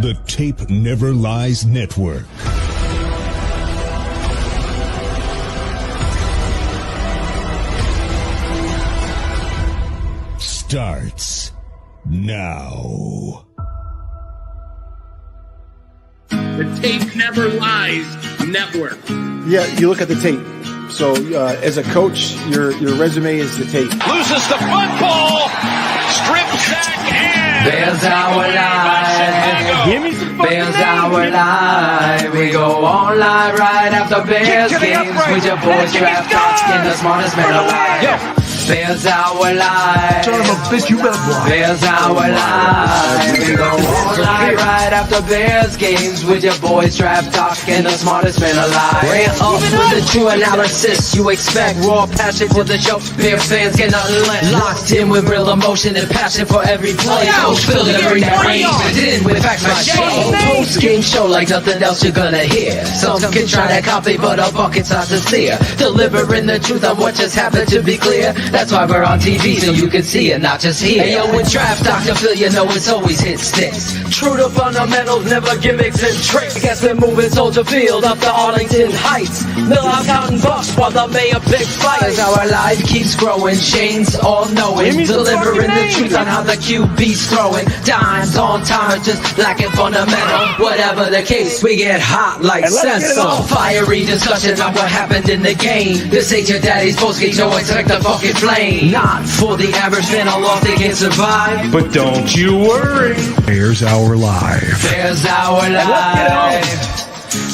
The Tape Never Lies Network. Starts now. The Tape Never Lies Network. Yeah, you look at the tape. So as a coach, your resume is the tape. Loses the football. Strip sack and Bears our live. Give me some fucking Bears our live. We go online right after Bears games with your boys draft talks and the smartest man alive. Bears our live. Son of a bitch, you better block. Bears our live. We go online right after Bears games with your boys draft talk and the smartest man alive. Ran up with the true analysis you expect. Raw passion for the show. Bear fans get nothing less. Locked in with real emotion and passion for every play. Coach Phil delivering that range within with facts my show. Post game show like nothing else you're gonna hear. Some can try to copy, but our bucket's not sincere. Delivering the truth on what just happened, to be clear. That's why we're on TV, so you can see it, not just hear. Hey, yo, with Draft Dr. Phil, you know it's always hit sticks. True to fundamentals, never gimmicks and tricks. Guess we're moving Soldier Field up to Arlington Heights. Mill out counting bucks while the mayor big fight. As our life keeps growing, Shane's all knowing. Delivering the truth on how the QB's throwing. Dimes on time, or just lacking fundamental. Whatever the case, we get hot like Senso. Fiery discussion on what happened in the game. This ain't your daddy's postgame show, expect a fucking flame. Not for the average fan, a loss they can't survive. but don't you worry. Bears Hour Live. Bears our life.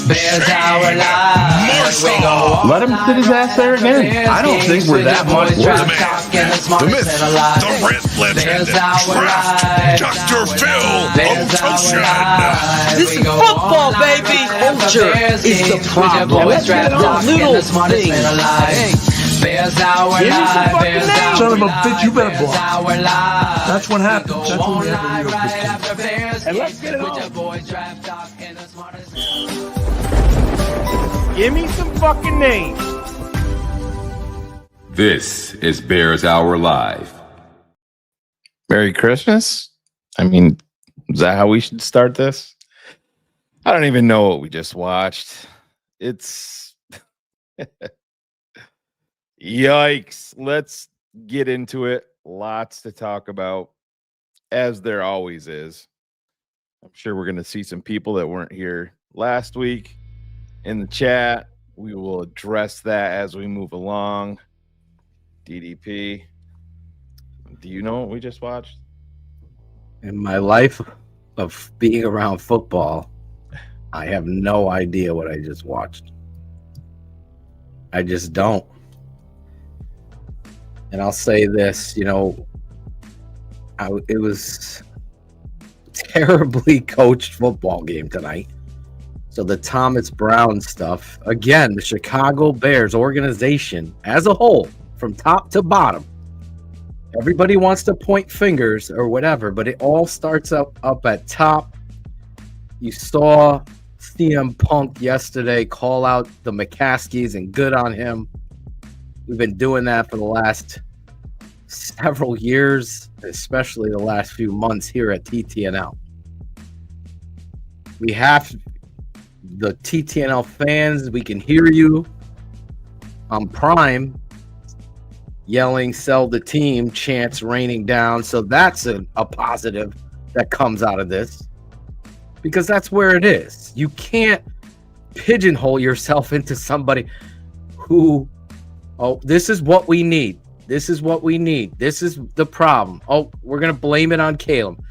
Bears our life. We go Let him sit his ass there again. I don't think we're that much worse. The myth, the red legend, Dr. Phil Otoshun. This is football, baby. Culture is the problem. Let's get on. Little things. Bears our life. Bears our Son of a bitch, you better block. our life. That's what happens. That's when you have a real Right good team. after Bears And let's games get it with on. your boys draft talk and the smartest. Give me some fucking names. This is Bears Hour Live. Merry Christmas? I mean, is that how we should start this? I don't even know what we just watched. It's yikes. Let's get into it. Lots to talk about, as there always is. I'm sure we're going to see some people that weren't here last week in the chat. We will address that as we move along. DDP, do you know what we just watched? In my life of being around football, I have no idea what I just watched. I just don't. And I'll say this, it was a terribly coached football game tonight. So the Thomas Brown stuff, again, the Chicago Bears organization as a whole, from top to bottom, everybody wants to point fingers or whatever, but it all starts up at top. You saw CM Punk yesterday call out the McCaskies, and good on him. We've been doing that for the last several years, especially the last few months here at TTNL. We have the TTNL fans. We can hear you on Prime yelling, "Sell the team," chants raining down. So that's a positive that comes out of this, because that's where it is. You can't pigeonhole yourself into somebody who, oh, this is what we need. This is what we need. This is the problem. Oh, we're going to blame it on Caleb.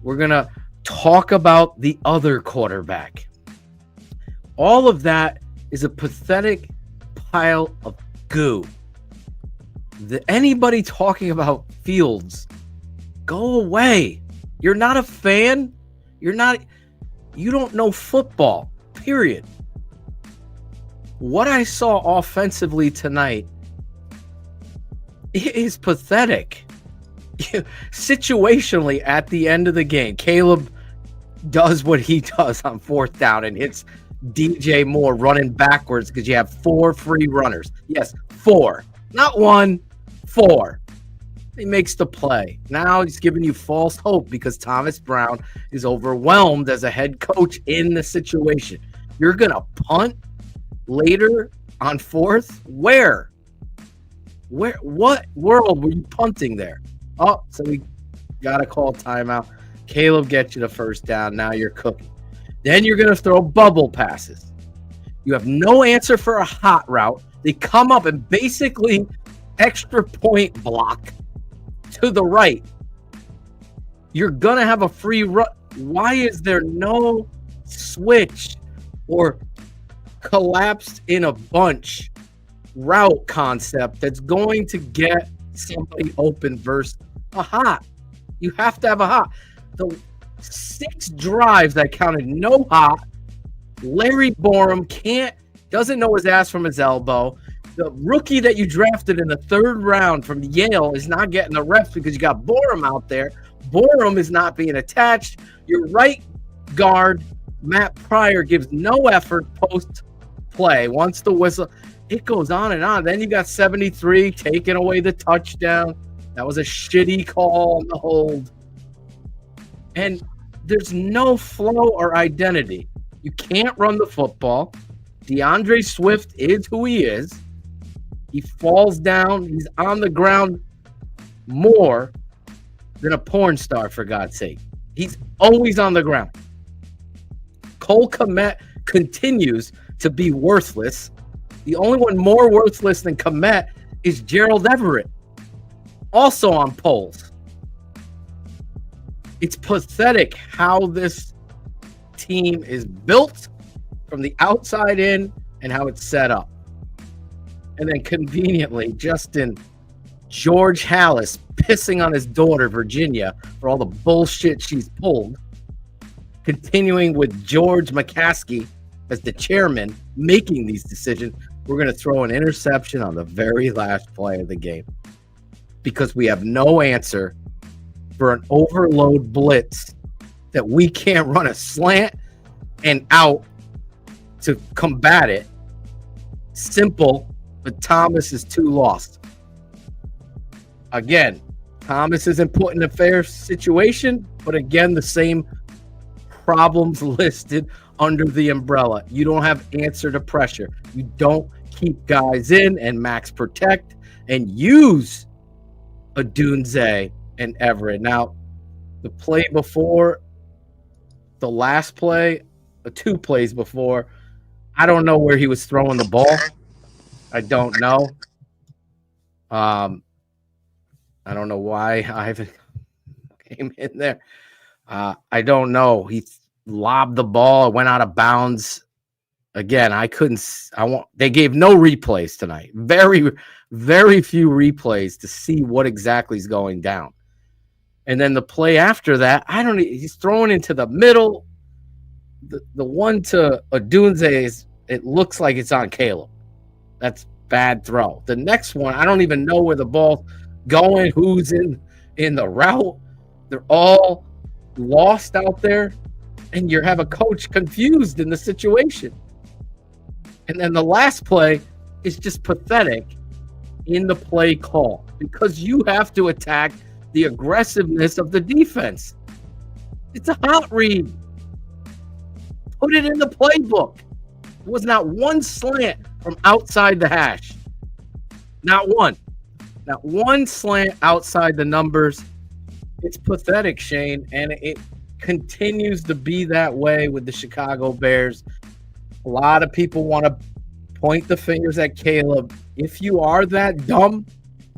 We're going to talk about the other quarterback. All of that is a pathetic pile of goo. Anybody talking about Fields, go away. You're not a fan. You don't know football, period. What I saw offensively tonight is pathetic. Situationally, at the end of the game, Caleb does what he does on fourth down and hits DJ Moore running backwards because you have 4 free runners. Yes, 4. Not 1, 4. He makes the play. Now he's giving you false hope because Thomas Brown is overwhelmed as a head coach in the situation. You're going to punt later on 4th? Where? What world were you punting there? Oh, so we got to call timeout. Caleb gets you the first down. Now you're cooking. Then you're going to throw bubble passes. You have no answer for a hot route. They come up and basically extra point block to the right. You're going to have a free run. Why is there no switch or collapsed in a bunch route concept that's going to get somebody open versus a hot? You have to have a hot. The 6 drives that counted no hot. Larry Borum doesn't know his ass from his elbow. The rookie that you drafted in the 3rd round from Yale is not getting the reps because you got Borum out there. Borum is not being attached. Your right guard, Matt Pryor, gives no effort post play. Once the whistle, it goes on and on. Then you got 73 taking away the touchdown. That was a shitty call on the hold. And there's no flow or identity. You can't run the football. DeAndre Swift is who he is. He falls down. He's on the ground more than a porn star, for God's sake. He's always on the ground. Cole Kmet continues to be worthless. The only one more worthless than Kmet is Gerald Everett, also on poles. It's pathetic how this team is built from the outside in and how it's set up. And then conveniently, Justin George Hallis pissing on his daughter, Virginia, for all the bullshit she's pulled. Continuing with George McCaskey as the chairman making these decisions. We're going to throw an interception on the very last play of the game because we have no answer for an overload blitz that we can't run a slant and out to combat it. Simple, but Thomas is too lost. Again, Thomas isn't put in a fair situation, but again, the same problems listed under the umbrella. You don't have answer to pressure. You don't keep guys in and max protect and use Odunze and Everett. Now, the play before, the last play, 2 plays before, I don't know where he was throwing the ball. I don't know. I don't know why Ivan came in there. I don't know. He lobbed the ball. It went out of bounds. Again, they gave no replays tonight. Very, very few replays to see what exactly is going down. And then the play after that, he's throwing into the middle. The one to Odunze it looks like it's on Caleb. That's bad throw. The next one, I don't even know where the ball's going, who's in the route. They're all lost out there, and you have a coach confused in the situation. And then the last play is just pathetic in the play call because you have to attack the aggressiveness of the defense. It's a hot read. Put it in the playbook. There was not one slant from outside the hash. Not one. Not one slant outside the numbers. It's pathetic, Shane, and it continues to be that way with the Chicago Bears. A lot of people want to point the fingers at Caleb. If you are that dumb,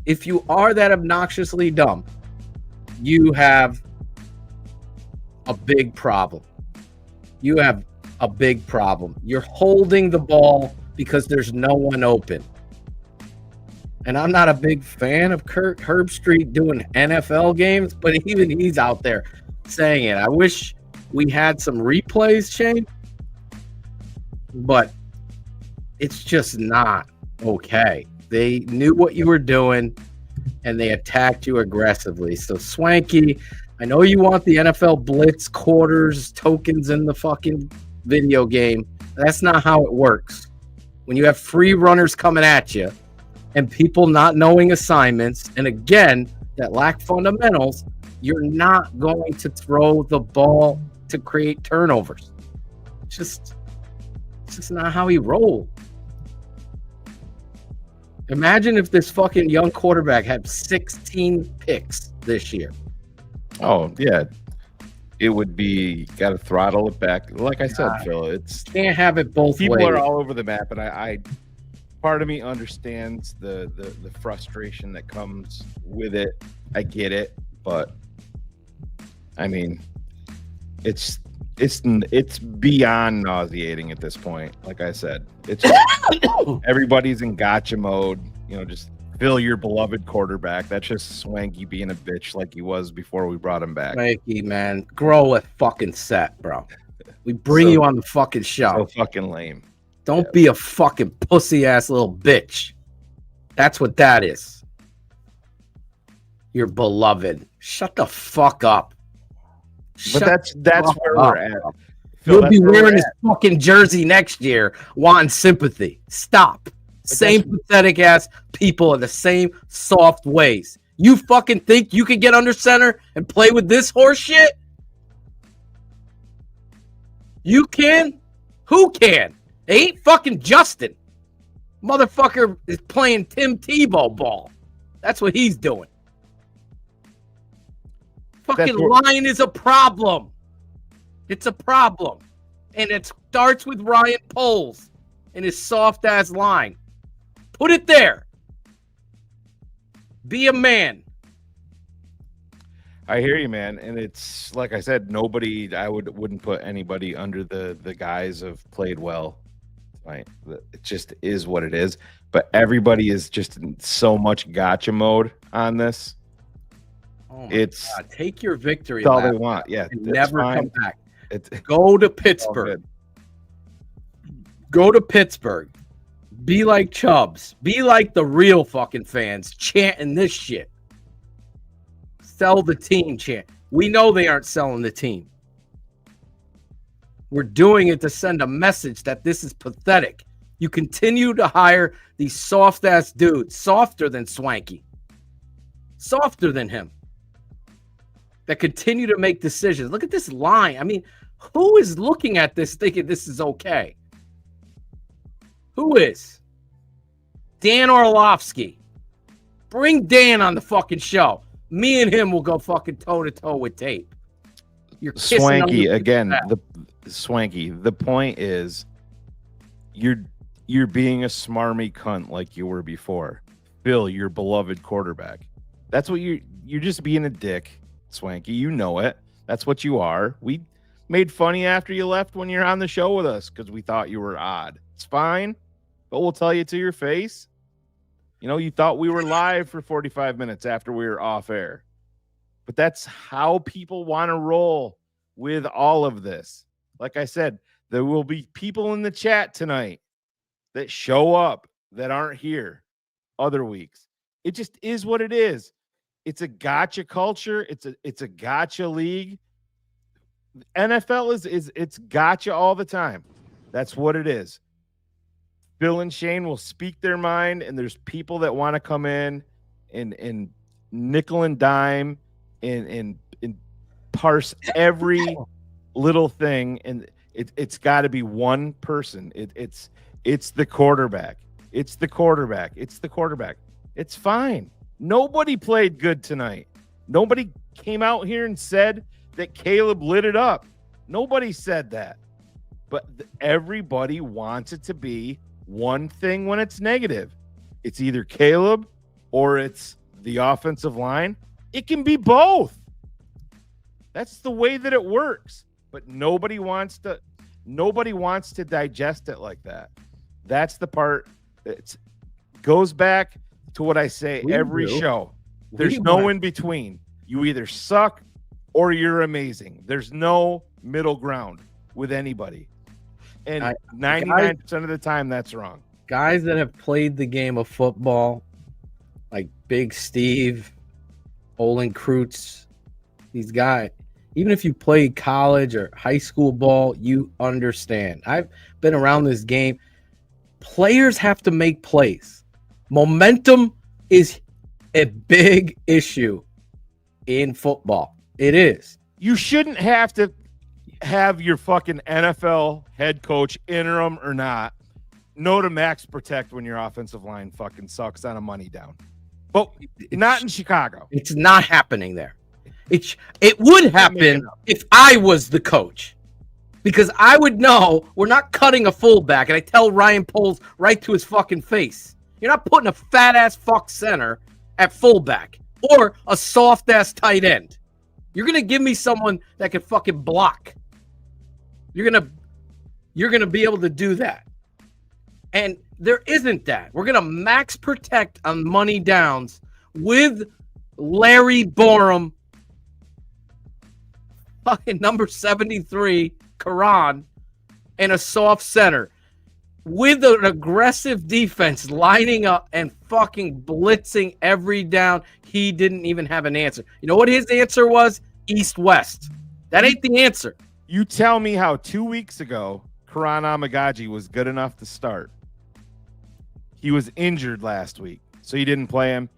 if you are that obnoxiously dumb, you have a big problem. You have a big problem. You're holding the ball because there's no one open. And I'm not a big fan of Kirk Herbstreit doing NFL games, but even he's out there saying it. I wish we had some replays, Shane, but it's just not okay. They knew what you were doing, and they attacked you aggressively. So, Swanky, I know you want the NFL blitz quarters, tokens in the fucking video game. That's not how it works. When you have free runners coming at you and people not knowing assignments, and again, that lack fundamentals, you're not going to throw the ball to create turnovers. It's just not how he rolled. Imagine if this fucking young quarterback had 16 picks this year. Oh, yeah. It would be got to throttle it back. Like I said, Phil, it's can't have it both people ways. Are all over the map, and I part of me understands the frustration that comes with it. I get it, but I mean, it's beyond nauseating at this point. Like I said, it's everybody's in gotcha mode. You know, just Phil, your beloved quarterback. That's just Swanky being a bitch like he was before we brought him back. Swanky, man, grow a fucking set, bro. We bring you on the fucking show. So fucking lame. Don't be a fucking pussy ass little bitch. That's what that is. Your beloved. Shut the fuck up. But that's where we're at. Phil, You'll be wearing his fucking jersey next year, wanting sympathy. Stop. Same pathetic ass people in the same soft ways. You fucking think you can get under center and play with this horse shit? You can? Who can? It ain't fucking Justin. Motherfucker is playing Tim Tebow ball. That's what he's doing. Fucking line is a problem. It's a problem. And it starts with Ryan Poles and his soft ass line. Put it there. Be a man. I hear you, man. And it's like I said, nobody wouldn't put anybody under the guise of played well. Right. It just is what it is. But everybody is just in so much gotcha mode on this. Oh it's God. Take your victory. That's all they want. Yeah. And never come back. Go to Pittsburgh. Go to Pittsburgh. Be like Chubbs. Be like the real fucking fans chanting this shit. Sell the team chant. We know they aren't selling the team. We're doing it to send a message that this is pathetic. You continue to hire these soft-ass dudes, softer than Swanky, softer than him, that continue to make decisions. Look at this line. I mean, who is looking at this thinking this is okay? Who is? Dan Orlovsky. Bring Dan on the fucking show. Me and him will go fucking toe-to-toe with tape. You're Swanky again. Swanky. The point is, you're being a smarmy cunt like you were before. Bill, your beloved quarterback. That's what you're just being a dick, Swanky. You know it. That's what you are. We made funny after you left when you're on the show with us because we thought you were odd. It's fine, but we'll tell you to your face. You know, you thought we were live for 45 minutes after we were off air. But that's how people want to roll with all of this. Like I said, there will be people in the chat tonight that show up that aren't here other weeks. It just is what it is. It's a gotcha culture. It's a gotcha league. NFL it's gotcha all the time. That's what it is. Bill and Shane will speak their mind, and there's people that want to come in and nickel and dime and parse every little thing, and it's got to be one person. It's the quarterback. It's the quarterback. It's the quarterback. It's fine. Nobody played good tonight. Nobody came out here and said that Caleb lit it up. Nobody said that. But everybody wants it to be one thing when it's negative. It's either Caleb or it's the offensive line. It can be both. That's the way that it works. But nobody wants to digest it like that. That's the part that goes back to what I say every show. There's no in between. You either suck or you're amazing. There's no middle ground with anybody. And 99% of the time, that's wrong. Guys that have played the game of football, like Big Steve, Olin Kreutz, these guys, even if you played college or high school ball, you understand. I've been around this game. Players have to make plays. Momentum is a big issue in football. It is. You shouldn't have to have your fucking NFL head coach, interim or not, know to max protect when your offensive line fucking sucks on a money down. But not in Chicago. It's not happening there. It would happen if I was the coach, because I would know we're not cutting a fullback, and I tell Ryan Poles right to his fucking face, you're not putting a fat ass fuck center at fullback or a soft ass tight end. You're gonna give me someone that can fucking block. You're gonna be able to do that, and there isn't that. We're gonna max protect on money downs with Larry Borum, fucking number 73, Karan, and a soft center with an aggressive defense lining up and fucking blitzing every down. He didn't even have an answer. You know what his answer was? East-West. That ain't the answer. You tell me how 2 weeks ago Karan Amagaji was good enough to start. He was injured last week, so you didn't play him.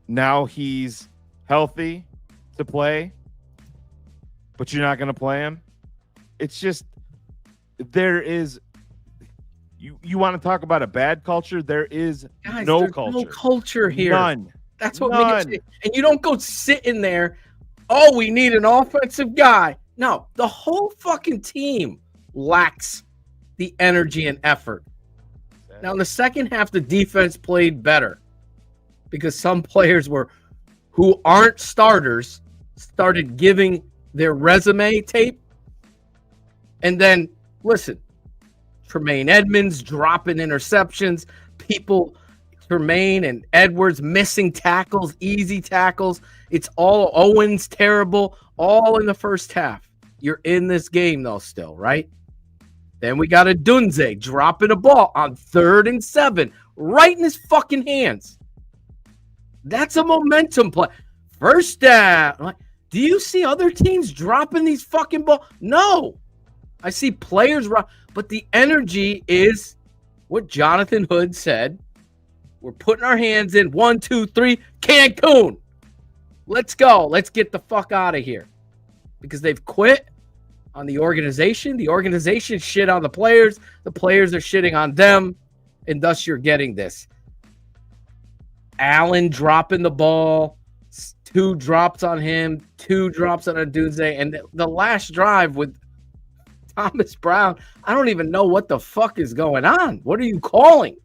Now he's healthy to play, but you're not going to play him. It's just, there is, you want to talk about a bad culture? There is no culture. No culture here. None. That's what makes it. And you don't go sit in there, oh, we need an offensive guy. No, the whole fucking team lacks the energy and effort. Now, in the second half, the defense played better because some players who aren't starters started giving their resume tape. And then, listen, Tremaine Edmonds dropping interceptions, Tremaine and Edwards missing tackles, easy tackles. It's all Owens terrible, all in the first half. You're in this game, though, still, right? Then we got a Dunze dropping a ball on 3rd and 7, right in his fucking hands. That's a momentum play. First down. Do you see other teams dropping these fucking balls? No. I see players, but the energy is what Jonathan Hood said. We're putting our hands in 1, 2, 3, Cancun. Let's go. Let's get the fuck out of here. Because they've quit on the organization. The organization shit on the players. The players are shitting on them. And thus you're getting this. Allen dropping the ball. 2 drops on him. 2 drops on Adunze. And the last drive with Thomas Brown, I don't even know what the fuck is going on. What are you calling?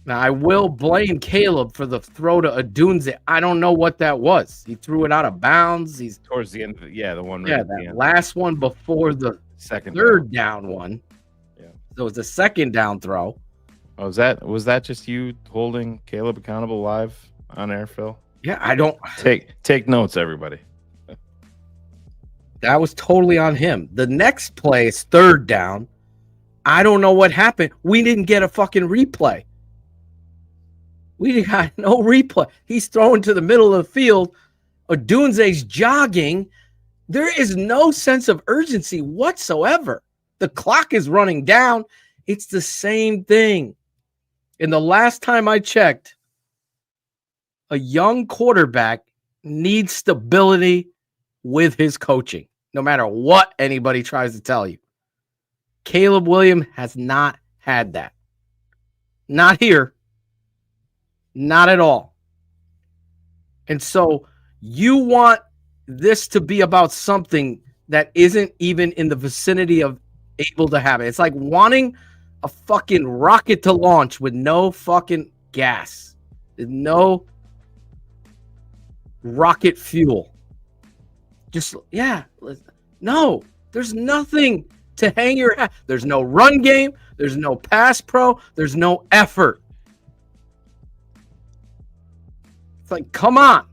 Now, I will blame Caleb for the throw to Adunze. I don't know what that was. He threw it out of bounds. He's towards the end. The one. Right the end. Last one before the third down one. Yeah. So it was the second down throw. Oh, was that just you holding Caleb accountable live on air, Phil? Yeah, I don't take notes, everybody. That was totally on him. The next play is 3rd down. I don't know what happened. We didn't get a fucking replay. We got no replay. He's throwing to the middle of the field. Odunze's jogging. There is no sense of urgency whatsoever. The clock is running down. It's the same thing. And the last time I checked, a young quarterback needs stability with his coaching, no matter what anybody tries to tell you. Caleb Williams has not had that. Not here. Not at all. And so you want this to be about something that isn't even in the vicinity of able to have it. It's like wanting a fucking rocket to launch with no fucking gas. There's no rocket fuel. No, there's nothing to hang your hat. There's no run game. There's no pass pro. There's no effort. It's like, come on.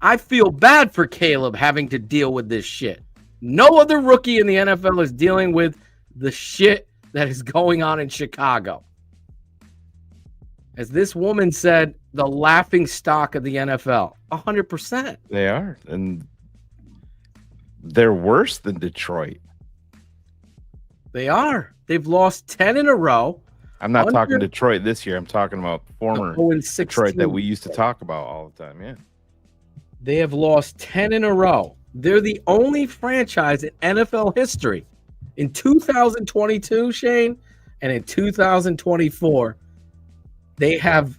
I feel bad for Caleb having to deal with this shit. No other rookie in the NFL is dealing with the shit that is going on in Chicago. As this woman said, the laughing stock of the NFL. 100%. They are. And they're worse than Detroit. They are. They've lost 10 in a row. I'm not talking Detroit this year. I'm talking about former Detroit that we used to talk about all the time. Yeah. They have lost 10 in a row. They're the only franchise in NFL history in 2022, Shane, and in 2024. They have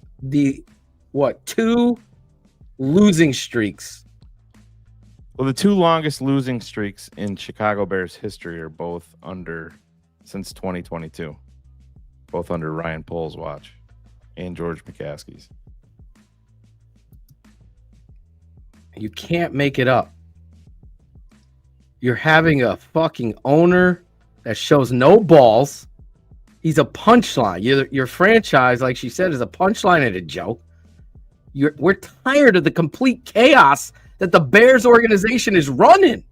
two losing streaks. Well, the two longest losing streaks in Chicago Bears history are both since 2022, both under Ryan Poles' watch and George McCaskey's. You can't make it up. You're having a fucking owner that shows no balls. He's a punchline. Your franchise, like she said, is a punchline and a joke. We're tired of the complete chaos that the Bears organization is running.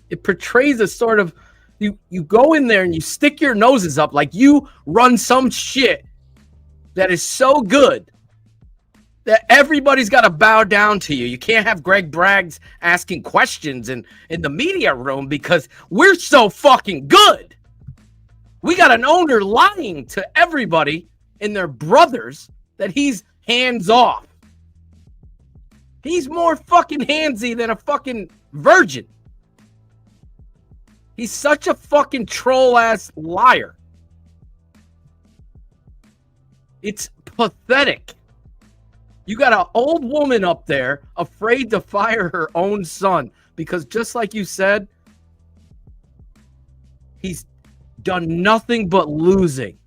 It portrays a sort of you go in there and you stick your noses up like you run some shit that is so good that everybody's got to bow down to you. You can't have Greg Braggs asking questions in the media room because we're so fucking good. We got an owner lying to everybody and their brothers that he's hands off. He's more fucking handsy than a fucking virgin. He's such a fucking troll-ass liar. It's pathetic. You got an old woman up there afraid to fire her own son because just like you said, he's done nothing but losing.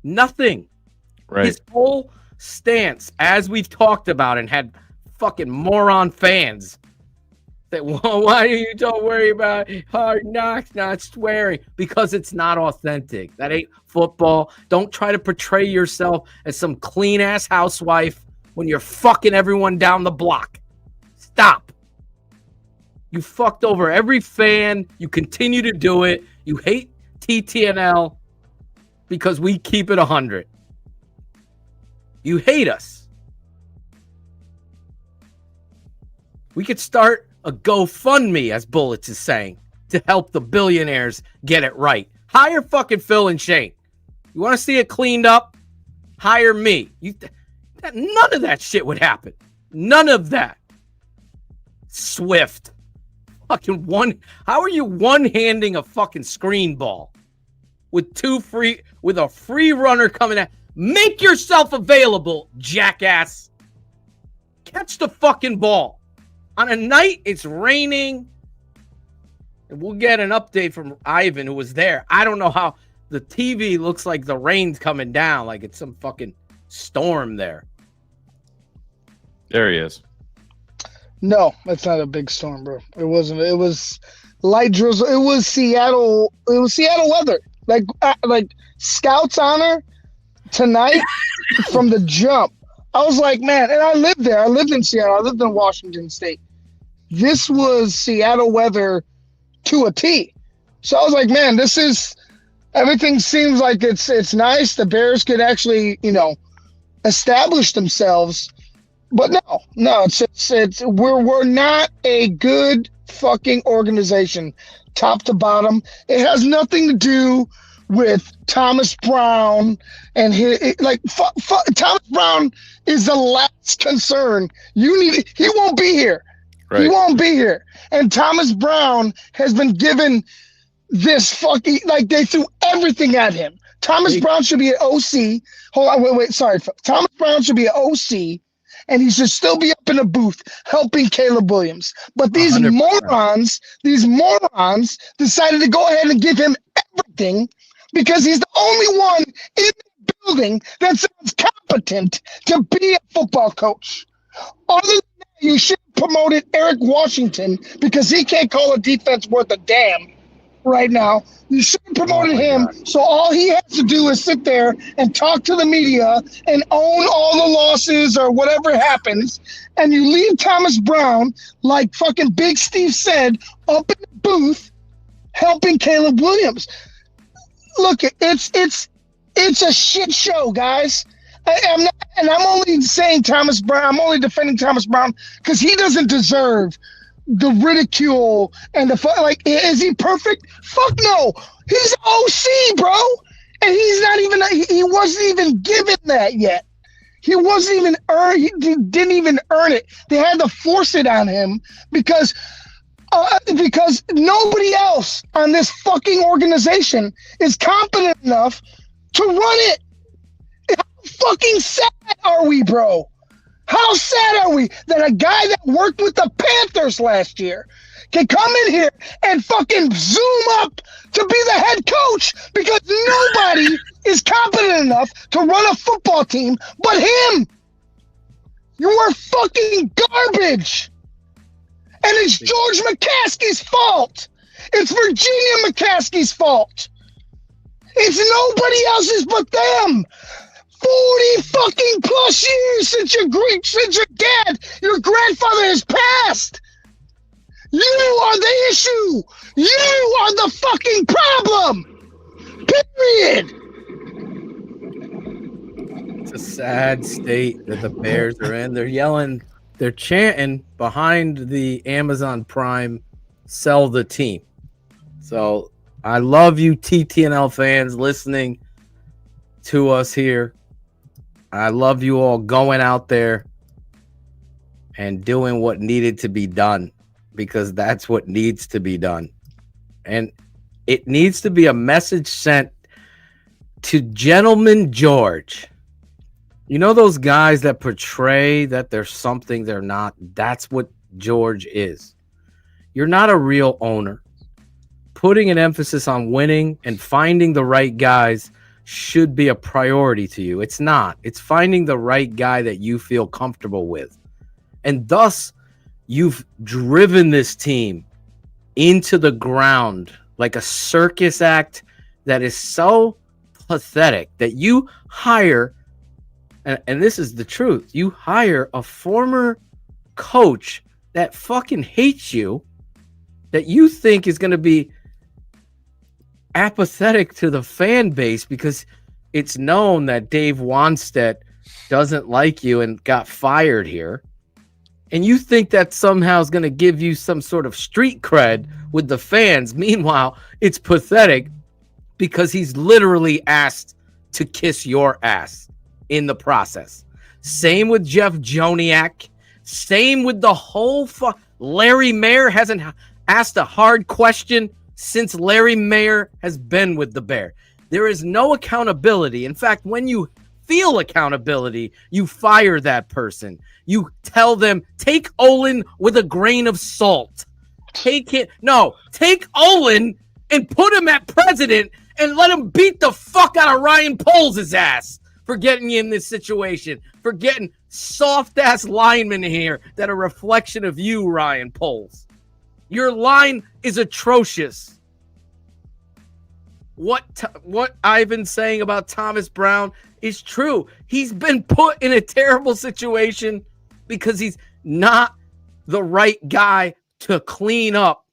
Nothing. Right. His whole stance, as we've talked about and had fucking moron fans that, well, why you don't worry about Hard Knocks not swearing? Because it's not authentic. That ain't football. Don't try to portray yourself as some clean-ass housewife when you're fucking everyone down the block. Stop. You fucked over every fan. You continue to do it. You hate TTNL because we keep it 100. You hate us. We could start a GoFundMe, as Bullets is saying, to help the billionaires get it right. Hire fucking Phil and Shane. You want to see it cleaned up? Hire me. None of that shit would happen. None of that. Swift. Fucking how are you one-handing a fucking screen ball with a free runner coming at? Make yourself available, jackass. Catch the fucking ball. On a night it's raining, and we'll get an update from Ivan, who was there. I don't know how the TV looks like the rain's coming down, like it's some fucking storm there. There he is. No, it's not a big storm, bro. It wasn't. It was light drizzle. It was Seattle. It was Seattle weather. Like Scouts honor tonight from the jump. I was like, man, and I lived there. I lived in Seattle. I lived in Washington State. This was Seattle weather to a T. So I was like, man, everything seems like it's nice. The Bears could actually, establish themselves. But no, we're not a good fucking organization, top to bottom. It has nothing to do with Thomas Brown and Thomas Brown is the last concern. He won't be here. Right. He won't be here. And Thomas Brown has been given this fucking, they threw everything at him. Thomas Brown should be an OC. Hold on, wait, sorry. Thomas Brown should be an OC. And he should still be up in the booth helping Caleb Williams. But these 100%. morons decided to go ahead and give him everything because he's the only one in the building that sounds competent to be a football coach. Other than that, you should have promoted Eric Washington because he can't call a defense worth a damn right now. You should have promoted him, God. So all he has to do is sit there and talk to the media and own all the losses or whatever happens, and you leave Thomas Brown, like fucking Big Steve said, up in the booth helping Caleb Williams. Look, it's a shit show, guys. I'm only saying Thomas Brown. I'm only defending Thomas Brown because he doesn't deserve the ridicule and is he perfect? Fuck no. He's OC, bro. And he wasn't even given that yet. He wasn't even he didn't even earn it. They had to force it on him because nobody else on this fucking organization is competent enough to run it. How fucking sad are we, bro? How sad are we that a guy that worked with the Panthers last year can come in here and fucking zoom up to be the head coach because nobody is competent enough to run a football team but him? You are fucking garbage. And it's George McCaskey's fault. It's Virginia McCaskey's fault. It's nobody else's but them. 40 fucking plus years since your grandfather has passed. You are the issue. You are the fucking problem. Period. It's a sad state that the Bears are in. They're yelling, they're chanting behind the Amazon Prime, sell the team. So I love you TTNL fans listening to us here. I love you all going out there and doing what needed to be done, because that's what needs to be done. And it needs to be a message sent to Gentleman George. You know those guys that portray that they're something they're not? That's what George is. You're not a real owner. Putting an emphasis on winning and finding the right guys should be a priority to you. It's not. It's finding the right guy that you feel comfortable with. And thus, you've driven this team into the ground like a circus act that is so pathetic that you hire, and this is the truth, you hire a former coach that fucking hates you, that you think is going to be apathetic to the fan base because it's known that Dave Wanstedt doesn't like you and got fired here. And you think that somehow is going to give you some sort of street cred with the fans. Meanwhile, it's pathetic because he's literally asked to kiss your ass in the process. Same with Jeff Joniak. Same with the whole Larry Mayer hasn't asked a hard question since Larry Mayer has been with the Bear. There is no accountability. In fact, when you feel accountability, you fire that person. You tell them, take Olin with a grain of salt. Take Olin and put him at president and let him beat the fuck out of Ryan Poles' ass for getting you in this situation, for getting soft-ass linemen here that are a reflection of you, Ryan Poles. Your line is atrocious. What I've been saying about Thomas Brown is true. He's been put in a terrible situation because he's not the right guy to clean up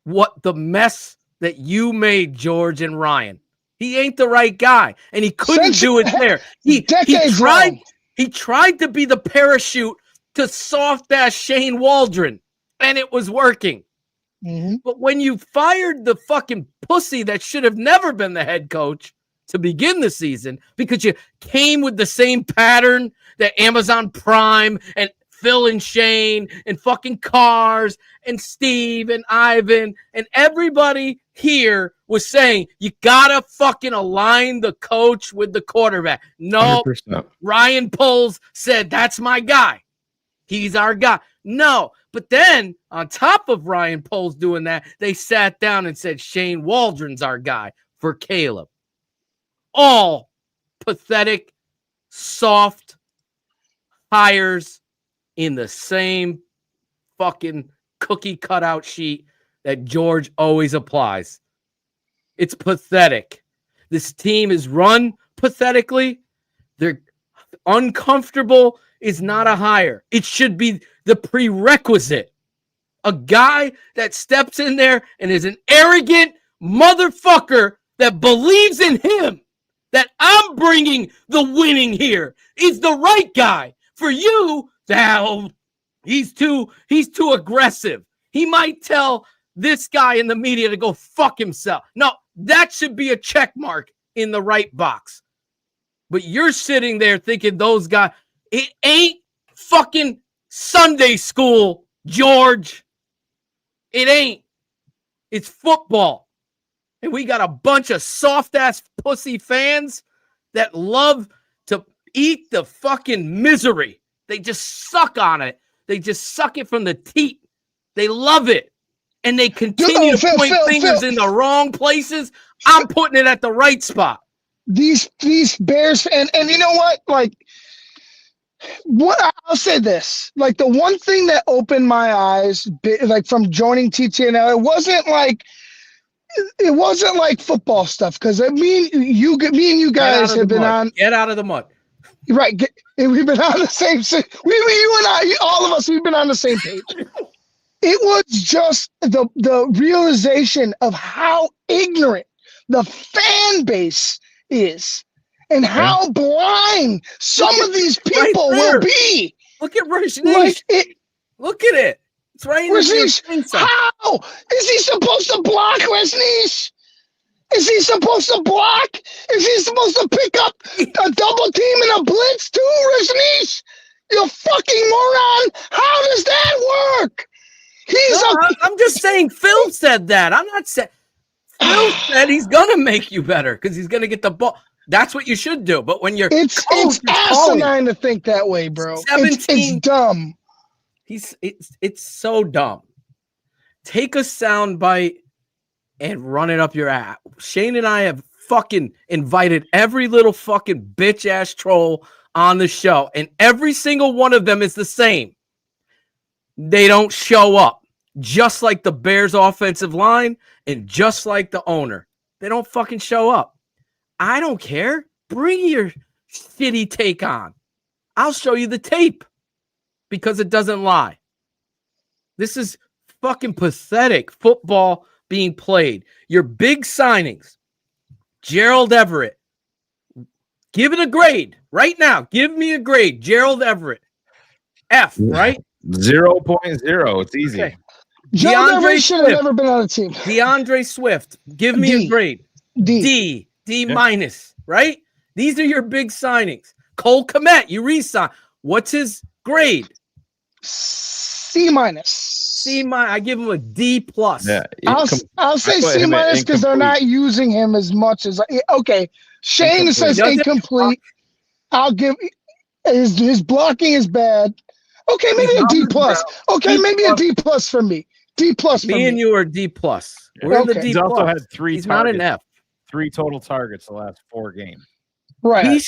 what the mess that you made, George and Ryan. He ain't the right guy, and he couldn't do it there. He tried to be the parachute to soft-ass Shane Waldron, and it was working. Mm-hmm. But when you fired the fucking pussy that should have never been the head coach to begin the season because you came with the same pattern that Amazon Prime and Phil and Shane and fucking Cars and Steve and Ivan and everybody here was saying, you gotta fucking align the coach with the quarterback. No, 100%. Ryan Poles said, that's my guy. He's our guy. No, but then on top of Ryan Poles doing that, they sat down and said, Shane Waldron's our guy for Caleb. All pathetic, soft hires in the same fucking cookie cutout sheet that George always applies. It's pathetic. This team is run pathetically. They're uncomfortable is not a hire. It should be the prerequisite. A guy that steps in there and is an arrogant motherfucker that believes in him, that I'm bringing the winning here, is the right guy. For you, he's too aggressive. He might tell this guy in the media to go fuck himself. No, that should be a check mark in the right box. But you're sitting there thinking those guys, it ain't fucking Sunday school, George. It ain't. It's football. And we got a bunch of soft-ass pussy fans that love to eat the fucking misery. They just suck on it. They just suck it from the teat. They love it. And they continue to point fingers in the wrong places. I'm putting it at the right spot. These Bears, and you know what? Like, what I'll say this. Like, the one thing that opened my eyes, like, from joining TTNL, it wasn't like football stuff, because me and you guys have been on. Get out of the mud. Right. We've been on the same. You and I, all of us, we've been on the same page. It was just the realization of how ignorant the fan base is and how blind some of these people will be. Look at Rajneesh. Look at it. It's right in Rajneesh. How is he supposed to block Rajneesh? Is he supposed to block? Is he supposed to pick up a double team and a blitz too, Rajneesh? You fucking moron. How does that work? I'm just saying Phil said that. I'm not saying Phil said he's gonna make you better because he's gonna get the ball. That's what you should do. But when you're it's asinine to think that way, bro. It's dumb. It's so dumb. Take a sound bite and run it up your ass. Shane and I have fucking invited every little fucking bitch ass troll on the show, and every single one of them is the same. They don't show up, just like the Bears offensive line and just like the owner. They don't fucking show up. I don't care. Bring your shitty take on. I'll show you the tape because it doesn't lie. This is fucking pathetic football being played. Your big signings, Gerald Everett. Give it a grade right now. Give me a grade. Gerald Everett. F, right? 0.0. It's easy. Okay. Gerald Everett should have never been on a team. DeAndre Swift. Give me a grade. D minus, right? These are your big signings. Cole Kmet, you re-sign. What's his grade? C minus. I give him a D plus. Yeah, I'll say C minus because they're not using him as much as. Okay, Shane says incomplete. I'll give his blocking is bad. Okay, maybe a D plus. Okay, maybe a D plus for me. D plus for me. Me and you are D plus. We're in the D plus. He's also had 3 He's targets. not an F. 3 total targets the last 4 games. Right.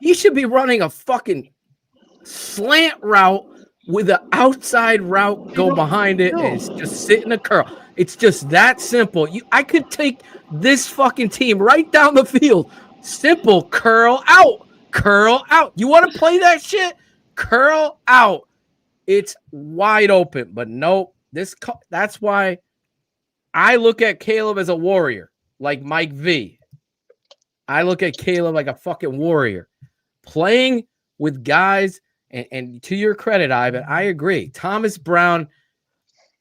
He should be running a fucking slant route with an outside route go behind it, and it's just sit in a curl. It's just that simple. I could take this fucking team right down the field. Simple curl out. Curl out. You want to play that shit? Curl out. It's wide open, but nope. That's why I look at Caleb as a warrior, like Mike V. I look at Caleb like a fucking warrior, playing with guys. And to your credit, Ivan, I agree. Thomas Brown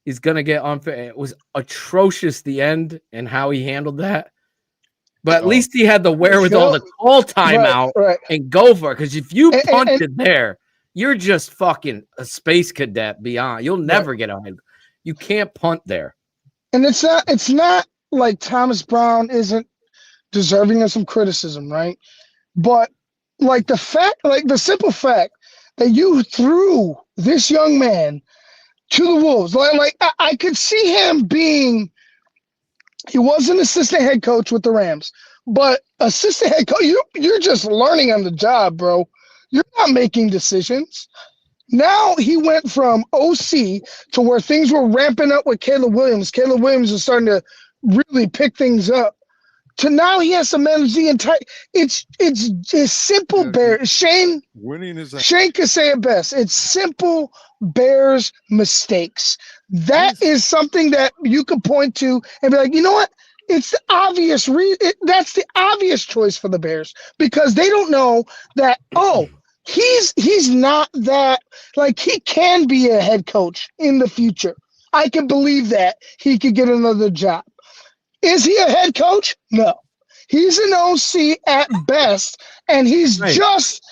is going to get unfair. It was atrocious, the end and how he handled that. But at least he had the wherewithal to call timeout and go for it. Because if you punted there, you're just fucking a space cadet beyond. You'll never get on. You can't punt there. And it's not like Thomas Brown isn't deserving of some criticism, right? But like the simple fact that you threw this young man to the wolves, like I could see him being. He was an assistant head coach with the Rams, but assistant head coach, you're just learning on the job, bro. You're not making decisions. Now he went from OC to where things were ramping up with Caleb Williams. Caleb Williams is starting to really pick things up. To now he has to manage the entire. It's simple Bears. Shane can say it best. It's simple Bears mistakes. That is something that you could point to and be like, you know what? It's the obvious. That's the obvious choice for the Bears because they don't know that. Oh, he's not that. Like he can be a head coach in the future. I can believe that he could get another job. Is he a head coach? No. He's an OC at best, and he just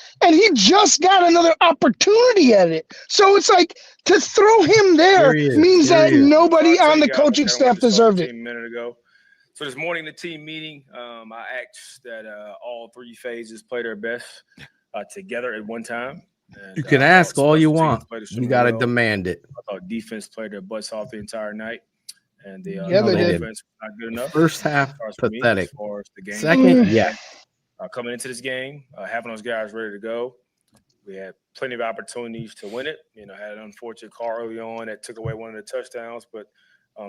got another opportunity at it. So it's like to throw him there means that nobody on the coaching staff deserved it. A minute ago. So this morning, the team meeting, I asked that all three phases play their best together at one time. And, you can ask all you want. You got to demand it. I thought defense played their butts off the entire night. And the they did. defense was not good enough. First half, pathetic. As far as the game. Second, yeah. Coming into this game, having those guys ready to go, we had plenty of opportunities to win it. Had an unfortunate call early on that took away one of the touchdowns, but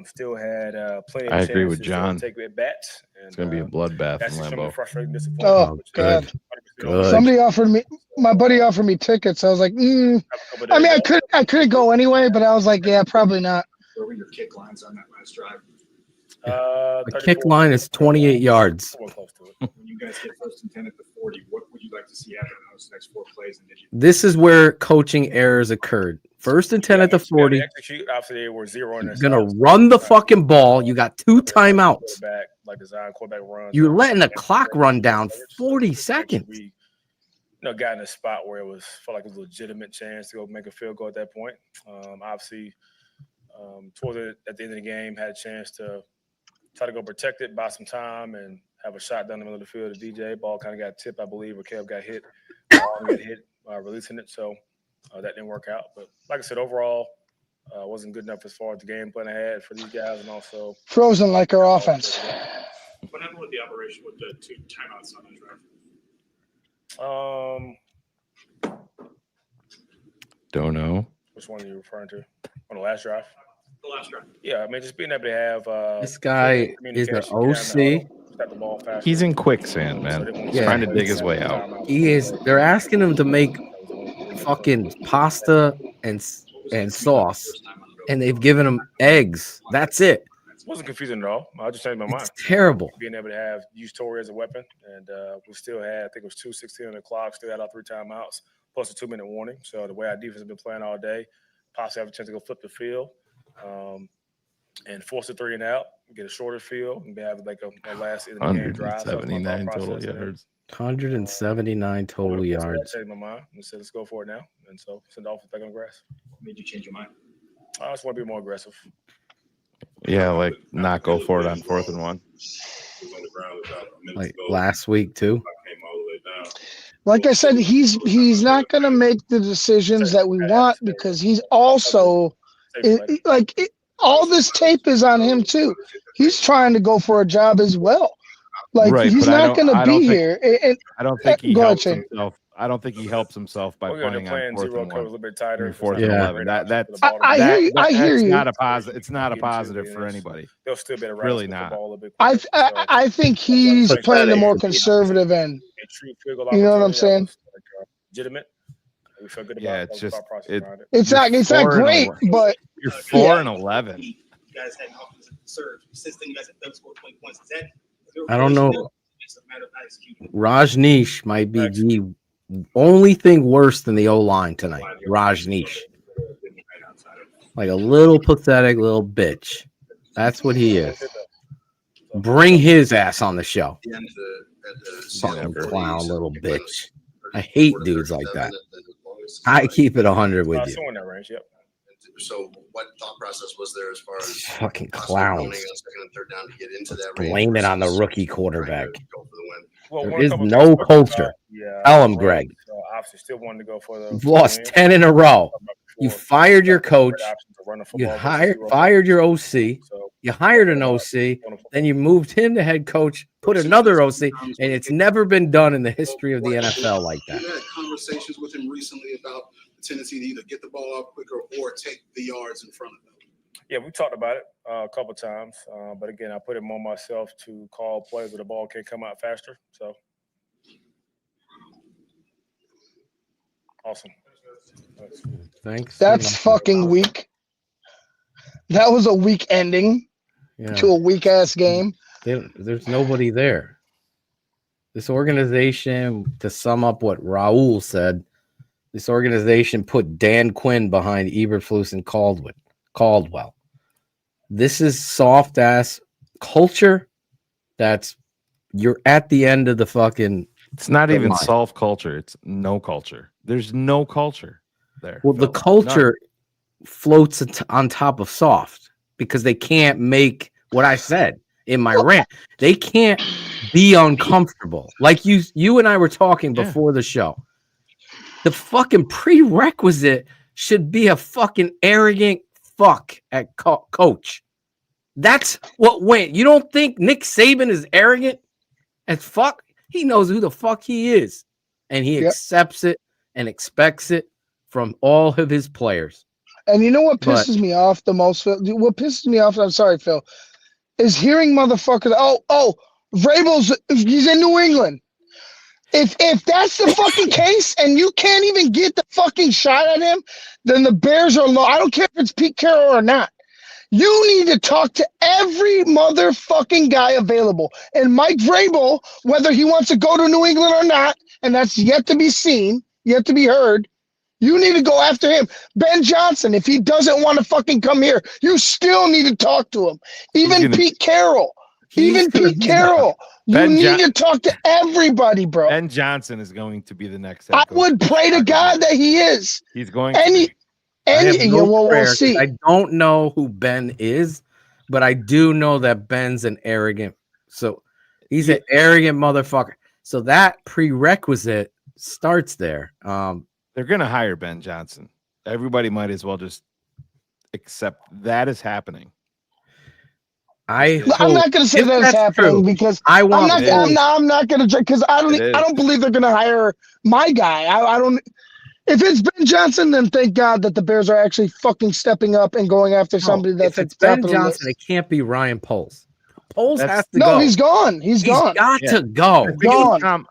still had plenty of chances. I agree with John. To take it at bats. And, it's going to be a bloodbath in Lambeau. Frustrating disappointment. Oh, God. Good. Somebody offered me, my buddy offered me tickets. I was like, I mean, I could go anyway, but I was like, yeah, probably not. Where were your kick lines on that last drive? The kick line is 28 yards. When you guys get first and 10 at the 40, what would you like to see happen in those next 4 plays? This is where coaching errors occurred. First and 10 at the 40. After they were 0 You're going to run the fucking ball. You got 2 timeouts. Quarterback runs. You're letting the clock run down 40 seconds. We got in a spot where felt like it was a legitimate chance to go make a field goal at that point. Obviously, at the end of the game, had a chance to try to go protect it, buy some time, and have a shot down the middle of the field to DJ. Ball kind of got tipped, I believe, or Kev got hit. Releasing it. So that didn't work out. But like I said, overall, wasn't good enough as far as the game plan I had for these guys, and also frozen like our offense. What happened with the operation with the 2 timeouts on the drive? Don't know. Which one are you referring to? On the last drive? The last drive. Yeah, I mean, just being able to have this guy is an OC. He's in quicksand, man. He's trying to dig his way out. He is. They're asking him to make fucking pasta and sauce, and they've given him eggs. That's it. It wasn't confusing at all. I just changed my mind. It's terrible. Being able to use Torrey as a weapon, and we still had, I think it was 2:16 on the clock, still had all 3 timeouts, plus a 2-minute warning. So the way our defense has been playing all day, possibly have a chance to go flip the field, and force a 3 and out, get a shorter field, and have like a last in the game drive. 179 total yards. 179 total yards. I changed my mind and said, let's go for it now. And so send the offense back on the grass. What made you change your mind? I just want to be more aggressive. Yeah, like not go for it on 4th and 1. Like last week too. Like I said, he's not going to make the decisions that we want because he's also all this tape is on him too. He's trying to go for a job as well. Like he's not going to be here. I don't think he helps himself. I don't think he helps himself by playing on 4th and 1. A little bit tighter. 4th and 11. That's I hear you. Not a positive. It's not a positive for anybody. They'll still be really not. I think he's playing the more conservative end. You know what I'm saying? Legitimate. We feel good about it's just it's not great, but you're 4 and 11. You guys had offensive serve. Since then, you guys have scored 20 points. I don't know. Rajneesh might be the only thing worse than the O-line tonight. Rajneesh. Like a little pathetic little bitch. That's what he is. Bring his ass on the show. Fucking clown little bitch. I hate dudes like that. I keep it 100 with you. Somewhere in that range, yep. So what thought process was there as far as fucking clowns? On second and third down to get into that blame it on the rookie quarterback. Well, there is no culture. Tell him, Greg. Obviously, still wanted to go for the. You've lost 10 in a row. You fired your coach. You fired your OC. You hired an OC. Then you moved him to head coach. Put another OC, and it's never been done in the history of the NFL like that. You had conversations with him recently about the tendency to either get the ball off quicker or take the yards in front of them. Yeah, we talked about it a couple times, but again, I put it on myself to call plays where the ball can come out faster. So, awesome. Thanks. That's fucking weak. That was a weak ending to a weak ass game. There's nobody there. This organization, to sum up what Raul said, this organization put Dan Quinn behind Eberflus and Caldwell. This is soft ass culture that's you're at the end of the fucking. It's not the even line. soft culture. It's no culture. There's no culture there. Well, the Phil. culture floats on top of soft because they can't make what I said in my rant. They can't be uncomfortable. Like you and I were talking before the show. The fucking prerequisite should be a fucking arrogant fuck at coach. That's what went. You don't think Nick Saban is arrogant as fuck? He knows who the fuck he is, and he accepts it and expects it from all of his players. And you know what pisses me off the most, Phil? What pisses me off, I'm sorry, Phil, is hearing motherfuckers, Vrabel's, he's in New England. If that's the fucking case and you can't even get the fucking shot at him, then the Bears are low. I don't care if it's Pete Carroll or not. You need to talk to every motherfucking guy available. And Mike Vrabel, whether he wants to go to New England or not, and that's yet to be seen, yet to be heard, you need to go after him. Ben Johnson, if he doesn't want to fucking come here, you still need to talk to him. Even Pete Carroll. Even Pete Carroll. You need to talk to everybody, bro. Ben Johnson is going to be the next head I coach. would pray to God that he is. He's going we'll see. I don't know who Ben is, but I do know that Ben's an arrogant. So he's an arrogant motherfucker. So that prerequisite starts there. They're going to hire Ben Johnson. Everybody might as well just accept that is happening. I'm not going to say that it's happening because I'm not going to, because I don't believe they're going to hire my guy. I don't. If it's Ben Johnson, then thank God that the Bears are actually fucking stepping up and going after somebody that's if it's Ben Johnson. It can't be Ryan Poles. Poles has to go. No, he's gone. He's gone. Got to go.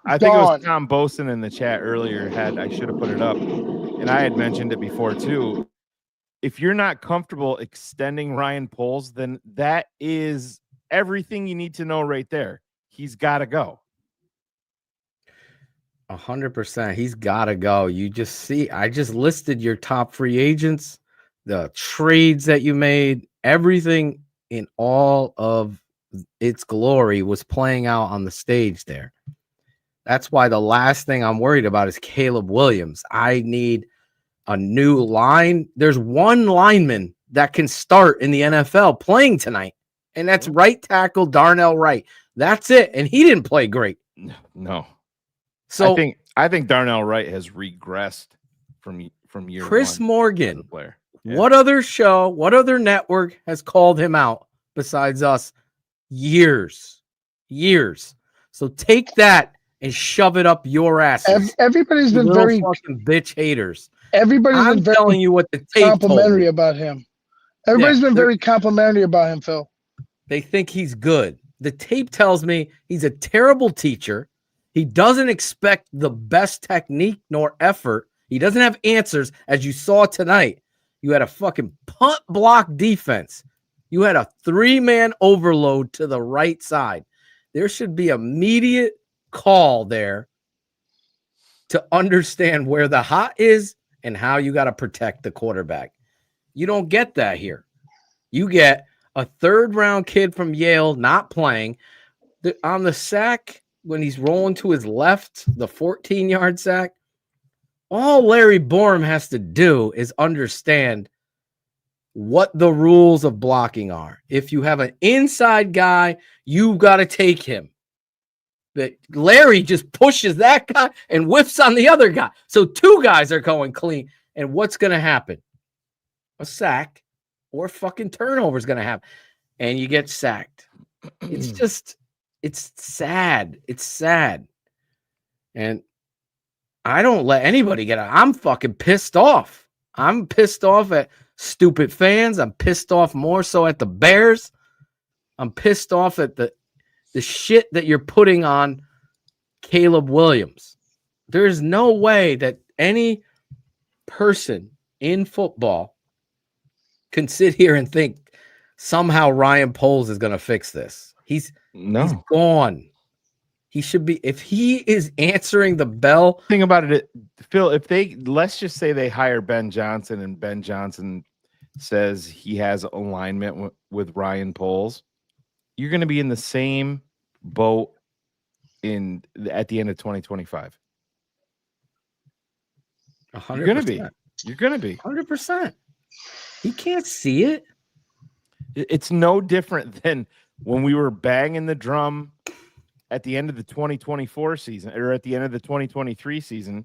I think it was Tom Boson in the chat earlier I should have put it up, and I had mentioned it before too. If you're not comfortable extending Ryan Poles, then that is everything you need to know right there. He's got to go. 100%. He's got to go. You just see, I just listed your top free agents, the trades that you made, everything in all of its glory was playing out on the stage there. That's why the last thing I'm worried about is Caleb Williams. I need a new line. There's one lineman that can start in the NFL playing tonight, and that's right tackle Darnell Wright. That's it. And he didn't play great. No. So I think Darnell Wright has regressed from year Chris one Morgan, player. What other show, what other network has called him out besides us? Years. So take that and shove it up your asses. Everybody's been very fucking bitch haters. Everybody's been very telling you what the tape complimentary about him. Everybody's been very complimentary about him, Phil. They think he's good. The tape tells me he's a terrible teacher. He doesn't expect the best technique nor effort. He doesn't have answers, as you saw tonight. You had a fucking punt block defense. You had a 3-man overload to the right side. There should be immediate call there to understand where the hot is and how you got to protect the quarterback. You don't get that here. You get a 3rd-round kid from Yale not playing. On the sack, when he's rolling to his left, the 14-yard sack, all Larry Borum has to do is understand what the rules of blocking are. If you have an inside guy, you got to take him. But Larry just pushes that guy and whips on the other guy. So 2 guys are going clean. And what's going to happen? A sack or fucking turnover is going to happen. And you get sacked. It's sad. It's sad. And I don't let anybody get out. I'm fucking pissed off. I'm pissed off at stupid fans. I'm pissed off more so at the Bears. I'm pissed off at the shit that you're putting on Caleb Williams. There's no way that any person in football can sit here and think somehow Ryan Poles is going to fix this. He's gone. He should be, if he is answering the bell. Think about it, Phil, if let's just say they hire Ben Johnson and Ben Johnson says he has alignment with Ryan Poles, you're going to be in the same boat at the end of 2025. 100%. You're gonna be. You're gonna be 100%. He can't see it. It's no different than when we were banging the drum at the end of the 2024 season or at the end of the 2023 season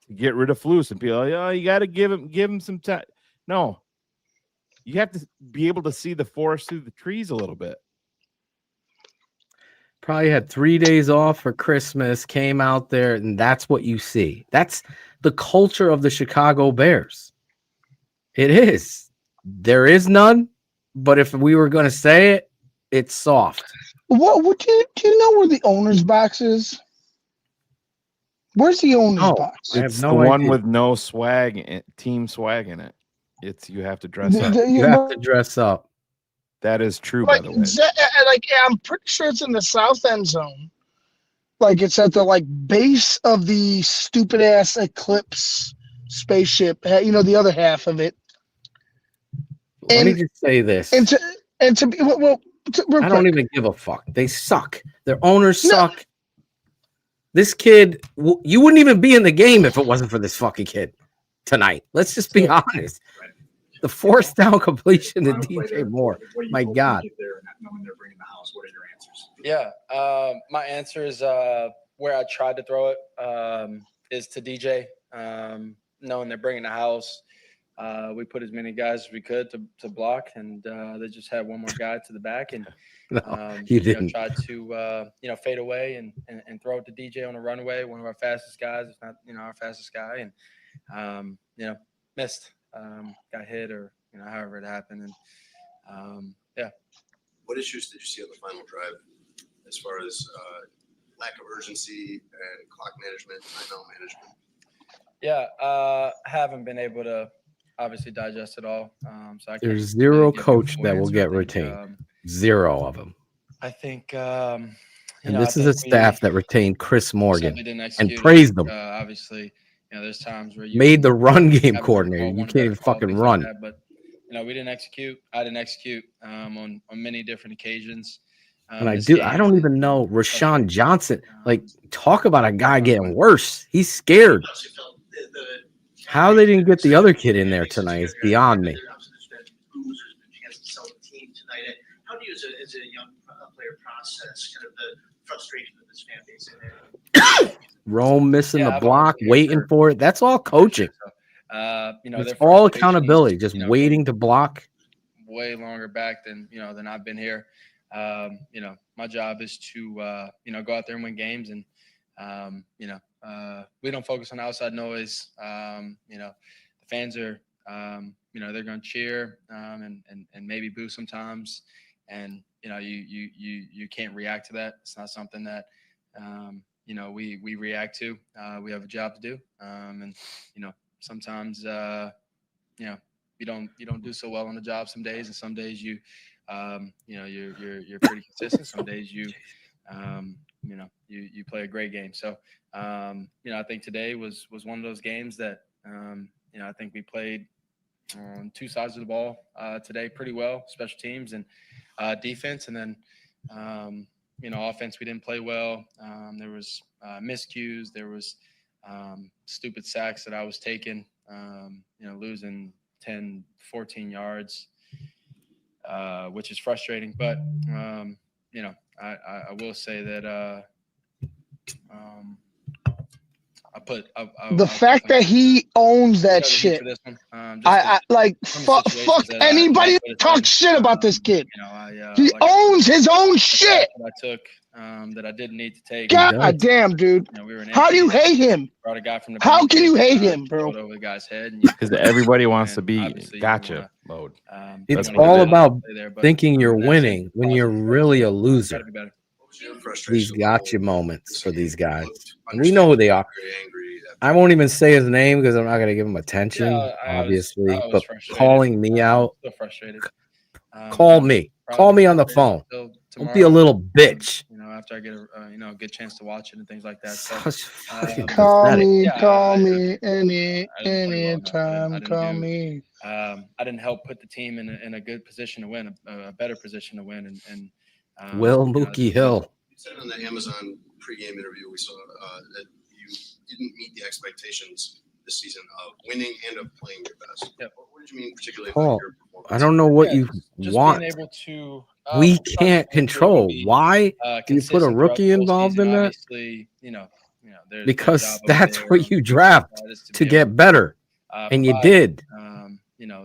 to get rid of Flus and be like, oh, you got to give him some time. No, you have to be able to see the forest through the trees a little bit. Probably had 3 days off for Christmas, came out there, and that's what you see. That's the culture of the Chicago Bears. It is. There is none, but if we were going to say it, it's soft. What would do you know where the owner's box is? Where's the owner's box? It's the one with no swag, team swag in it. It's you have to dress up. You have to dress up. That is true, Like, by the way. I'm pretty sure it's in the south end zone. Like it's at the base of the stupid ass Eclipse spaceship. You know, the other half of it. Let me just say this. I don't even give a fuck. They suck. Their owners suck. This kid, you wouldn't even be in the game if it wasn't for this fucking kid tonight. Let's just be honest. The fourth down completion to DJ Moore. My God. Yeah. My answer is where I tried to throw it is to DJ. Knowing they're bringing the house. We put as many guys as we could to block, and they just had one more guy to the back, and you didn't. Tried to fade away and throw it to DJ on a runway, one of our fastest guys, if not our fastest guy, and missed, got hit, or however it happened, and yeah. What issues did you see on the final drive as far as lack of urgency and clock management, timeout management? Yeah, haven't been able to obviously digest it all. So there's zero coach that will get retained. Zero of them. I think, and this is a staff that retained Chris Morgan and praised them. Obviously, there's times where you made the run game coordinator. You can't even fucking run. Like that, but we didn't execute. I didn't execute on many different occasions. And I don't even know Rashawn Johnson. Talk about a guy getting worse. He's scared. How they didn't get the other kid in there tonight is beyond me. How do you, as a young player, process kind of the frustration of this fan base in there? Rome missing the block, waiting for it. That's all coaching. It's all accountability, just waiting to block. Way longer back than I've been here. My job is to go out there and win games, and we don't focus on outside noise. The fans are, they're going to cheer and maybe boo sometimes, and you can't react to that. It's not something that we react to. We have a job to do, and sometimes you don't do so well on the job some days, and some days you're pretty consistent. Some days you play a great game. So I think today was one of those games that I think we played on two sides of the ball today pretty well, special teams and defense, and then offense we didn't play well. There was miscues, there was stupid sacks that I was taking, losing 10, 14 yards, which is frustrating. But I will say that the fact that he owns that shit. Fuck anybody that talks shit about this kid. He owns his own shit. I took that I didn't need to take. God damn, dude. How do you hate him? Brought a guy from the How can you hate him, bro? Over the guy's head. Because everybody wants to be gotcha mode. It's all about thinking you're winning when you're really a loser. These gotcha moments for these guys. And we know who they are. I won't even say his name because I'm not going to give him attention, obviously. But calling me out, call me. Call me on the phone. Don't be a little bitch. After I get a good chance to watch it and things like that. So, call me anytime. Call me. I didn't help put the team in a good position to win, a better position to win, and Will Mookie Hill. You said on the Amazon pregame interview, we saw that you didn't meet the expectations this season of winning and of playing your best. Yep. What did you mean particularly Paul, about your performance? I don't know what you just want. being able to. We first can't of all, control. be, Why do you put a consistent throughout rookie the whole involved season. in that? Obviously, their Because job over that's there what on you the draft side is to be able get better, and you provide, did.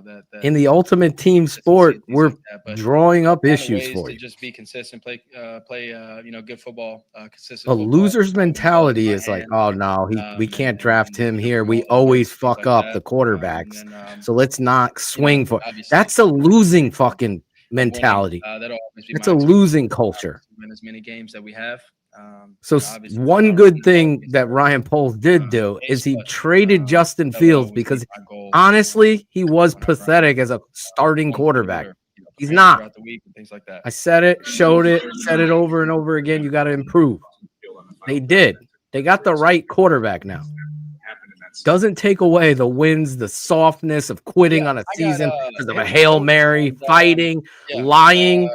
that In the ultimate team sport, we're but drawing up finding issues ways for to you. just be consistent, play good football, consistent. A football, loser's putting the ball in mentality my is like, hand, oh no, we can't draft him here. We all always things fuck like up that. the quarterbacks, And then, so let's not swing for. obviously, That's a losing fucking winning, mentality. that'll always be It's my a expectation, losing culture. to win as many games that we have. So one good thing that Ryan Poles did do is he traded Justin Fields because honestly, he was pathetic as a starting quarterback. He's not. throughout the week and things like that. I said it, showed it, said it over and over again. You got to improve. They did. They got the right quarterback now. Doesn't take away the wins, the softness of quitting on a season because of a Hail Mary, fighting, lying.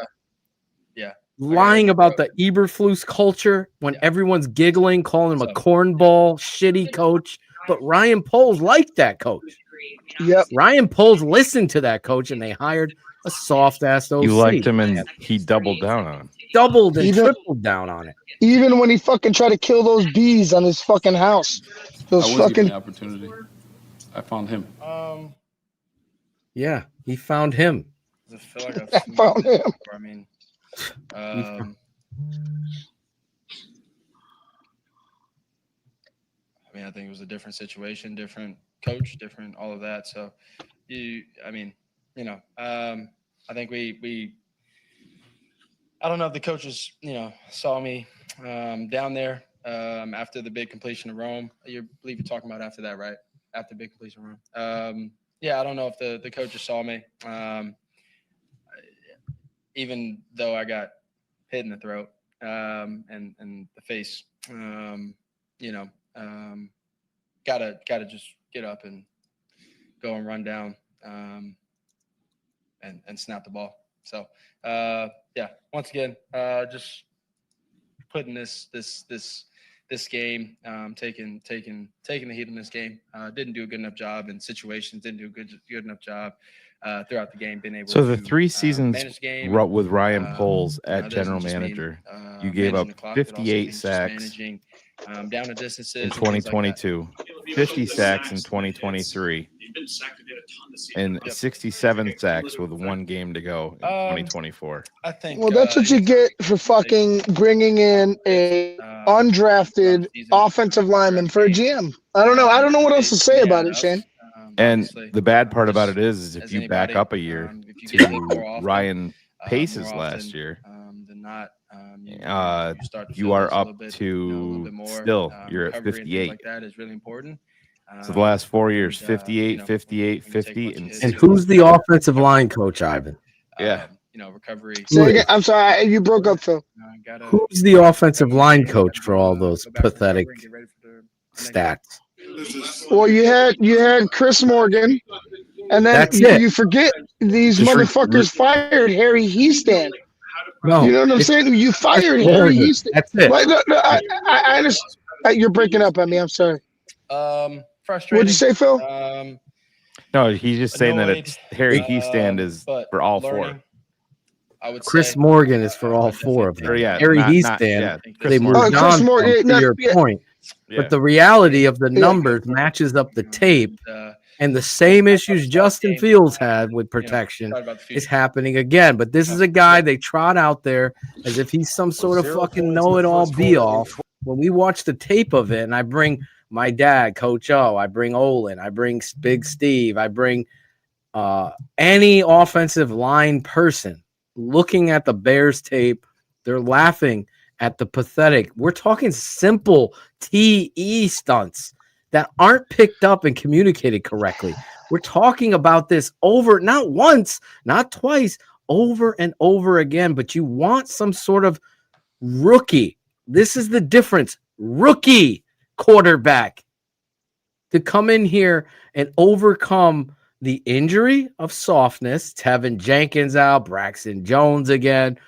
Lying about the Eberflus culture when everyone's giggling, calling him a cornball, shitty coach. But Ryan Poles liked that coach. Yep. Ryan Poles listened to that coach, and they hired a soft-ass OC. You liked him, and he doubled down on him. Doubled and tripled down on it. Even when he fucking tried to kill those bees on his fucking house. Those I was fucking given the opportunity. I found him. Yeah, he found him. I feel like I've I found him. I mean, I think it was a different situation, different coach, different all of that. So, I think we I don't know if the coaches, saw me down there after the big completion of Rome. I believe you're talking about after that, right? After big completion of Rome. I don't know if the coaches saw me. Even though I got hit in the throat and the face, gotta just get up and go and run down and snap the ball. So once again, just putting this game, taking the heat in this game. Didn't do a good enough job in situations. Didn't do a good enough job throughout the game. Being able So to the 3 seasons manage the game with Ryan Poles at doesn't general just mean, manager, you gave up managing the clock, it also 58 means just sacks managing down the distances in and things like that. 2022, 50 sacks in 2023, and 67 sacks with 1 game to go in 2024. I think. Well, that's what you get for fucking bringing in a undrafted offensive lineman for a GM. I don't know. I don't know what else to say about it, Shane. And the bad part about it is if you back up a year to Ryan Pace's last year, you are up to still you're at 58. Like that is really important. So the last 4 years, 58, 58, 50, And who's the offensive line coach, Ivan? Yeah. Recovery. Say again. I'm sorry, you broke up, Phil. Who's the offensive line coach for all those pathetic stats? Well, you had Chris Morgan, and then you forget these motherfuckers fired Harry Heastan. No, you know what I'm saying? You fired Harry Heastan. That's it. Like, no, I understand. You're breaking up on me. I'm sorry. Frustrating. What'd you say, Phil? No, he's just saying that it's Harry Heastand is for all 4. I would Chris say, Morgan is for all 4 of them. Harry Heastan, they Chris moved on Morgan, to your point. But the reality of the numbers matches up the tape, and the same issues Justin Fields had with protection is happening again. But this is a guy they trot out there as if he's some sort of fucking know-it-all, be-all. When we watch the tape of it, and I bring my dad, Coach O, I bring Olin, I bring Big Steve, I bring any offensive line person looking at the Bears tape, they're laughing at the pathetic. We're talking simple TE stunts that aren't picked up and communicated correctly. We're talking about this over, not once, not twice, over and over again, but you want some sort of rookie. This is the difference. Rookie quarterback to come in here and overcome the injury of softness. Tevin Jenkins out, Braxton Jones again.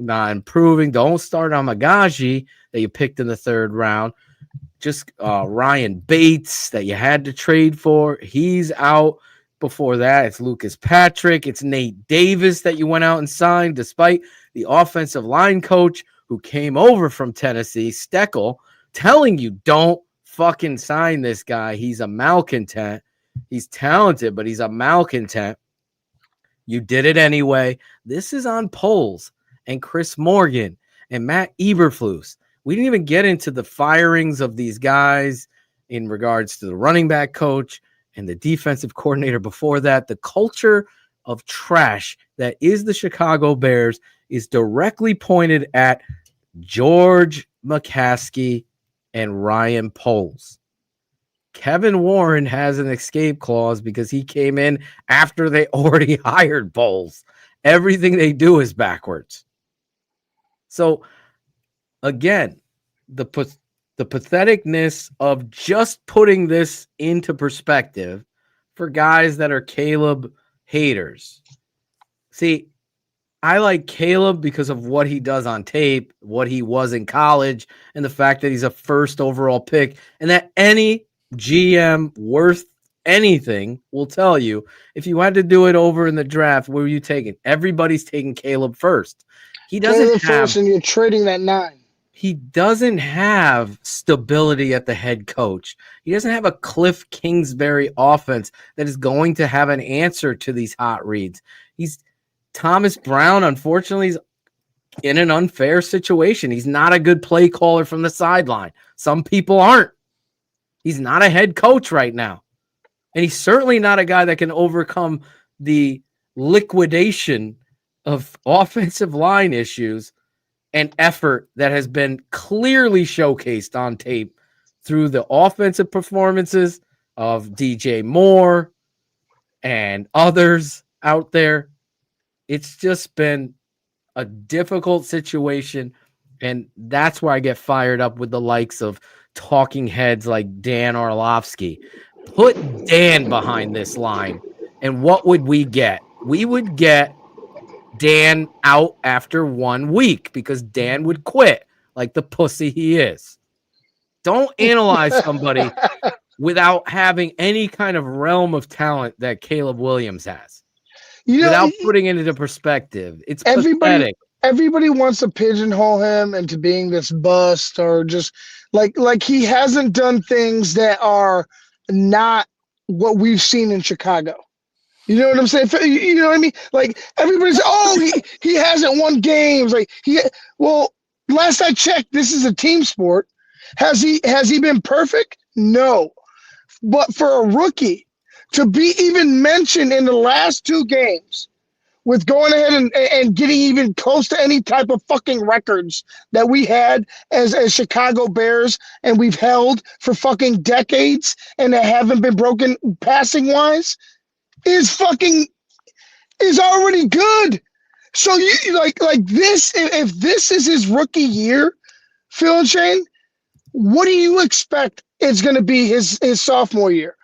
not improving. Don't start on Magaji that you picked in the 3rd round. Just Ryan Bates that you had to trade for. He's out. Before that, it's Lucas Patrick. It's Nate Davis that you went out and signed, despite the offensive line coach who came over from Tennessee, Steckel, telling you don't fucking sign this guy. He's a malcontent. He's talented, but he's a malcontent. You did it anyway. This is on Poles and Chris Morgan and Matt Eberflus. We didn't even get into the firings of these guys in regards to the running back coach and the defensive coordinator before that. The culture of trash that is the Chicago Bears is directly pointed at George McCaskey and Ryan Poles. Kevin Warren has an escape clause because he came in after they already hired Poles. Everything they do is backwards. So, again, the patheticness of just putting this into perspective for guys that are Caleb haters. See, I like Caleb because of what he does on tape, what he was in college, and the fact that he's a 1st overall pick, and that any GM worth anything will tell you, if you had to do it over in the draft, where were you taking? Everybody's taking Caleb first. He doesn't Caleb have first, and you're trading that 9. He doesn't have stability at the head coach. He doesn't have a Cliff Kingsbury offense that is going to have an answer to these hot reads. He's Thomas Brown, unfortunately, is in an unfair situation. He's not a good play caller from the sideline. Some people aren't. He's not a head coach right now. And he's certainly not a guy that can overcome the liquidation of offensive line issues and effort that has been clearly showcased on tape through the offensive performances of DJ Moore and others out there. It's just been a difficult situation, and that's where I get fired up with the likes of talking heads like Dan Orlovsky. Put Dan behind this line, and what would we get? We would get Dan out after 1 week because Dan would quit like the pussy he is. Don't analyze somebody without having any kind of realm of talent that Caleb Williams has. Without putting it into perspective. It's pathetic. Everybody wants to pigeonhole him into being this bust, or just like he hasn't done things that are not what we've seen in Chicago. You know what I'm saying? You know what I mean? Like, everybody's, he hasn't won games. Like, well, last I checked, this is a team sport. Has he been perfect? No. But for a rookie to be even mentioned in the last 2 games with going ahead and getting even close to any type of fucking records that we had as Chicago Bears and we've held for fucking decades and that haven't been broken passing wise, is already good. So you like this, if this is his rookie year, Phil and Shane, what do you expect it's going to be his sophomore year?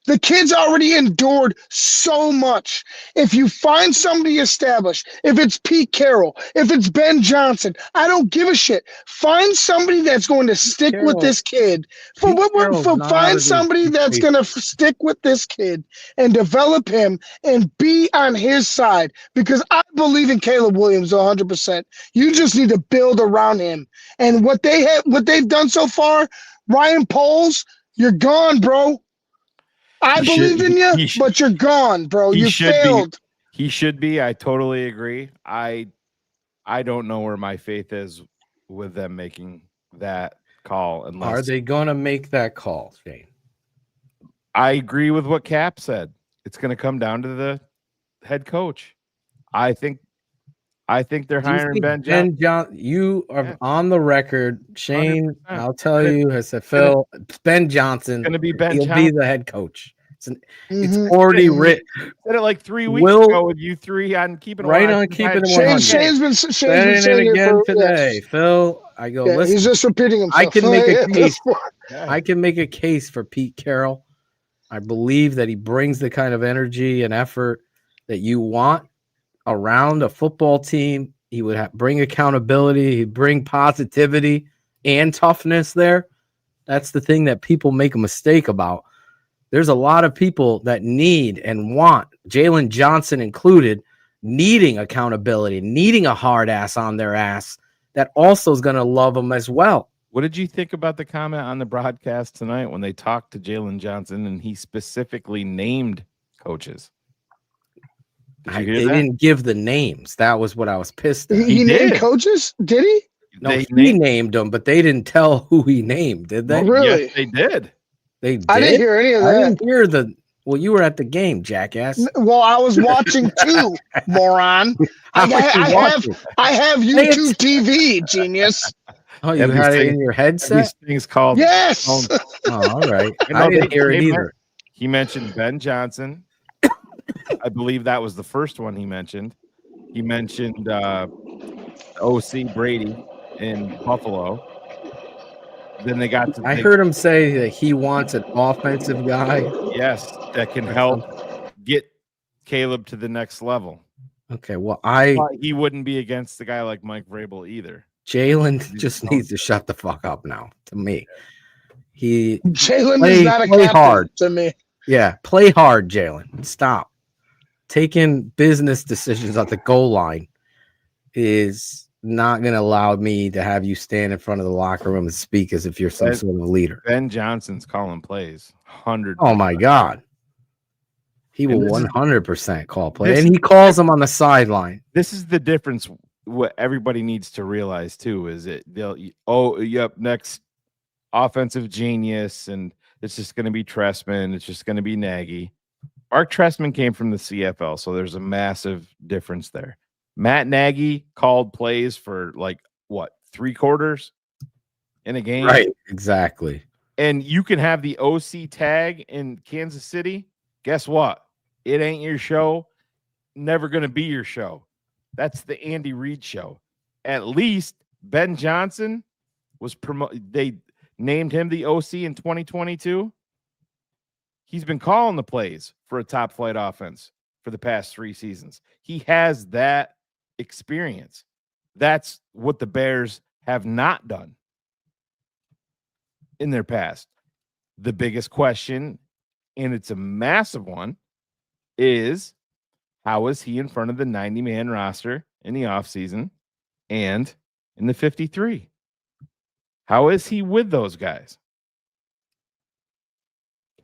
The kid's already endured so much. If you find somebody established, if it's Pete Carroll, if it's Ben Johnson, I don't give a shit. Find somebody that's going to stick with this kid. Find somebody that's going to stick with this kid and develop him and be on his side, because I believe in Caleb Williams 100%. You just need to build around him. And what they've done so far, Ryan Poles, you're gone, bro. I believe in you, but you're gone, bro. You failed. He should be. I totally agree. I don't know where my faith is with them making that call. Are they going to make that call, Shane? I agree with what Cap said. It's going to come down to the head coach. I think they're hiring Ben Johnson. You are on the record. Shane, 100%. I'll tell you, has said, Phil, Ben Johnson. Going to be Ben Johnson. He'll be the head coach. It's already written. Said it like 3 weeks ago with you three on keeping right on keeping it 100. Shane's been saying it again today. Yes. Phil, I go. Yeah, listen. He's just repeating himself. I can make a case. I can make a case for Pete Carroll. I believe that he brings the kind of energy and effort that you want around a football team He would bring accountability. He'd bring positivity and toughness there. That's the thing that people make a mistake about. There's a lot of people that need and want, Jalen Johnson included, needing accountability, needing a hard ass on their ass that also is going to love them as well. What did you think about the comment on the broadcast tonight when they talked to Jalen Johnson and he specifically named coaches? They didn't give the names. That was what I was pissed at. He named coaches? Did he? No, he named them, but they didn't tell who he named, did they? Really? Yes, they did. They did? I didn't hear any of that. I didn't hear well, you were at the game, jackass. Well, I was watching too, moron. I have YouTube TV, genius. Oh, you had it in your headset? These things called. Yes. Oh, all right. I didn't hear it either. He mentioned Ben Johnson. I believe that was the first one he mentioned. He mentioned OC Brady in Buffalo. Then they got to. I heard him say that he wants an offensive guy. Yes, that can help get Caleb to the next level. Okay, well, he wouldn't be against the guy like Mike Vrabel either. Jalen just needs to shut the fuck up now. To me, Jalen is not a captain hard to me. Yeah, play hard, Jalen. Stop taking business decisions at the goal line. Is not going to allow me to have you stand in front of the locker room and speak as if you're some sort of leader. Ben Johnson's calling plays 100%. Oh my God. He will 100% call play, and he calls them on the sideline. This is the difference. What everybody needs to realize too is next offensive genius, and it's just going to be Trestman. It's just going to be Nagy. Mark Trestman came from the CFL, so there's a massive difference there. Matt Nagy called plays for 3 quarters in a game. Right, exactly. And you can have the OC tag in Kansas City. Guess what? It ain't your show. Never going to be your show. That's the Andy Reid show. At least Ben Johnson was promoted. They named him the OC in 2022. He's been calling the plays for a top flight offense for the past 3 seasons. He has that experience. That's what the Bears have not done in their past. The biggest question, and it's a massive one, is how is he in front of the 90-man roster in the offseason and in the 53? How is he with those guys?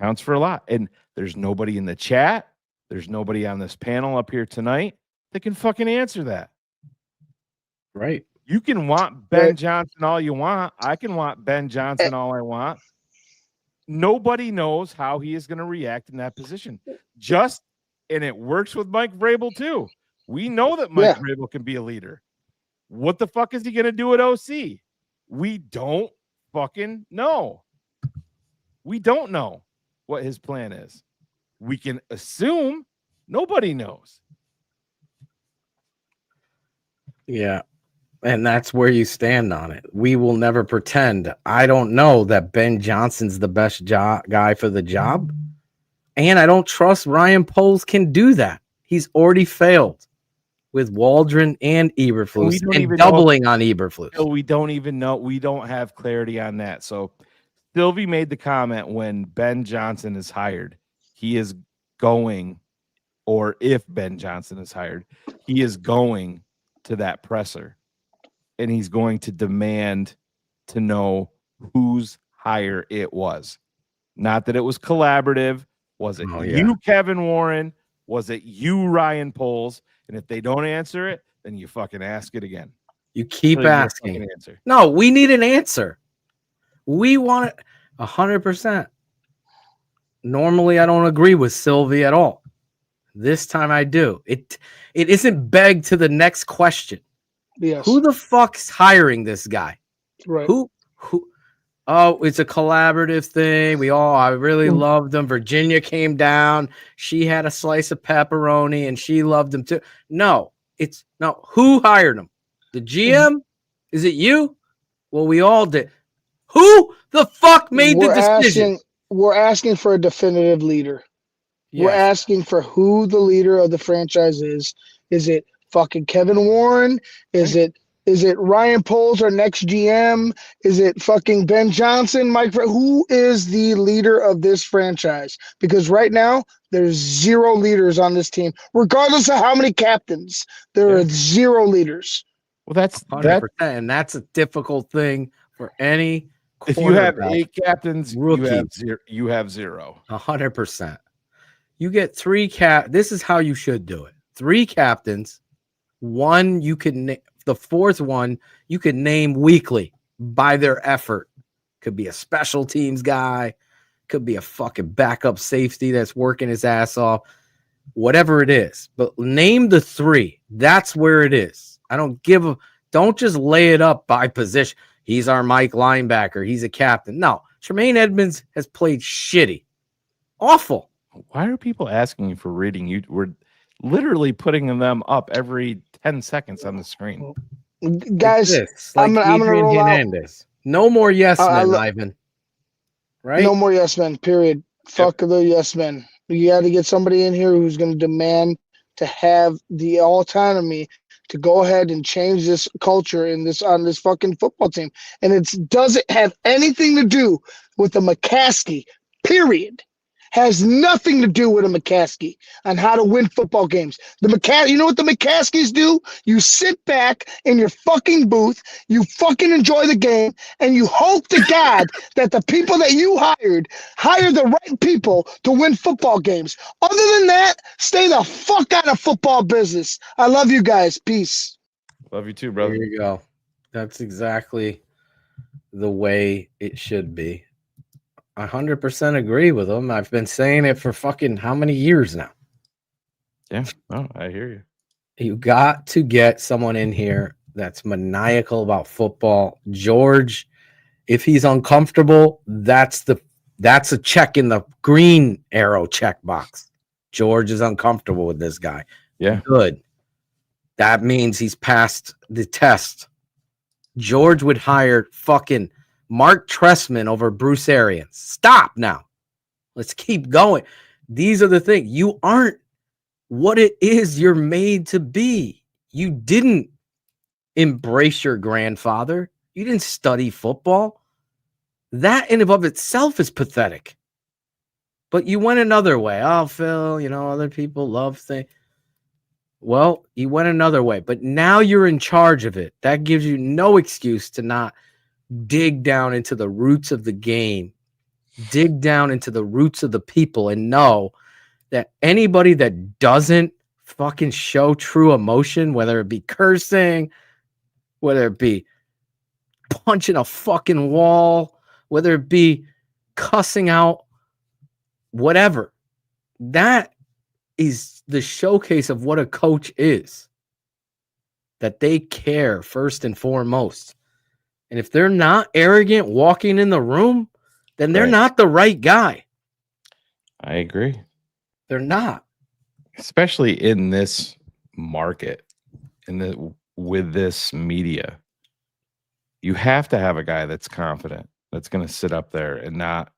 Counts for a lot. And there's nobody in the chat. There's nobody on this panel up here tonight that can fucking answer that. Right. You can want Ben Johnson all you want. I can want Ben Johnson all I want. Nobody knows how he is going to react in that position. And it works with Mike Vrabel too. We know that Mike Vrabel can be a leader. What the fuck is he going to do at OC? We don't fucking know. We don't know what his plan is. We can assume. Nobody knows. Yeah. And that's where you stand on it. We will never pretend. I don't know that Ben Johnson's the best guy for the job. And I don't trust Ryan Poles can do that. He's already failed with Waldron and Eberflus and doubling on Eberflus. We don't even know. We don't have clarity on that. So Sylvie made the comment when Ben Johnson is hired, he is going, or if Ben Johnson is hired, he is going to that presser. And he's going to demand to know whose hire it was. Not that it was collaborative. Was it you, Kevin Warren? Was it you, Ryan Poles? And if they don't answer it, then you fucking ask it again. You keep asking. No, we need an answer. We want it 100%. Normally, I don't agree with Sylvie at all. This time I do. It isn't begged to the next question. Yes. Who the fuck's hiring this guy? Right. Who? Oh, it's a collaborative thing. I really loved them. Virginia came down. She had a slice of pepperoni and she loved them too. No, who hired him? The GM? Is it you? Well, we all did. Who the fuck made the decision? We're asking for a definitive leader. Yes. We're asking for who the leader of the franchise is. Is it fucking Kevin Warren? Is it Ryan Poles, our next GM? Is it fucking Ben Johnson, Mike? Who is the leader of this franchise? Because right now there's 0 leaders on this team, regardless of how many captains. There are 0 leaders. Well, that's 100%, and that's a difficult thing for any. If you have 8 captains, rookies, you have 0. 100%. You get 3 This is how you should do it. 3 captains. One you can the 4th one you could name weekly by their effort. Could be a special teams guy, could be a fucking backup safety that's working his ass off, whatever it is. But name the 3. That's where it is. I don't give a. Don't just lay it up by position. He's our Mike linebacker. He's a captain. No, Tremaine Edmonds has played shitty, awful. Why are people asking you for reading? We're literally putting them up every 10 seconds on the screen. Guys, like I'm gonna roll Hernandez. No more yes men, Ivan. Right? No more yes men. Period. Fuck the yes men. You got to get somebody in here who's going to demand to have the autonomy to go ahead and change this culture on this fucking football team. And it doesn't have anything to do with the McCaskey, period. Has nothing to do with a McCaskey on how to win football games. You know what the McCaskies do? You sit back in your fucking booth, you fucking enjoy the game, and you hope to God that the people that you hire the right people to win football games. Other than that, stay the fuck out of football business. I love you guys. Peace. Love you too, brother. There you go. That's exactly the way it should be. 100% agree with him. I've been saying it for fucking how many years now? Yeah, no, I hear you. You got to get someone in here that's maniacal about football. George, if he's uncomfortable, that's a check in the green arrow check box. George is uncomfortable with this guy. Yeah. Good. That means he's passed the test. George would hire fucking Mark Trestman over Bruce Arians. Stop now. Let's keep going. These are the things. You aren't what it is you're made to be. You didn't embrace your grandfather. You didn't study football. That in and of itself is pathetic. But you went another way. Oh, Phil, other people love things. Well, you went another way. But now you're in charge of it. That gives you no excuse to not dig down into the roots of the game, dig down into the roots of the people, and know that anybody that doesn't fucking show true emotion, whether it be cursing, whether it be punching a fucking wall, whether it be cussing out, whatever, that is the showcase of what a coach is. That they care first and foremost. And if they're not arrogant walking in the room, then they're not the right guy. I agree. They're not. Especially in this market, with this media. You have to have a guy that's confident, that's going to sit up there and not.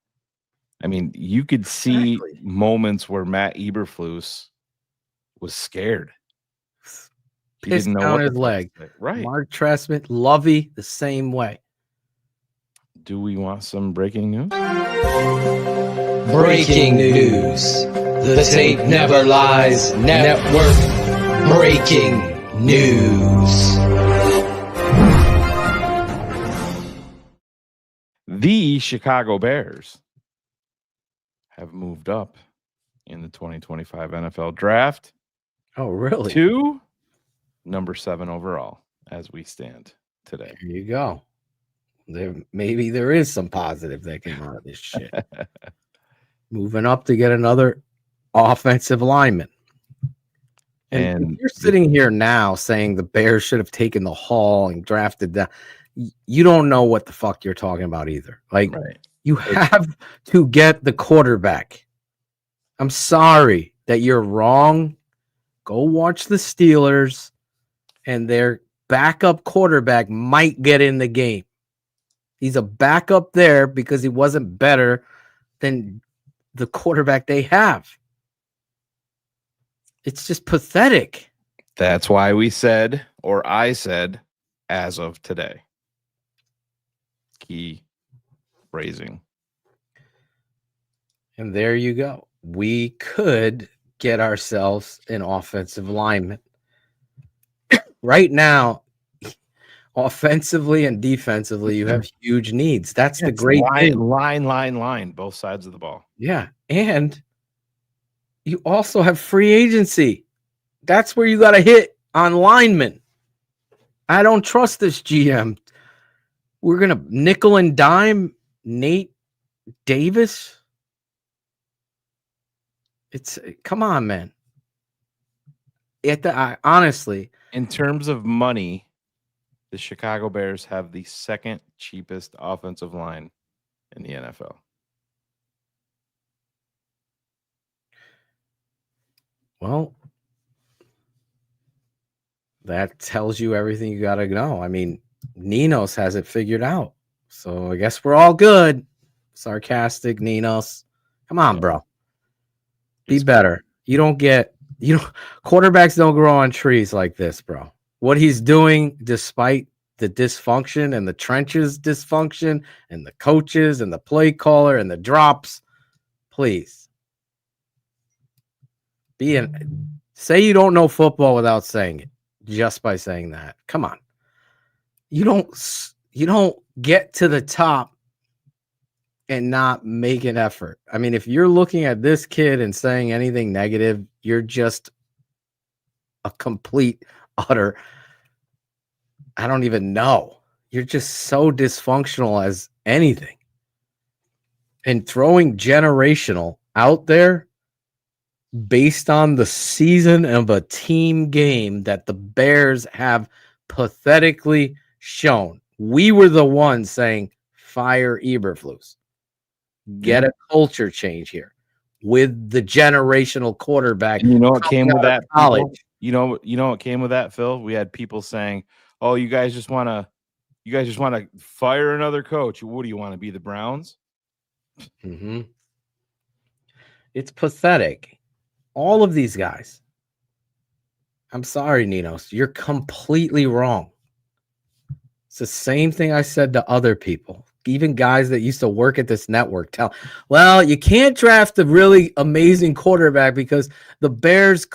I mean, you could see moments where Matt Eberflus was scared. He Pissed didn't know down what his to leg. say. Right. Mark Trestman, Lovey, the same way. Do we want some breaking news? Breaking news. The Tape Never Lies Network. Breaking news. The Chicago Bears have moved up in the 2025 NFL draft. Oh, really? To number 7 overall as we stand today. There you go. Maybe there is some positive that came out of this shit. Moving up to get another offensive lineman. And you're sitting here now saying the Bears should have taken the haul and drafted that. You don't know what the fuck you're talking about either. Like, you have to get the quarterback. I'm sorry that you're wrong. Go watch the Steelers, and their backup quarterback might get in the game. He's a backup there because he wasn't better than the quarterback they have. It's just pathetic. That's why we said, or I said, as of today. Key phrasing. And there you go. We could get ourselves an offensive lineman. Right now, offensively and defensively, you have huge needs. That's the great thing. Line, both sides of the ball. Yeah. And you also have free agency. That's where you got to hit on linemen. I don't trust this GM. We're going to nickel and dime Nate Davis. Come on, man. Honestly, in terms of money, the Chicago Bears have the second cheapest offensive line in the NFL. Well, that tells you everything you got to know. I mean, Ninos has it figured out. So I guess we're all good. Sarcastic Ninos. Come on, bro. Be better. Quarterbacks don't grow on trees like this, bro. What he's doing, despite the dysfunction and the trenches dysfunction and the coaches and the play caller and the drops, please. Say you don't know football without saying it, just by saying that. Come on. You don't get to the top and not make an effort. I mean, if you're looking at this kid and saying anything negative, you're just a complete, utter, I don't even know. You're just so dysfunctional as anything. And throwing generational out there based on the season of a team game that the Bears have pathetically shown. We were the ones saying, fire Eberflus. Get a culture change here with the generational quarterback. And you know what came with that? College. You know what came with that, Phil? We had people saying, "Oh, you guys just want to fire another coach. What do you want to be, the Browns?" Mm-hmm. It's pathetic. All of these guys. I'm sorry, Ninos. You're completely wrong. It's the same thing I said to other people. Even guys that used to work at this network you can't draft a really amazing quarterback because the Bears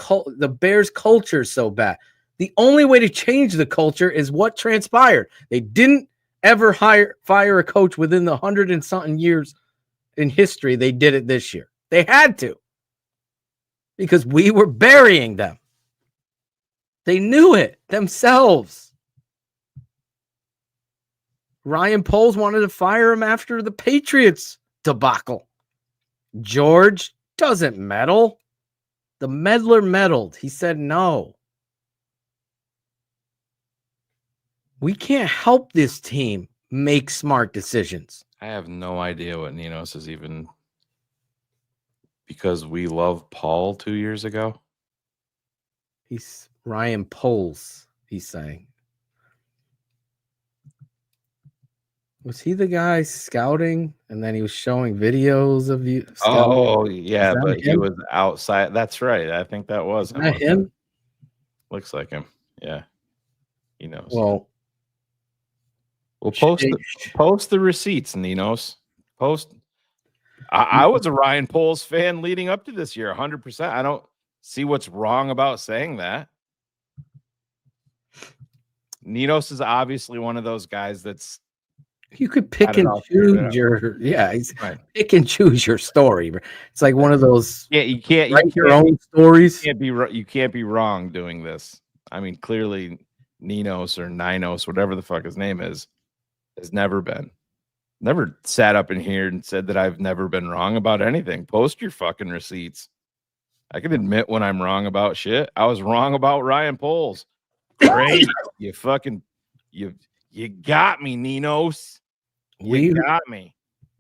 culture is so bad. The only way to change the culture is what transpired. They didn't ever fire a coach within the 100 and something years in history. They did it this year. They had to because we were burying them. They knew it themselves. Ryan Poles wanted to fire him after the Patriots debacle. George doesn't meddle. The meddler meddled. He said no. We can't help this team make smart decisions. I have no idea what Ninos is even, because we love Paul 2 years ago. He's Ryan Poles, he's saying. Was he the guy scouting and then he was showing videos of you? Scouting? Oh, yeah, but he was outside. That's right. I think that was him. That him? Looks like him. Yeah. He knows. Well, post the receipts, Ninos. I was a Ryan Poles fan leading up to this year, 100%. I don't see what's wrong about saying that. Ninos is obviously one of those guys that's, you could pick and choose pick and choose your story. It's like one of those. Yeah, you can't write your own stories. You can't be wrong doing this. I mean, clearly, Ninos or Ninos, whatever the fuck his name is, has never sat up in here and said that I've never been wrong about anything. Post your fucking receipts. I can admit when I'm wrong about shit. I was wrong about Ryan Poles. Great, you got me, Ninos. You got me.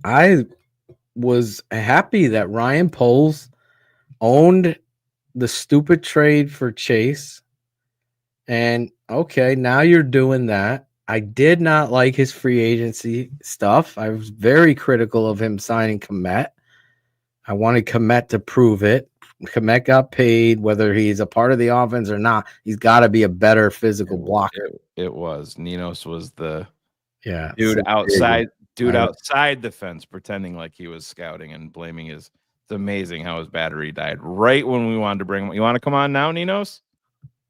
I was happy that Ryan Poles owned the stupid trade for Chase. And okay, now you're doing that. I did not like his free agency stuff. I was very critical of him signing Kmet. I wanted Kmet to prove it. Komet got paid, whether he's a part of the offense or not. He's got to be a better physical blocker. It was Ninos was the dude outside the fence, pretending like he was scouting and blaming his. It's amazing how his battery died right when we wanted to bring him. You want to come on now, Ninos?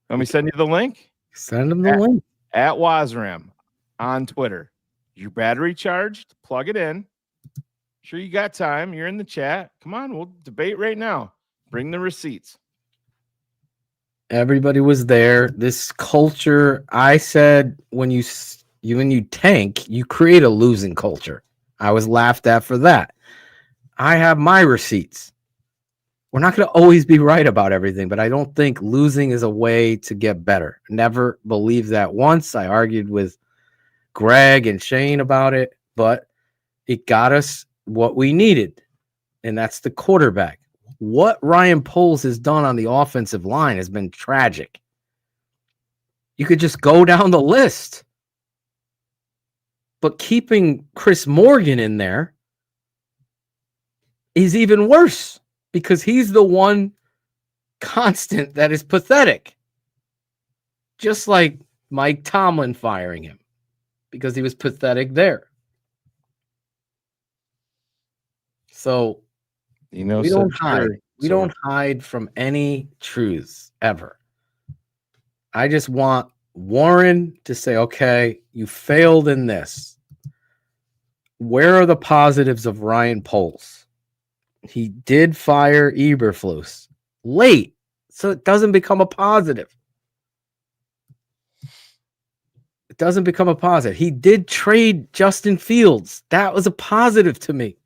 Let me send you the link. Send him the link at Wazram on Twitter. Your battery charged? Plug it in. Sure, you got time. You're in the chat. Come on, we'll debate right now. Bring the receipts. Everybody was there. This culture, I said, when you tank, you create a losing culture. I was laughed at for that. I have my receipts. We're not going to always be right about everything, but I don't think losing is a way to get better. Never believed that once. I argued with Greg and Shane about it, but it got us what we needed, and that's the quarterback. What Ryan Poles has done on the offensive line has been tragic. You could just go down the list. But keeping Chris Morgan in there is even worse because he's the one constant that is pathetic. Just like Mike Tomlin firing him because he was pathetic there. So we don't hide. We don't hide from any truths ever. I just want Warren to say, okay, you failed in this. Where are the positives of Ryan Poles? He did fire Eberflus late, so it doesn't become a positive. It doesn't become a positive. He did trade Justin Fields. That was a positive to me.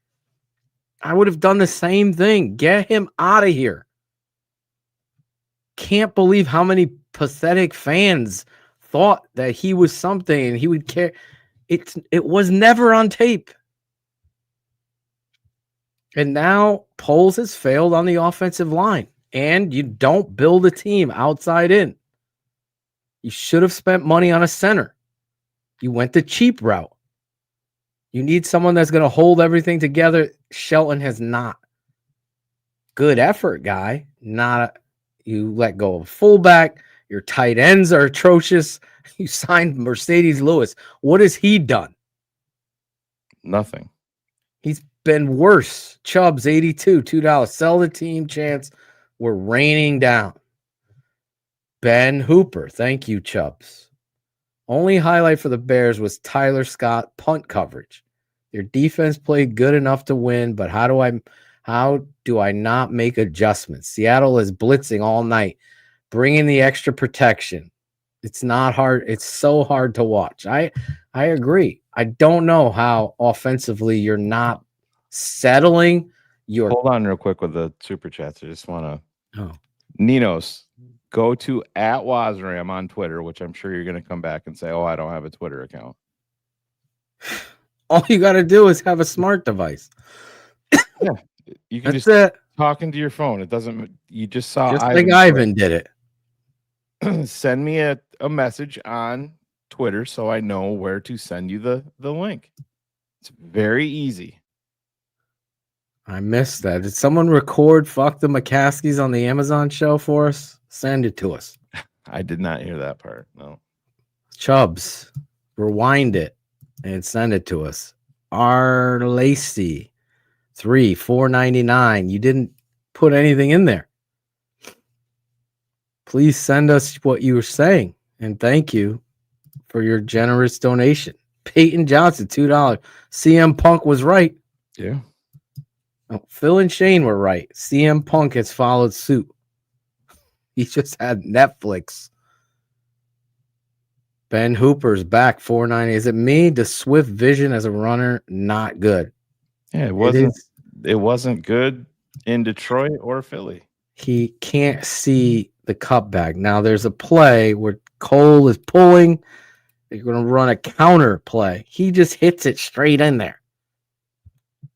I would have done the same thing. Get him out of here. Can't believe how many pathetic fans thought that he was something and he would care. It was never on tape. And now Poles has failed on the offensive line. And you don't build a team outside in. You should have spent money on a center. You went the cheap route. You need someone that's going to hold everything together. Shelton has not. Good effort, guy. You let go of fullback. Your tight ends are atrocious. You signed Mercedes Lewis. What has he done? Nothing. He's been worse. Chubbs, 82, $2. Sell the team, Chance. We're raining down. Ben Hooper. Thank you, Chubbs. Only highlight for the Bears was Tyler Scott punt coverage. Your defense played good enough to win, but how do I not make adjustments? Seattle is blitzing all night, bringing the extra protection. It's not hard. It's so hard to watch. I agree. I don't know how offensively you're not settling your. Hold on real quick with the super chats. I just want to. Ninos, go to at Wazram on Twitter, which I'm sure you're going to come back and say, oh, I don't have a Twitter account. All you got to do is have a smart device. Yeah, you can That's just talk into your phone. It doesn't. You just saw. Just like Ivan did it. Send me a message on Twitter so I know where to send you the link. It's very easy. I missed that. Did someone record "Fuck the McCaskies" on the Amazon show for us? Send it to us. I did not hear that part. No. Chubbs, rewind it and send it to us. R. Lacey, $4.99. You didn't put anything in there. Please send us what you were saying, and thank you for your generous donation. Peyton Johnson, $2. CM Punk was right. Yeah. Oh, Phil and Shane were right. CM Punk has followed suit. He just had Netflix. Ben Hooper's back, $4.90. Is it me? The Swift vision as a runner, not good. Yeah, it wasn't good in Detroit or Philly. He can't see the cutback. Now there's a play where Cole is pulling. They're going to run a counter play. He just hits it straight in there.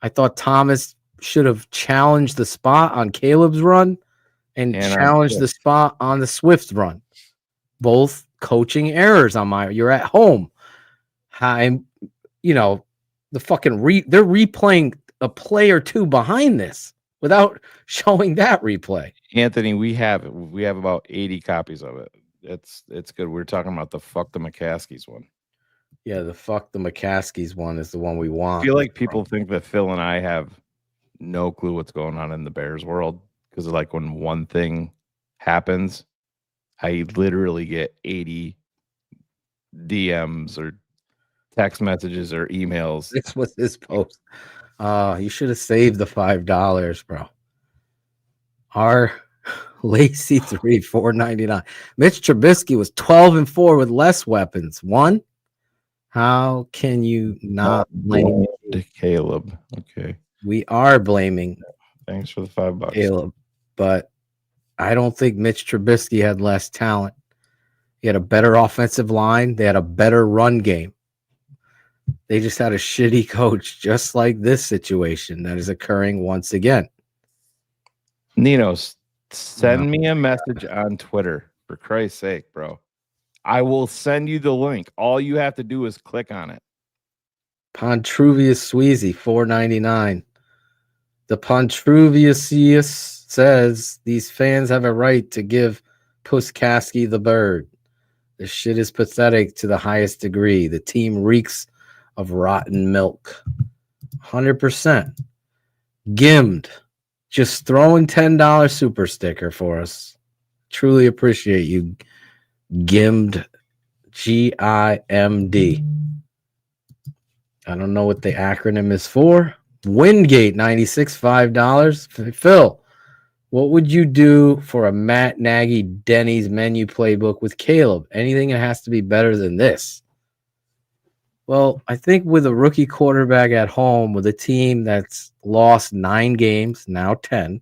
I thought Thomas should have challenged the spot on Caleb's run and challenged the spot on the Swift run. Both coaching errors on you're at home. The fucking they're replaying a play or two behind this without showing that replay. Anthony, we have about 80 copies of it. It's good. We're talking about the fuck the McCaskies one. Yeah, the fuck the McCaskies one is the one we want. I feel like people think that Phil and I have no clue what's going on in the Bears world because like when one thing happens, I literally get 80 DMs or text messages or emails. This was his post. You should have saved the $5, bro. Our Lacy 3 $4.99. Mitch Trubisky was 12-4 with less weapons. One. How can you not blame Caleb? Okay. We are blaming. Thanks for the $5, Caleb. But I don't think Mitch Trubisky had less talent. He had a better offensive line. They had a better run game. They just had a shitty coach, just like this situation that is occurring once again. Nino, send me a message on Twitter, for Christ's sake, bro. I will send you the link. All you have to do is click on it. Pontruvius Sweezy, $4.99. The Pontruvius says these fans have a right to give Puskasky the bird. This shit is pathetic to the highest degree. The team reeks of rotten milk. 100%. Gimmed. Just throwing $10 super sticker for us. Truly appreciate you, Gimmed. Gimd. I don't know what the acronym is for. Wingate 96, $5. Phil, what would you do for a Matt Nagy Denny's menu playbook with Caleb? Anything that has to be better than this? Well, I think with a rookie quarterback at home, with a team that's lost 9 games, now 10,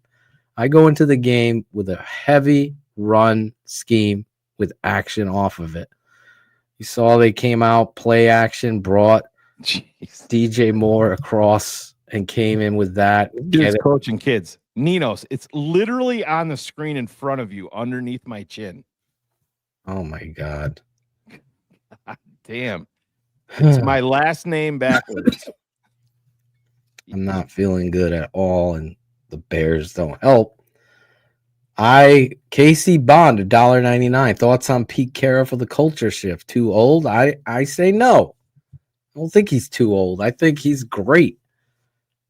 I go into the game with a heavy run scheme with action off of it. You saw they came out, play action, brought DJ Moore across and came in with that. Dude's coaching kids. Ninos, it's literally on the screen in front of you underneath my chin. Oh, my God. Damn. It's my last name backwards. I'm not feeling good at all, and the Bears don't help. KC Bond, $1.99. Thoughts on Pete Carroll for the culture shift? Too old? I say no. I don't think he's too old. I think he's great.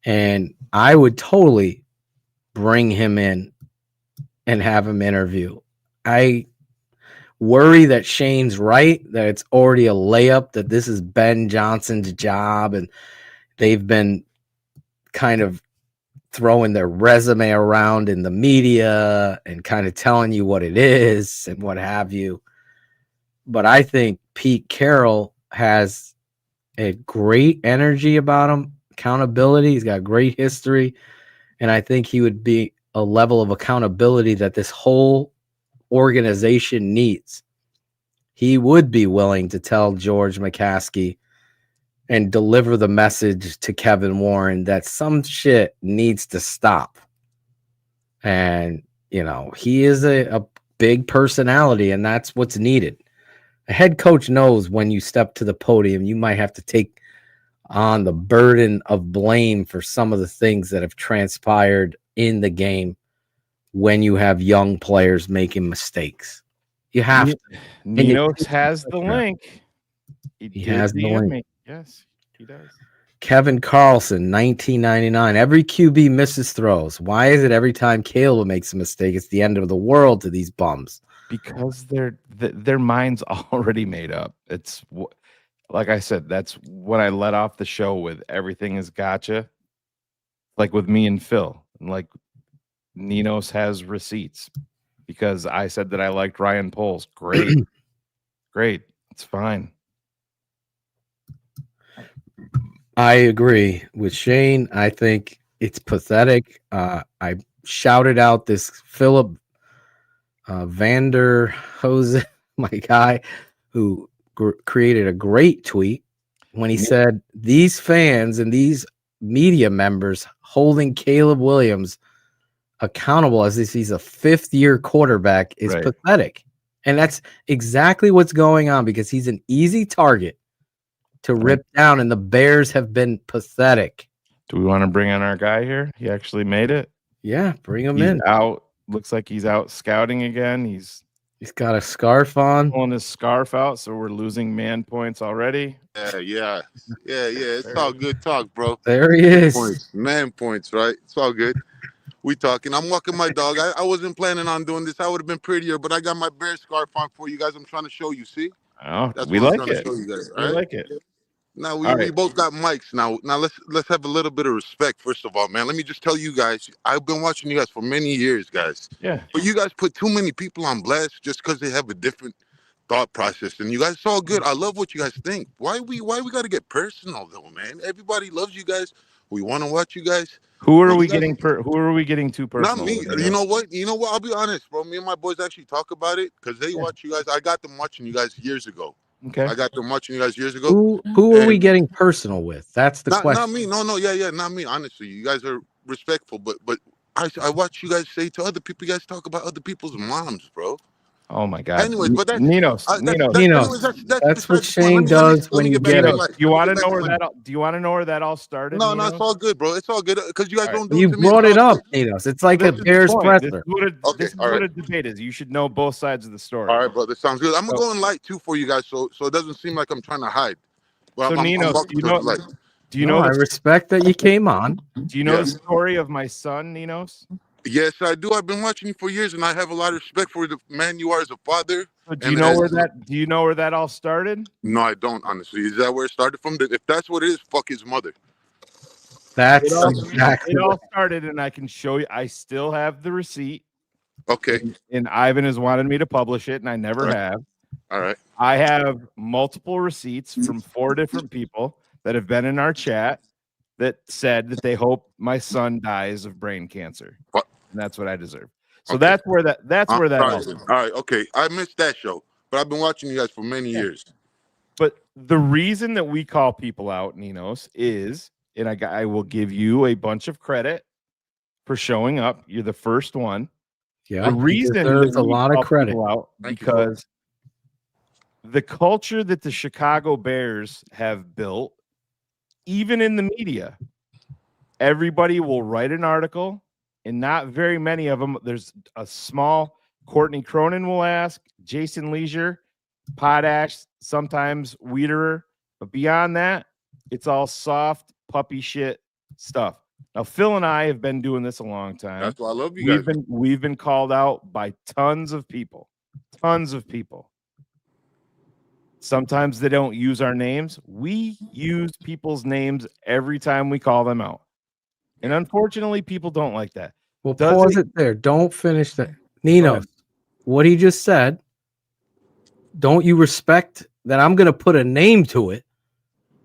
And I would totally bring him in and have him interview. I worry that Shane's right, that it's already a layup, that this is Ben Johnson's job, and they've been kind of throwing their resume around in the media and kind of telling you what it is and what have you. But I think Pete Carroll has a great energy about him, accountability. He's got great history. And I think he would be a level of accountability that this whole organization needs. He would be willing to tell George McCaskey and deliver the message to Kevin Warren that some shit needs to stop. And, he is a big personality, and that's what's needed. A head coach knows when you step to the podium, you might have to take on the burden of blame for some of the things that have transpired in the game when you have young players making mistakes. You have to. Ninos has the link. He has the link. Yes, he does. Kevin Carlson, $19.99. Every QB misses throws. Why is it every time Caleb makes a mistake, it's the end of the world to these bums? Because their mind's already made up. It's like I said, that's what I let off the show with. Everything is gotcha. Like with me and Phil. And like Ninos has receipts because I said that I liked Ryan Poles. Great. Great. It's fine. I agree with Shane. I think it's pathetic. I shouted out this Philip Vanderhosen, my guy, who created a great tweet when he said these fans and these media members holding Caleb Williams accountable as if he's a fifth-year quarterback is pathetic. And that's exactly what's going on because he's an easy target to rip down, and the Bears have been pathetic. Do we want to bring in our guy here? He actually made it. Yeah, bring him He's in. out. Looks like he's out scouting again. He's got a scarf on. Pulling his scarf out, so we're losing man points already. Yeah. It's all good talk, bro. There he is. Man points, right? It's all good. We talking. I'm walking my dog. I wasn't planning on doing this. I would have been prettier, but I got my bear scarf on for you guys. I'm trying to show you. See? Oh, That's we what I'm like trying it. to show you guys. We like it. Now All we right. both got mics. Now let's have a little bit of respect. First of all, man, let me just tell you guys, I've been watching you guys for many years, guys. Yeah. But you guys put too many people on blast just because they have a different thought process. And you guys, it's all good. I love what you guys think. Why we got to get personal though, man? Everybody loves you guys. We want to watch you guys. Who are we getting too personal? Not me. with, You know what? I'll be honest, bro. Me and my boys actually talk about it because they watch you guys. I got them watching you guys years ago. Okay. I got them watching you guys years ago. Who are we getting personal with? That's the question. Not me. No. Yeah. Not me. Honestly, you guys are respectful, but I watch you guys say to other people. You guys talk about other people's moms, bro. Oh my God. Anyways, but that's Ninos. That's what Shane does when you get it. Do you want to know where that? Do you want to know where that all started? No, it's all good, bro. It's all good because you guys don't do it You to me. brought it up, Ninos. It's like a Bears presser. This is what a debate is. You should know both sides of the story. All right, bro. That sounds good. I'm gonna go in light too for you guys, so it doesn't seem like I'm trying to hide. But So Ninos, do you know? I respect that you came on. Do you know the story of my son, Ninos? Yes, I do. I've been watching you for years, and I have a lot of respect for the man you are as a father. So do you know where that all started? No, I don't. Honestly, is that where it started from? If that's what it is, fuck his mother. That's exactly. It all started, and I can show you. I still have the receipt. Okay. And Ivan has wanted me to publish it, and I never have. All right. I have multiple receipts from 4 different people that have been in our chat that said that they hope my son dies of brain cancer. What? And that's what I deserve. So that's where that all right, okay. I missed that show, but I've been watching you guys for many years. But the reason that we call people out, Ninos, is, and I will give you a bunch of credit for showing up. You're the first one. Yeah, the reason there's a lot of credit out because the culture that the Chicago Bears have built, even in the media, everybody will write an article. And not very many of them. There's a small. Courtney Cronin will ask, Jason Leisure, Potash, sometimes Wiederer. But beyond that, it's all soft, puppy shit stuff. Now, Phil and I have been doing this a long time. That's why I love you guys. We've been called out by tons of people. Tons of people. Sometimes they don't use our names. We use people's names every time we call them out. And unfortunately, people don't like that. Well, pause it there. Don't finish that. Nino, what he just said, don't you respect that I'm going to put a name to it?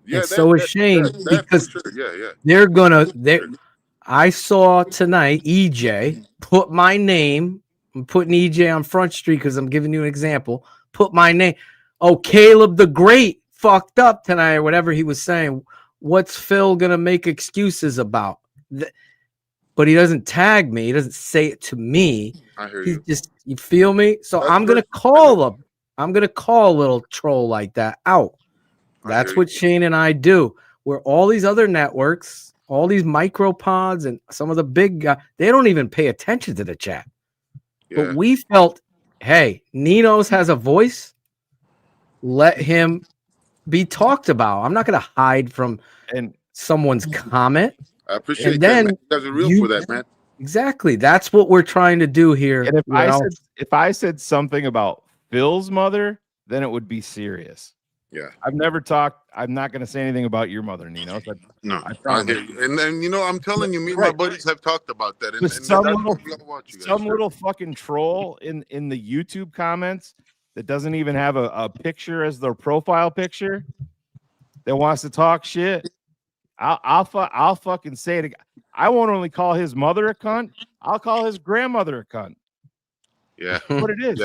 Yeah, and so is Shane, because sure. Yeah. they're going to – I saw tonight EJ put my name – I'm putting EJ on Front Street because I'm giving you an example. Put my name. Oh, Caleb the Great fucked up tonight or whatever he was saying. What's Phil going to make excuses about? But he doesn't tag me. He doesn't say it to me. I hear He you. just, you feel me? So I'm going to call him. I'm going to call a little troll like that out. That's what Shane and I do. Where all these other networks, all these micropods and some of the big guys, they don't even pay attention to the chat. Yeah. But we felt, hey, Ninos has a voice. Let him be talked about. I'm not going to hide from someone's comment. I appreciate And that, then man. You guys are real for that, man. Exactly. That's what we're trying to do here. And if I said something about Phil's mother, then it would be serious. Yeah. I've never talked. I'm not going to say anything about your mother, Nino. No, I hear you. And then, I'm telling you, me and my buddies have talked about that. And some that's little, what we gotta watch, you guys. some little fucking troll in the YouTube comments that doesn't even have a picture as their profile picture that wants to talk shit. I'll fucking say it. I won't only call his mother a cunt. I'll call his grandmother a cunt. Yeah. That's what it is.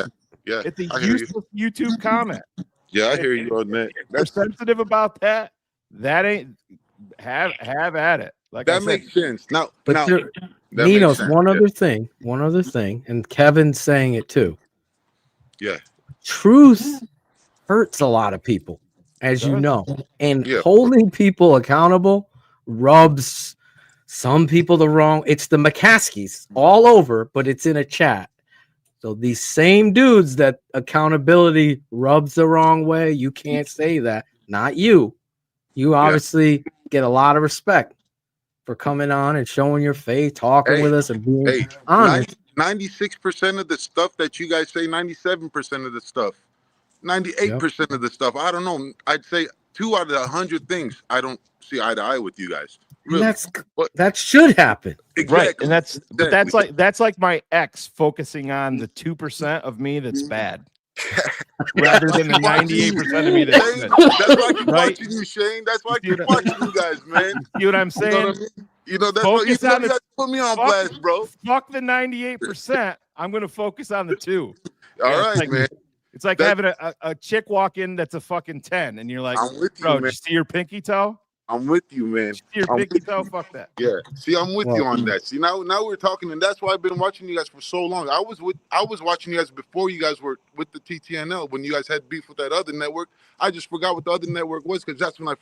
Yeah. It's a useless YouTube comment. Yeah, I hear you on that. If you're sensitive about that, that ain't have at it. Like that makes sense. Now, Ninos, one other thing, and Kevin's saying it too. Yeah. Truth hurts a lot of people, as you know, and Yeah. holding people accountable rubs some people the wrong. It's the McCaskies all over, but it's in a chat. So these same dudes that accountability rubs the wrong way, you can't say that. Not you. You obviously get a lot of respect for coming on and showing your face, talking with us, and being honest. 96% of the stuff that you guys say, 97% of the stuff, 98% of the stuff, I don't know. I'd say 2 out of 100 things I don't see eye to eye with you guys. Really. That should happen. Exactly. Right. And that's like my ex focusing on the 2% of me that's bad. Rather than the 98% of me that's good. That's why I keep Right? watching you, Shane. That's why I keep watching you guys, man. See what I'm saying? You know what I mean? You know, that's why you guys put me on blast, bro. Fuck the 98%. I'm going to focus on the 2. All right, man. It's like having a chick walk in that's a fucking 10, and you're like, I'm with you, bro, man. did you see your pinky toe? I'm with you, man. See your pinky toe? Fuck that. Yeah. See, I'm with you on that. See, now we're talking, and that's why I've been watching you guys for so long. I was watching you guys before you guys were with the TTNL when you guys had beef with that other network. I just forgot what the other network was because that's when I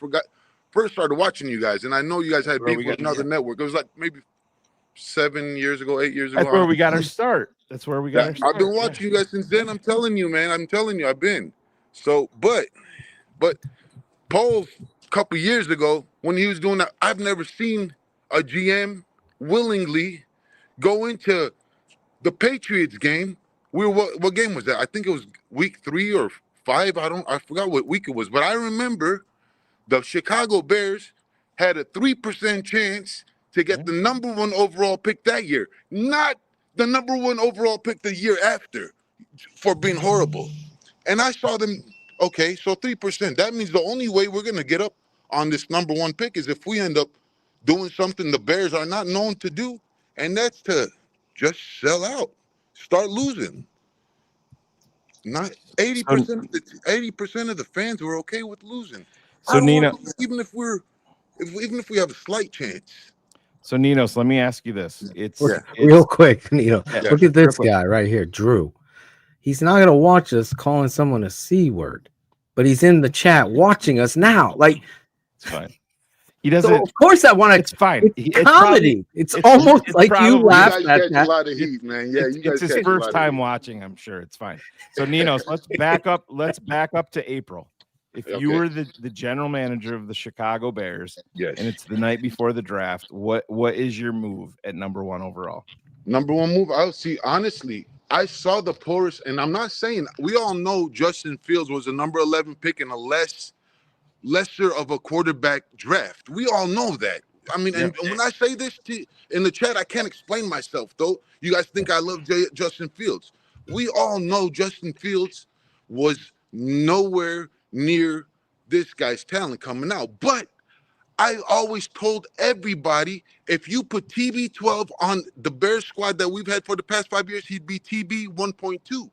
first started watching you guys, and I know you guys had beef with another network. It was like maybe 7 years ago, 8 years ago. That's where we got our start. That's where we got our start. I've been watching you guys since then. I'm telling you, man. I'm telling you, I've been. So, but Paul's a couple years ago when he was doing that, I've never seen a GM willingly go into the Patriots game. What game was that? I think it was week 3 or 5. I forgot what week it was, but I remember the Chicago Bears had a 3% chance to get the number 1 overall pick that year, not the number 1 overall pick the year after for being horrible. And I saw them, okay, so 3%. That means the only way we're going to get up on this number 1 pick is if we end up doing something the Bears are not known to do, and that's to just sell out, start losing. Not 80% of the fans were okay with losing. So Nino, even if we have a slight chance. So Ninos, let me ask you this. It's real quick, Nino. Yeah, Look at this guy right here, Drew. He's not gonna watch us calling someone a C word, but he's in the chat watching us now. Like, it's fine. He doesn't. So of course, I want to. It's fine. It's comedy. It's almost like you laughed at that. A lot of heat, man. Yeah, you guys. It's his first time watching. I'm sure it's fine. So Ninos, let's back up. Let's back up to April. If you were the general manager of the Chicago Bears, yes, and it's the night before the draft, what is your move at number 1 overall? Number 1 move, I would see. Honestly, I saw the poorest, and I'm not saying we all know Justin Fields was a number 11 pick in a lesser of a quarterback draft. We all know that. I mean, and when I say this in the chat, I can't explain myself, though. You guys think I love Justin Fields. We all know Justin Fields was nowhere near this guy's talent coming out. But I always told everybody, if you put TB12 on the Bears squad that we've had for the past 5 years, he'd be TB 1.2,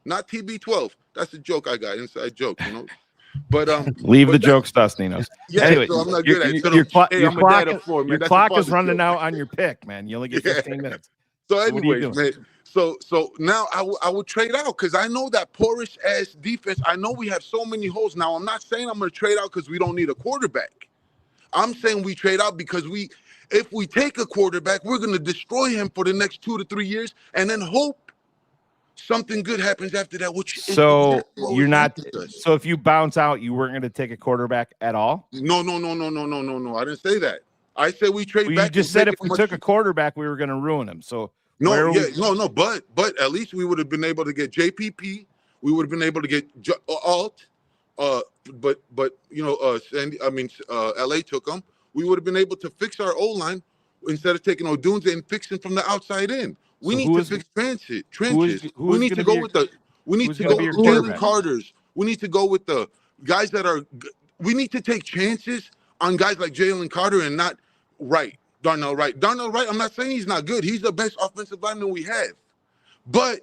not TB12. That's a joke I got, inside joke, you know. But leave the jokes to us, Nino. Yeah, anyway, so I'm not good at it. So your clock is running running out on your pick, man. You only get 15 minutes. So anyways, man. So now I would trade out because I know that poorish ass defense. I know we have so many holes. Now I'm not saying I'm going to trade out because we don't need a quarterback. I'm saying we trade out because if we take a quarterback, we're going to destroy him for the next 2 to 3 years, and then hope something good happens after that. So you're not. So if you bounce out, you weren't going to take a quarterback at all? No. I didn't say that. I said we trade back. You just said if we took a quarterback, we were going to ruin him. So no. But at least we would have been able to get JPP. We would have been able to get Alt. But you know, LA took him. We would have been able to fix our O-line instead of taking Odunze and fixing from the outside in. We need to fix trenches. We need to go with Jalen Carter's. We need to go with the guys that are. We need to take chances on guys like Jalen Carter and not Darnell Wright. Darnell Wright, I'm not saying he's not good. He's the best offensive lineman we have. But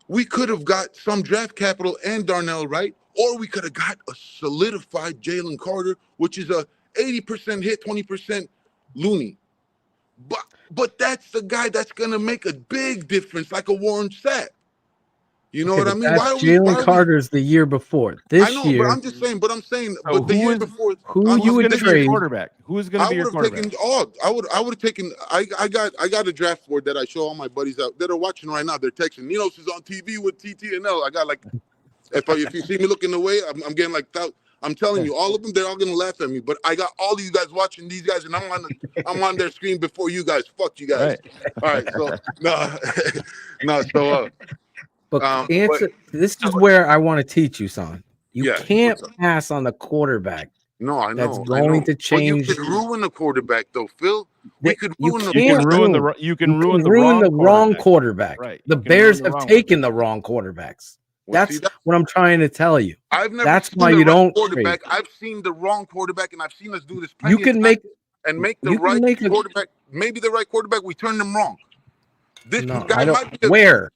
we could have got some draft capital and Darnell Wright, or we could have got a solidified Jalen Carter, which is a 80% hit, 20% loony. But that's the guy that's going to make a big difference, like a Warren Sapp. You know what I mean? That's Jalen Carter's the year before. This I know, year, but I'm just saying. But So the year before, who's going to be your quarterback? Who is going to be your quarterback? I would have taken. I got a draft board that I show all my buddies out that are watching right now. They're texting. Ninos is on TV with TTNL. I got like, if you see me looking away, I'm getting like. I'm telling you, all of them, they're all gonna laugh at me. But I got all of you guys watching these guys, and I'm on their screen before you guys. Fuck you guys. Right. All right, so no, so. This is where I want to teach you, son. You can't pass on the quarterback. No, I know. That's going to change. But you could ruin the quarterback, though, Phil. We could ruin You can ruin the wrong quarterback. Right. The Bears have taken the wrong quarterbacks. That's what I'm trying to tell you. I've never That's seen why the you right don't quarterback. trade. I've seen the wrong quarterback, and I've seen us do this. You can make the right quarterback. Maybe the right quarterback. We turned them wrong. This guy might be where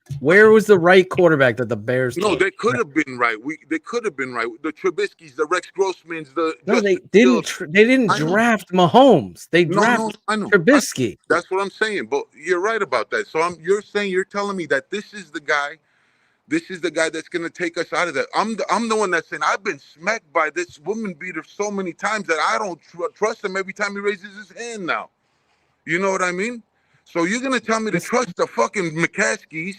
was the right quarterback that the Bears? No, they could have been right. They could have been right. The Trubisky's, the Rex Grossmans, they didn't draft Mahomes. They drafted Trubisky. That's what I'm saying. But you're right about that. So you're telling me that this is the guy. This is the guy that's going to take us out of that. I'm the one that's saying I've been smacked by this woman beater so many times that I don't trust him every time he raises his hand now. You know what I mean? So you're going to tell me to trust the fucking McCaskies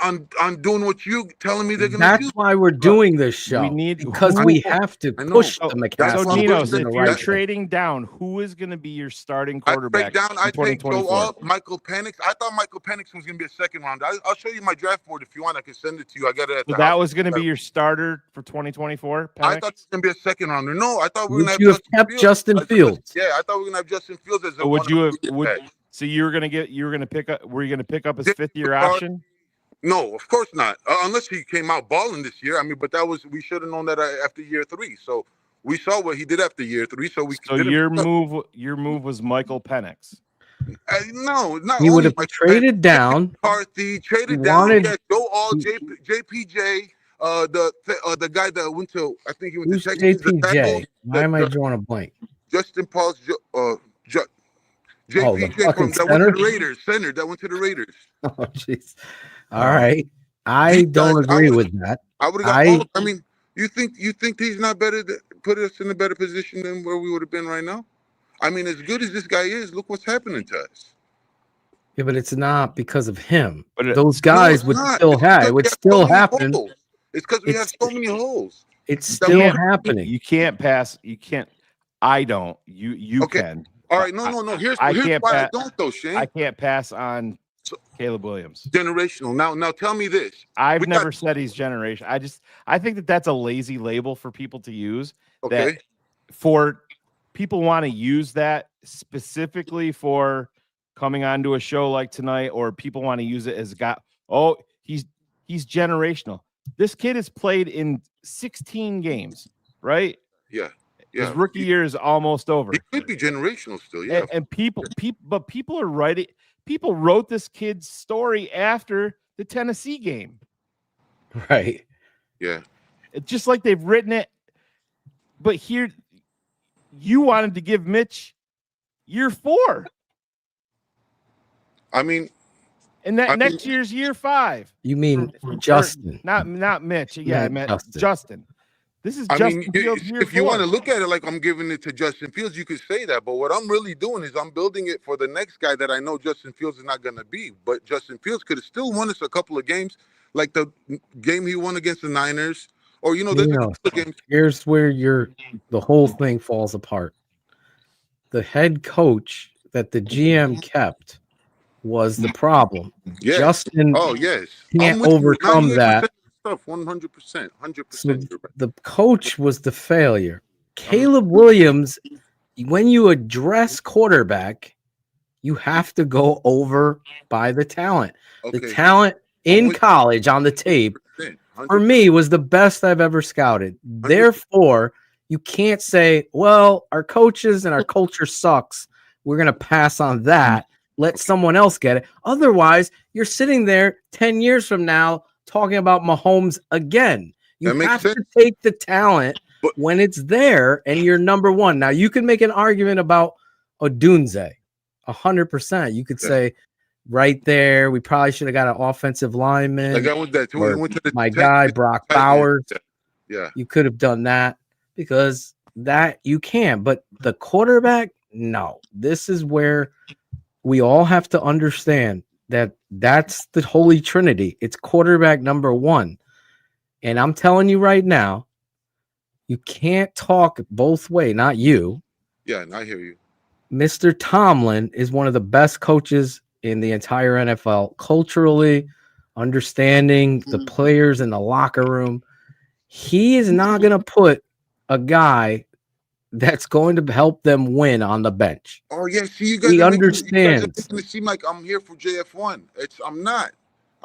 on doing what you telling me they're going to do? That's why we're doing this show. Because we have to push the McCaskies. So, Ninos, if you're trading down, who is going to be your starting quarterback I take Michael Penix. I thought Michael Penix was going to be a second round. I'll show you my draft board if you want. I can send it to you. I got it at the house. That was going to be your starter for 2024, I thought it was going to be a second rounder. No, I thought we were going to have Justin Fields. Yeah, I thought we were going to have Justin Fields as a So you were going to pick up his fifth-year option? No, of course not. Unless he came out balling this year. I mean, but we should have known that after year 3. So we saw what he did after year 3. So your move was Michael Penix. No, not he would have traded down. McCarthy traded down. Go all JPJ. The guy that went to he went to Texas. JPJ? Why am I drawing a blank? Justin Paul's JPJ from that went to the Raiders. Center that went to the Raiders. Oh, jeez. All right. I don't agree with that. I would have got I mean, you think he's not better to put us in a better position than where we would have been right now? I mean, as good as this guy is, look what's happening to us. Yeah, but it's not because of him. But those guys would still have it. Would still happen. It's because we have so many holes. It's still happening. You can't pass. You can't. I don't. You can. All right. No. Here's why I don't, though, Shane. I can't pass on Caleb Williams. Generational. Now tell me this. I've never said he's generation. I think that's a lazy label for people to use. Okay. That for people want to use that specifically for coming onto a show like tonight, or people want to use it as he's generational. This kid has played in 16 games, right? Yeah. His rookie year is almost over. He could be generational still, yeah. And people are writing. People wrote this kid's story after the Tennessee game. Right. Yeah. It's just like they've written it. But here, you wanted to give Mitch year 4. I mean, and that next year's year 5. You mean Justin? Not Mitch. Yeah, I meant Justin. This is Justin Fields year 4. If you want to look at it like I'm giving it to Justin Fields, you could say that. But what I'm really doing is I'm building it for the next guy that I know Justin Fields is not going to be. But Justin Fields could have still won us a couple of games, like the game he won against the Niners. Or, here's where the whole thing falls apart. The head coach that the GM kept was the problem. Yes. Justin can't overcome that. Stuff 100%. So the coach was the failure. Caleb Williams, when you address quarterback, you have to go over by the talent. Okay. The talent in college on the tape, 100%. For me, was the best I've ever scouted. 100%. Therefore, you can't say, well, our coaches and our culture sucks. We're going to pass on that. Let someone else get it. Otherwise, you're sitting there 10 years from now talking about Mahomes again. You have to take the talent when it's there and you're number one. Now, you can make an argument about Odunze, 100%. You could say, right there. We probably should have got an offensive lineman. Like I went that. We or went to the my guy Brock Bowers. Yeah. You could have done that because that you can, but the quarterback, no. This is where we all have to understand that that's the holy trinity. It's quarterback number one. And I'm telling you right now, you can't talk both ways, not you. Yeah, and I hear you. Mr. Tomlin is one of the best coaches in the entire NFL, culturally, understanding the players in the locker room. He is not going to put a guy that's going to help them win on the bench. Oh yeah, see, you guys He are making understands. it seem like I'm here for JF1. I'm not.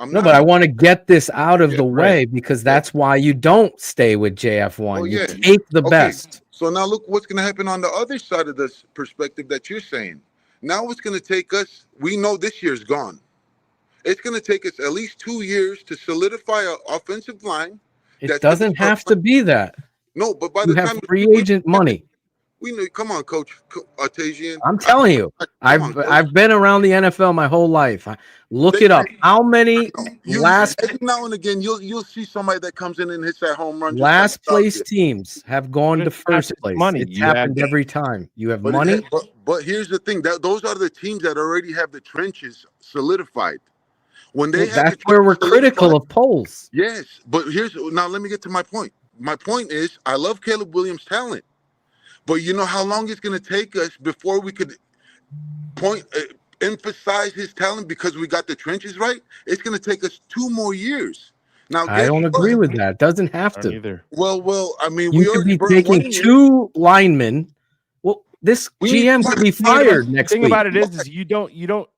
No, but I want to get this out of the way because that's why you don't stay with JF1. Oh, You yeah. take the best. So now look what's going to happen on the other side of this perspective that you're saying. Now it's going to take us. We know this year's gone. It's going to take us at least 2 years to solidify an offensive line. It doesn't have to be that. No, but by You the have time free agent money. we know, come on, Coach Artesian. I'm telling you, I've been around the NFL my whole life. Look it up. How many every now and again you'll see somebody that comes in and hits that home run. last place teams have gone to first place? money. It's You happened have- every time. You have But money. But here's the thing: that those are the teams that already have the trenches solidified. When they have That's the where we're trenches critical solidified- of polls. Yes, but now let me get to my point. My point is, I love Caleb Williams' talent, but you know how long it's going to take us before we could emphasize his talent because we got the trenches right? It's going to take us 2 more years. Now, I don't agree with that. It doesn't have to. Either. Well, I mean, You could be taking 2 linemen. Well, this GM could be fired next thing week. about it is you don't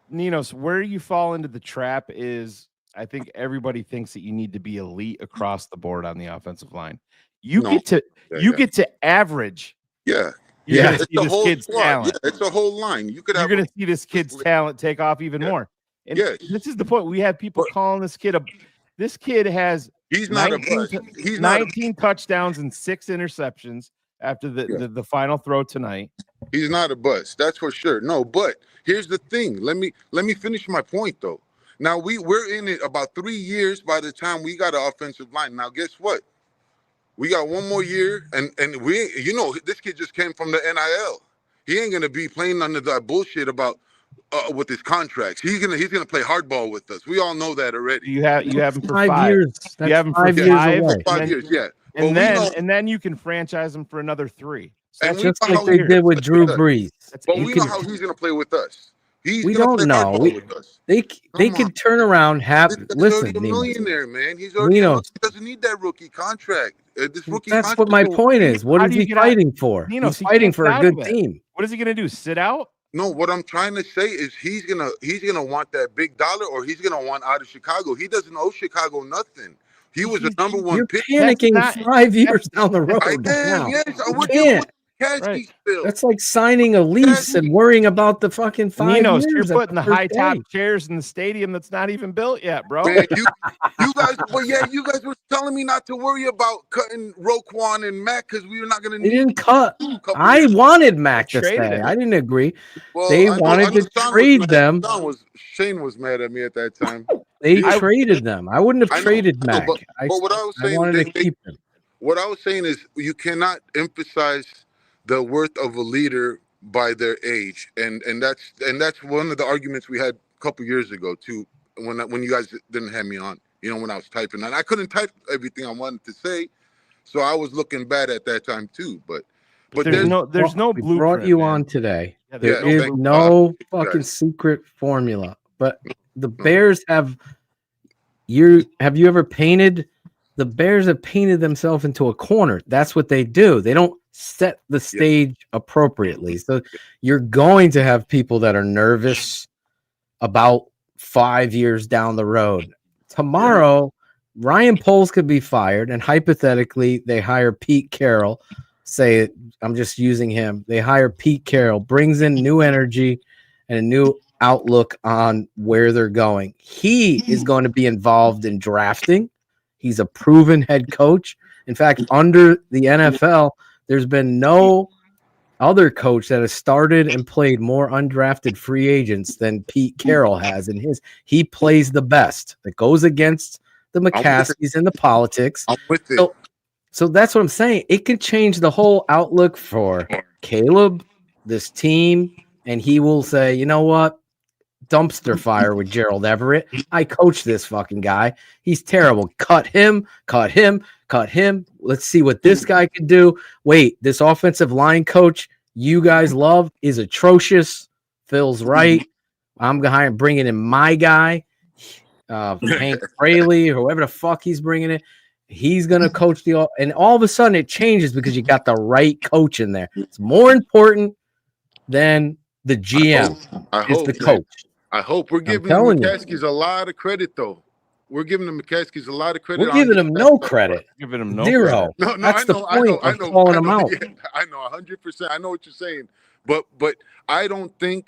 Ninos, where you fall into the trap is I think everybody thinks that you need to be elite across the board on the offensive line. You get to average. Yeah. You're gonna It's see the this whole kid's squad. talent. Yeah, it's a whole line. You're gonna see this kid's talent take off even more. And this is the point. We have people calling this kid this kid has he's not 19, a bust. He's 19 touchdowns and 6 interceptions after the final throw tonight. He's not a bust, that's for sure. No, but here's the thing. Let me finish my point though. Now we're in it about 3 years by the time we got an offensive line. Now guess what? We got 1 more year, and we this kid just came from the NIL. He ain't gonna be playing under that bullshit about with his contracts. He's gonna play hardball with us. We all know that already. You have him for 5 years. You have him for 5 years away. 5 years, yeah. And then you can franchise him for another 3. So And that's Just know like how they he- did with Drew Brees. But You we can- know how he's gonna play with us. We gonna don't play know. hardball with us. They Come could turn around. He's Listen, already a Nino, millionaire, man. He's already Nino, he doesn't need that rookie contract. This rookie that's contract what my point is. What How is do you he get out- fighting for? Nino, He's he fighting can't for get a out good of it. team. What is he gonna do? Sit out? No, what I'm trying to say is he's gonna want that big dollar, or he's gonna want out of Chicago. He doesn't owe Chicago nothing. He was the number one You're pick. panicking 5 years down the road. I am, now. yes. You We're dealing can't. with cash bill. That's like signing a lease and worrying about the fucking 5 Ninos, years. you're at putting the first high top day. chairs in the stadium that's not even built yet, bro. Man, you guys, well, yeah, you guys were telling me not to worry about cutting Roquan and Mac because we were not going to They need. didn't cut. a couple I years. wanted Mac to traded stay. him. I didn't agree. Well, They I know wanted to Sean was trade mad. them. Shane was mad at me at that time. They traded them. I wouldn't have I know, traded I know, Mac. but what I was saying, wanted to keep him. What I was saying is you cannot emphasize the worth of a leader by their age, and that's one of the arguments we had a couple years ago too. When you guys didn't have me on, when I was typing, and I couldn't type everything I wanted to say, so I was looking bad at that time too. But there's no We blueprint. brought you man. on today. Yeah, There yeah, is thank no God. fucking Guys. secret formula. But the Bears have you ever painted? The Bears have painted themselves into a corner. That's what they do. They don't set the stage appropriately. So you're going to have people that are nervous about 5 years down the road. Tomorrow, Ryan Poles could be fired, and hypothetically, they hire Pete Carroll. Say, I'm just using him. They hire Pete Carroll, brings in new energy and a new outlook on where they're going. He is going to be involved in drafting. He's a proven head coach. In fact, under the NFL, there's been no other coach that has started and played more undrafted free agents than Pete Carroll has in his. He plays the best. That goes against the McCaskies and the politics. I'm with it. So that's what I'm saying. It can change the whole outlook for Caleb, this team, and he will say, you know what? Dumpster fire with Gerald Everett. I coach this fucking guy. He's terrible. Cut him, cut him, cut him. Let's see what this guy can do. Wait, this offensive line coach you guys love is atrocious. Phil's right. I'm bringing in my guy, Hank Fraley, or whoever the fuck he's bringing in. He's going to coach and all of a sudden it changes because you got the right coach in there. It's more important than the GM. I hope the coach. I hope we're giving the McCaskies a lot of credit, though. We're giving the McCaskies a lot of credit. We're giving them no credit. Giving them no zero. No, That's the point of calling them out. Yeah, I know 100%. I know what you're saying, but I don't think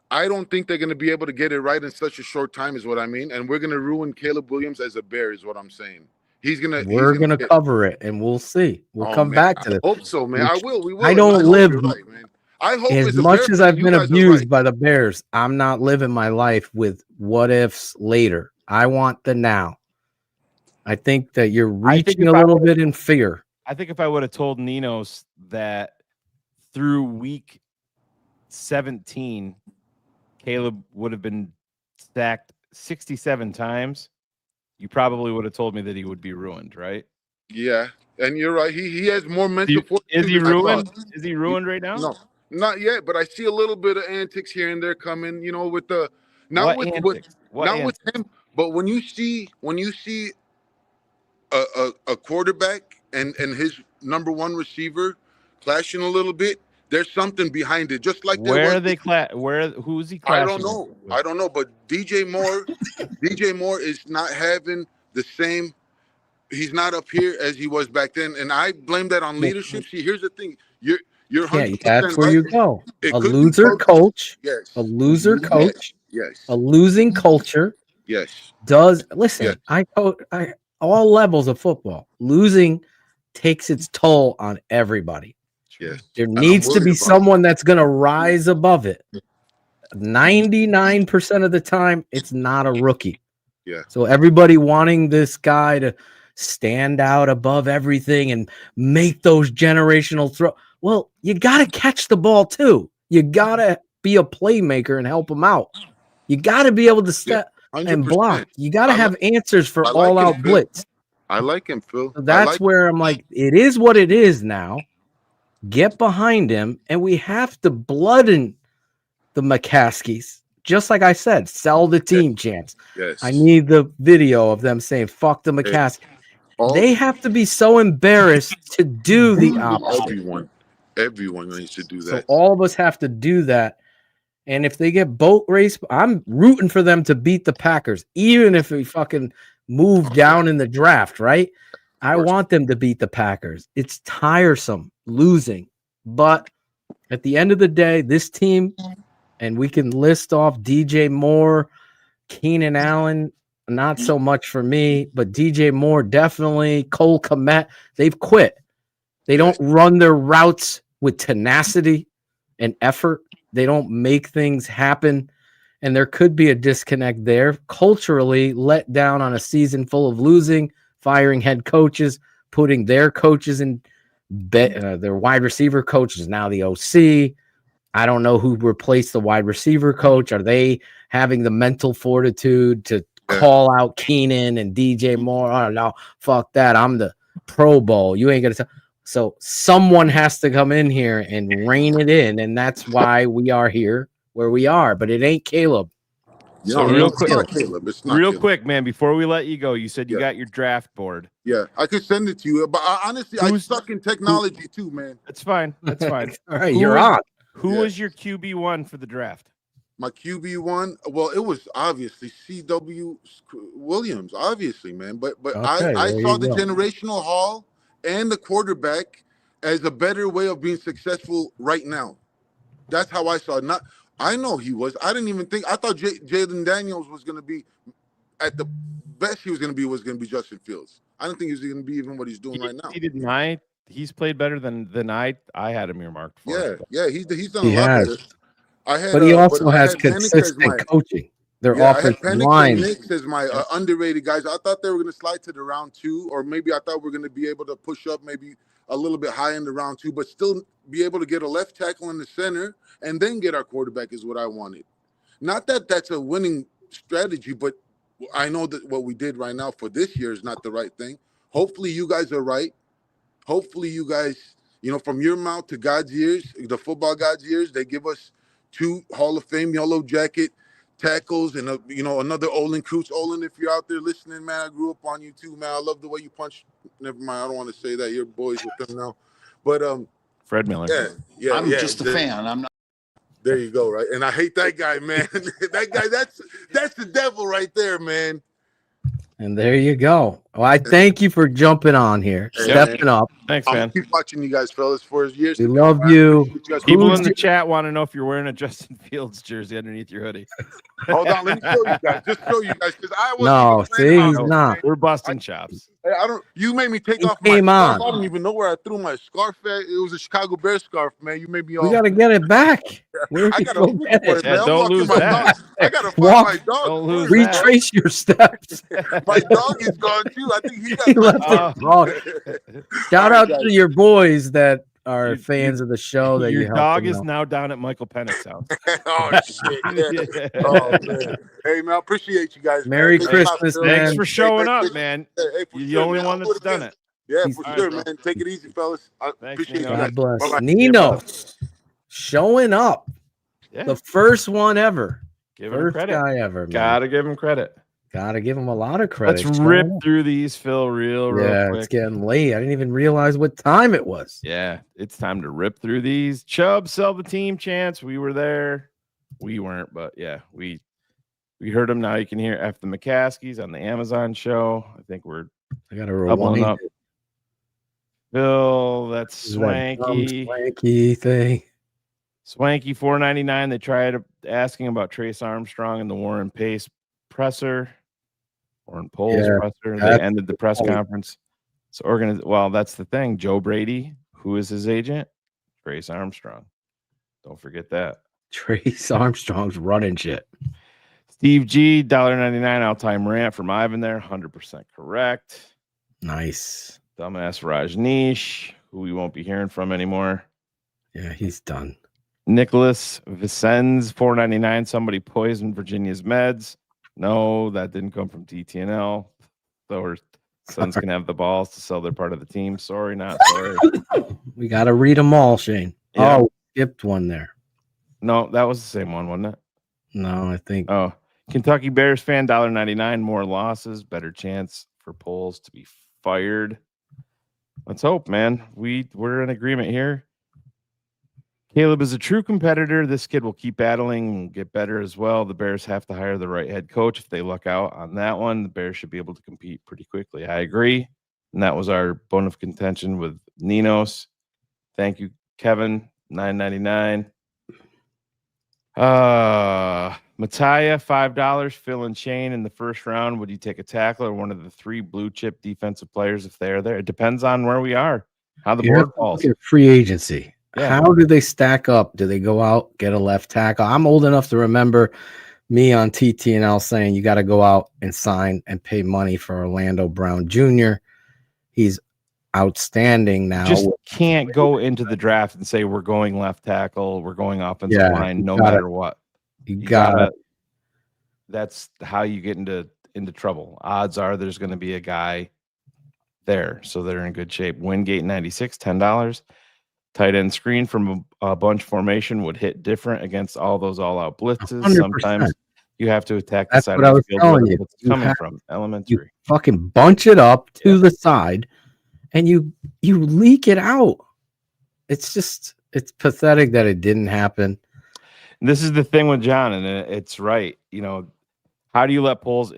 they're going to be able to get it right in such a short time. Is what I mean, and we're going to ruin Caleb Williams as a Bear. Is what I'm saying. We're gonna cover it, and we'll see. We'll come back to this. I hope so, man. I will. We will. I don't live. Right, man. I hope as much as I've been abused by the Bears, I'm not living my life with what ifs later. I want the now. I think that you're reaching a little bit in fear. I think if I would have told Ninos that through week 17, Caleb would have been sacked 67 times, you probably would have told me that he would be ruined, right? Yeah, and you're right. He has more mental fortitude. Is he ruined? Is he ruined right now? No, not yet. But I see a little bit of antics here and there coming. You know, with the with him. But when you see a quarterback and his number one receiver clashing a little bit, there's something behind it. Just like who's he clashing? I don't know. But DJ Moore is not having the same. He's not up here as he was back then, and I blame that on leadership. See, here's the thing: you're 100% that's where right. you go. A loser coach. Yes. A loser coach. Yes. A losing culture. Yes. Listen, Yes. I all levels of football. Losing takes its toll on everybody. Yes. There needs to be someone that's going to rise above it. 99% of the time, it's not a rookie. Yeah. So everybody wanting this guy to stand out above everything and make those generational throws. Well, you got to catch the ball too. You got to be a playmaker and help them out. You got to be able to step and block. You got to have answers for all-out blitz. I like him, Phil. So that's where I'm like, it is what it is now. Get behind him, and we have to bloodden the McCaskies. Just like I said, sell the team chance. Yes. I need the video of them saying, fuck the McCaskies. They have to be so embarrassed to do the opposite. Everyone needs to do that. So all of us have to do that. And if they get boat race, I'm rooting for them to beat the Packers, even if we fucking move down in the draft, right? I want them to beat the Packers. It's tiresome losing. But at the end of the day, this team, and we can list off DJ Moore, Keenan Allen, not so much for me, but DJ Moore definitely, Cole Kmet, they've quit. They don't run their routes with tenacity and effort. They don't make things happen. And there could be a disconnect there. Culturally, let down on a season full of losing, firing head coaches, putting their coaches in their wide receiver coach is now the OC. I don't know who replaced the wide receiver coach. Are they having the mental fortitude to call out Keenan and DJ Moore? Oh, no, fuck that. I'm the Pro Bowl. You ain't going to. So someone has to come in here and rein it in. And that's why we are here where we are. But it ain't Caleb. So real quick, Caleb. Quick, man, before we let you go, you said you got your draft board. Yeah, I could send it to you. But honestly, I suck in technology too, man. That's fine. That's fine. All right, you're on. Who was your QB1 for the draft? My QB1, well, it was obviously C.W. Williams, obviously, man. But I saw the generational haul and the quarterback as a better way of being successful right now. That's how I saw it. I know he was. I didn't even think. I thought Jalen Daniels was going to be at the best. He was going to be Justin Fields. I don't think he was going to be even what he's doing right now. He did my he's played better than I had him earmarked for. Yeah, he's done He a lot has. better. I had, But he but also I has had Penix as my consistent coaching. Their I had offensive Penix line. and Knicks as my underrated guys. I thought they were going to slide to the round 2, or maybe I thought we are going to be able to push up maybe a little bit high in the round 2, but still be able to get a left tackle in the center and then get our quarterback is what I wanted. Not that that's a winning strategy, but I know that what we did right now for this year is not the right thing. Hopefully you guys are right. Hopefully you guys, from your mouth to God's ears, the football God's ears, they give us 2 Hall of Fame yellow jacket tackles and another Olin Kreutz. Olin, if you're out there listening, man, I grew up on you too, man. I love the way you punch. Never mind, I don't want to say that. You're boys with them now. But Fred Miller. Yeah. I'm just a fan. I'm not. There you go, right? And I hate that guy, man. That guy, that's the devil right there, man. And there you go. Well, I thank you for jumping on here, stepping up. Thanks, I'm man. gonna keep watching you guys, fellas, for years. We love you. People in the chat want to know if you're wearing a Justin Fields jersey underneath your hoodie. Hold on, let me show you guys. Just show you guys, because I wasn't. No, even planning on he's it, not. man. We're busting chops. I don't. You made me take He off my came scarf. on. I don't even know where I threw my scarf at. It was a Chicago Bears scarf, man. You made me all. We got to get it back. Where I you gotta go look get for it? it, man. I'm don't walking lose my that. dog. I gotta find Walk. my dog. Don't lose first, that. Retrace your steps. My dog is gone too. I think he He got left my it wrong. Shout out to your boys that are fans of the show that Your you helped dog them is out. now down at Michael Penix's house. Oh shit! Yeah. Oh man. Hey man, I appreciate you guys. Merry man. Christmas, man. Thanks for showing up, man. Hey, for You're the sure, only man. one I'll do that's it done again. it. Yeah, He's for all sure, right, man. Take it easy, fellas. I appreciate you Nino. guys. God bless. Bye-bye. Nino showing up. Yeah. The first one ever. Give him First credit. guy ever, man. Gotta give him credit. Gotta give him a lot of credit. Let's Showing rip up. through these, Phil, real Yeah, quick. it's getting late. I didn't even realize what time it was. Yeah, it's time to rip through these. Chubb, sell the team chance. We were there. We weren't, but yeah, we heard him. Now you can hear F the McCaskies on the Amazon show. I think we're I gotta doubling rewind up. Phil, that's This is that dumb Swanky. Swanky thing. Swanky $4.99. They tried asking about Trace Armstrong and the Warren Pace presser. Warren Poles Yeah, presser. They that's ended the press the point. conference. So well, that's the thing. Joe Brady, who is his agent? Trace Armstrong. Don't forget that. Trace Armstrong's running shit. Steve G, $1.99 all-time rant from Ivan there. 100% correct. Nice. Dumbass Rajneesh, who we won't be hearing from anymore. Yeah, he's done. Nicholas Vicenz, $4.99. Somebody poisoned Virginia's meds. No, that didn't come from TTNL. So our sons can have the balls to sell their part of the team. Sorry, not sorry. We got to read them all, Shane. Yeah. Oh, skipped one there. No, that was the same one, wasn't it? No, I think. Oh, Kentucky Bears fan, $1.99. More losses, better chance for Poles to be fired. Let's hope, man. We're in agreement here. Caleb is a true competitor. This kid will keep battling and get better as well. The Bears have to hire the right head coach. If they luck out on that one, the Bears should be able to compete pretty quickly. I agree. And that was our bone of contention with Ninos. Thank you, Kevin. $9.99. Mattia, $5. Phil and Shane in the first round. Would you take a tackle or one of the 3 blue chip defensive players if they're there? It depends on where we are, how the board falls. Look at free agency. Yeah. How do they stack up? Do they go out, get a left tackle? I'm old enough to remember me on TTNL saying you got to go out and sign and pay money for Orlando Brown Jr. He's outstanding now. Just can't go into the draft and say we're going left tackle, we're going offensive line, no matter what. You gotta. That's how you get into trouble. Odds are there's going to be a guy there, so they're in good shape. Wingate 96, $10. Tight end screen from a bunch formation would hit different against all those all-out blitzes. 100%. Sometimes you have to attack the That's side what I of the was field telling where you. it's You coming have- from. You Elementary. fucking bunch it up to the side, and you leak it out. It's pathetic that it didn't happen. This is the thing with John, and it's right. You know, how do you let Poles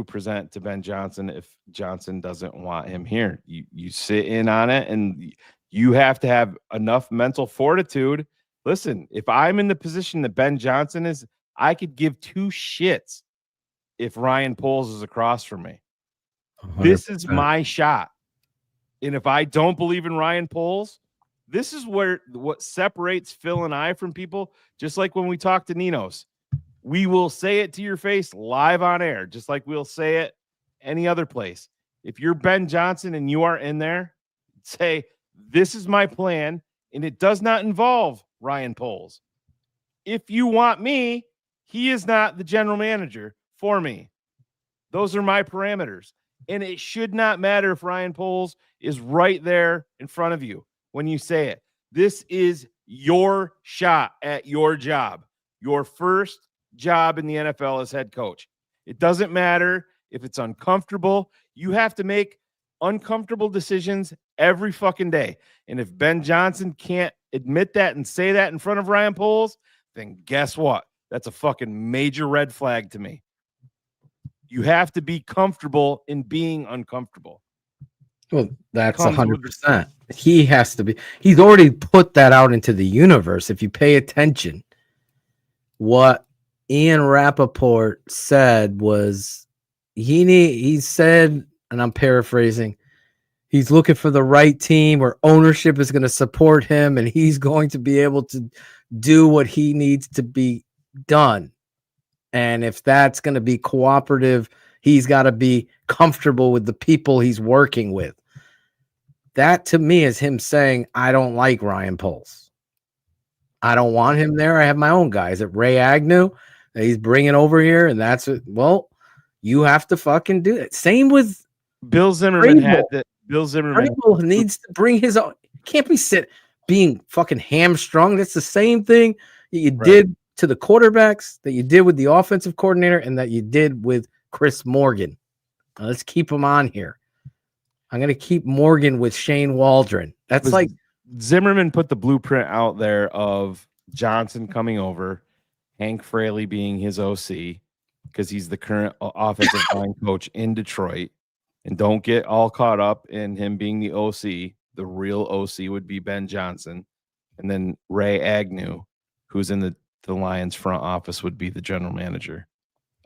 present to Ben Johnson if Johnson doesn't want him here? You sit in on it, and you have to have enough mental fortitude. Listen, if I'm in the position that Ben Johnson is, I could give 2 shits if Ryan Poles is across from me. 100%. This is my shot. And if I don't believe in Ryan Poles, this is what separates Phil and I from people. Just like when we talk to Ninos, we will say it to your face live on air, just like we'll say it any other place. If you're Ben Johnson and you are in there, say, this is my plan, and it does not involve Ryan Poles. If you want me, he is not the general manager for me. Those are my parameters. And it should not matter if Ryan Poles is right there in front of you when you say it. This is your shot at your job, your first job in the NFL as head coach. It doesn't matter if it's uncomfortable. You have to make uncomfortable decisions every fucking day. And if Ben Johnson can't admit that and say that in front of Ryan Poles, then guess what? That's a fucking major red flag to me. You have to be comfortable in being uncomfortable. Well, that's 100%. He has to be. He's already put that out into the universe. If you pay attention, what Ian Rappaport said was he said, and I'm paraphrasing, he's looking for the right team where ownership is going to support him and he's going to be able to do what he needs to be done. And if that's going to be cooperative, he's got to be comfortable with the people he's working with. That to me is him saying, I don't like Ryan Poles. I don't want him there. I have my own guys at Ray Agnew that he's bringing over here. And that's it. Well, you have to fucking do it. Same with Bill Zimmerman. Bill Zimmerman needs to bring his own. Can't be being fucking hamstrung. That's the same thing that you did to the quarterbacks, that you did with the offensive coordinator, and that you did with Chris Morgan. Now, let's keep him on here. I'm going to keep Morgan with Shane Waldron. That's like Zimmerman put the blueprint out there of Johnson coming over, Hank Fraley being his OC because he's the current offensive line coach in Detroit. And don't get all caught up in him being the OC. The real OC would be Ben Johnson. And then Ray Agnew, who's in the Lions front office, would be the general manager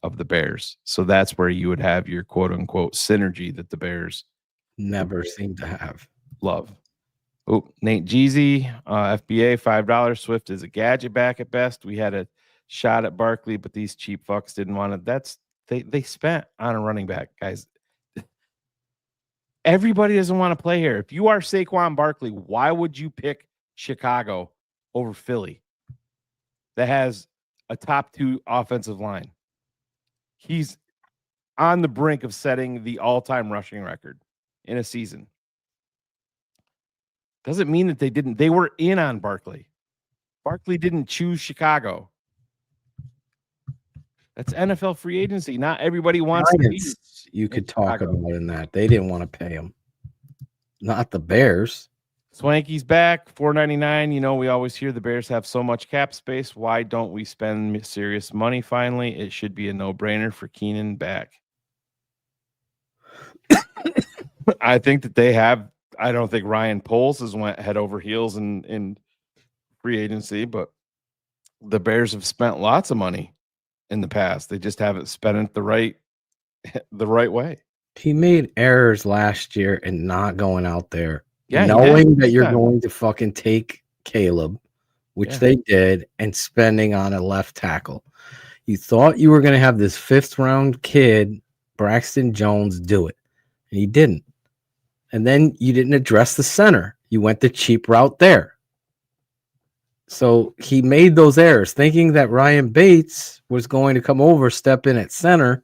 of the Bears. So that's where you would have your quote unquote synergy that the Bears never seem to have. Love. Oh, Nate Jeezy, FBA, $5. Swift is a gadget back at best. We had a shot at Barkley, but these cheap fucks didn't want it. They spent on a running back, guys. Everybody doesn't want to play here. If you are Saquon Barkley, why would you pick Chicago over Philly that has a top 2 offensive line? He's on the brink of setting the all-time rushing record in a season. Doesn't mean that they were in on Barkley. Barkley didn't choose Chicago. That's NFL free agency. Not everybody wants to be. You could talk about in that. They didn't want to pay him. Not the Bears. Swanky's back, $4.99. You know, we always hear the Bears have so much cap space. Why don't we spend serious money finally? It should be a no-brainer for Keenan back. I think that they have. I don't think Ryan Poles has went head over heels in free agency, but the Bears have spent lots of money in the past. They just haven't spent it the right way. He made errors last year and not going out there, yeah, knowing that you're going to fucking take Caleb, which they did, and spending on a left tackle. You thought you were going to have this 5th round kid, Braxton Jones, do it, and he didn't. And then you didn't address the center. You went the cheap route there. So he made those errors, thinking that Ryan Bates was going to come over, step in at center,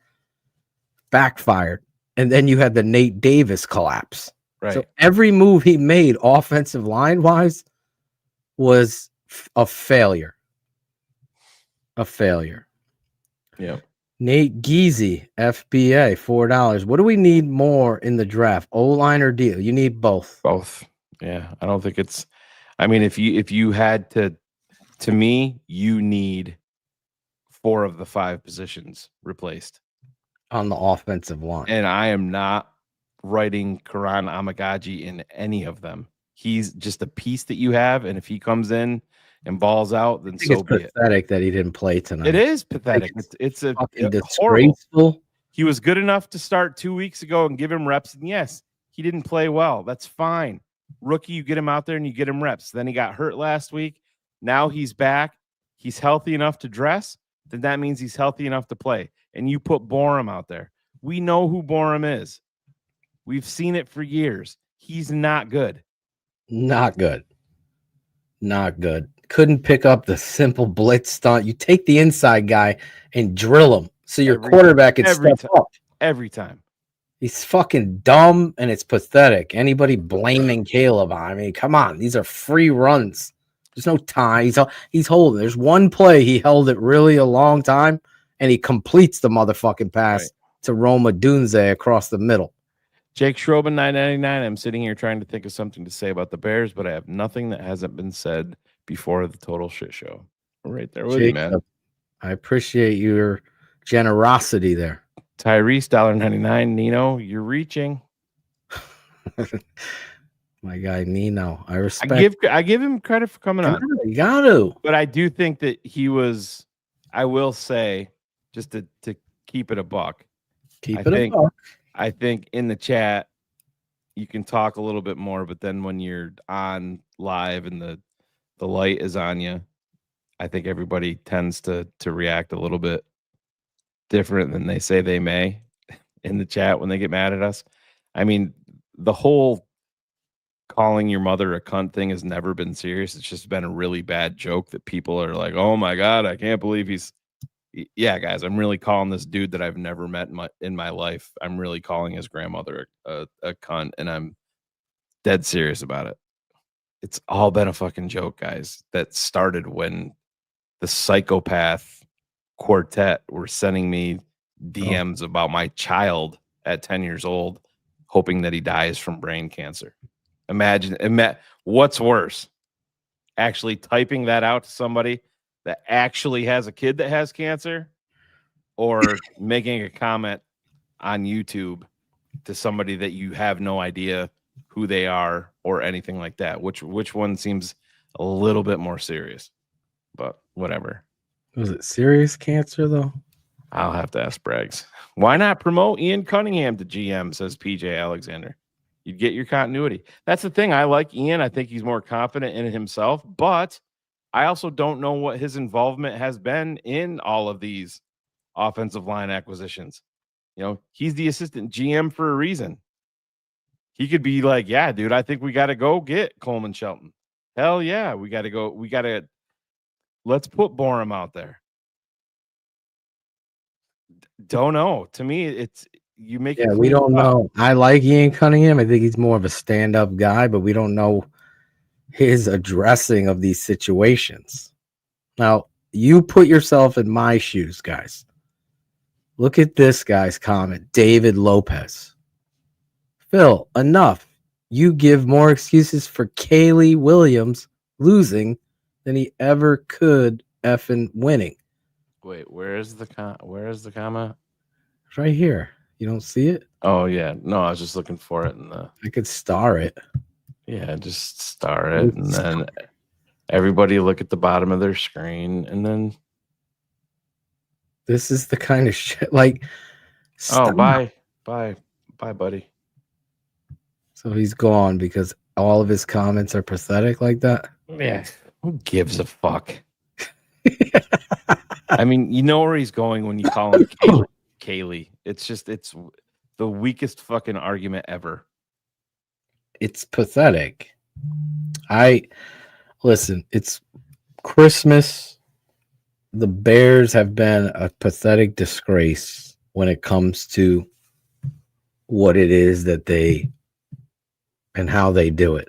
backfired. And then you had the Nate Davis collapse. Right. So every move he made offensive line-wise was a failure. A failure. Yeah. Nate Geezy, FBA, $4. What do we need more in the draft? O-line or D? You need both. Both. Yeah. I don't think it's. I mean, if you had to me, you need 4 of the 5 positions replaced on the offensive line. And I am not writing Karan Amagaji in any of them. He's just a piece that you have, and if he comes in and balls out, then so be it. It's pathetic that he didn't play tonight. It is pathetic. It's disgraceful. He was good enough to start 2 weeks ago and give him reps, and yes, He didn't play well. That's fine. Rookie, you get him out there and you get him reps. Then he got hurt last week. Now he's back. He's healthy enough to dress. Then that means he's healthy enough to play. And you put Borum out there. We know who Borum is. We've seen it for years. He's not good. Not good. Not good. Couldn't pick up the simple blitz stunt. You take the inside guy and drill him so your quarterback can step up. Every time. He's fucking dumb and it's pathetic. Anybody blaming Caleb? I mean, come on. These are free runs. There's no time. He's holding. There's one play he held it really a long time and he completes the motherfucking pass to Roma Dunze across the middle. Jake Schroben, 999. I'm sitting here trying to think of something to say about the Bears, but I have nothing that hasn't been said before the total shit show. Right there with you, man. I appreciate your generosity there. Tyrese, $1.99. Nino, you're reaching. My guy Nino. I respect. I give him credit for coming on. You got to. But I do think that he was, I will say, just to keep it a buck. I think in the chat you can talk a little bit more, but then when you're on live and the light is on you, I think everybody tends to react a little bit different than they say they may in the chat when they get mad at us. I mean, the whole calling your mother a cunt thing has never been serious. It's just been a really bad joke that people are like, oh my God, I can't believe he's. Yeah, guys, I'm really calling this dude that I've never met in my life. I'm really calling his grandmother a cunt, and I'm dead serious about it. It's all been a fucking joke, guys. That started when the psychopath quartet were sending me DMs about my child at 10 years old, hoping that he dies from brain cancer. Imagine what's worse, actually typing that out to somebody that actually has a kid that has cancer, or making a comment on YouTube to somebody that you have no idea who they are or anything like that. Which one seems a little bit more serious? But whatever. Was it serious cancer though? I'll have to ask Braggs. Why not promote Ian Cunningham to GM, says PJ Alexander. You'd get your continuity. That's the thing. I like Ian. I think he's more confident in himself, but I also don't know what his involvement has been in all of these offensive line acquisitions. You know, he's the assistant GM for a reason. He could be like, yeah, dude, I think we got to go get Coleman Shelton. Hell yeah, we got to go. Let's put Borum out there. Don't know. To me, it's you make it. We don't know. I like Ian Cunningham. I think he's more of a stand-up guy, but we don't know his addressing of these situations. Now, you put yourself in my shoes, guys. Look at this guy's comment. David Lopez. Phil, enough. You give more excuses for Kaylee Williams losing than he ever could effing winning. Wait, where is the comment? It's right here. You don't see it? Oh yeah. No, I was just looking for it I could star it. Yeah, just star it, and then everybody look at the bottom of their screen, and then this is the kind of shit like. Bye, buddy. So he's gone because all of his comments are pathetic like that. Yeah, who gives a fuck? I mean, you know where he's going when you call him Kaylee. It's the weakest fucking argument ever. It's pathetic. Listen, it's Christmas. The Bears have been a pathetic disgrace when it comes to what it is that they and how they do it.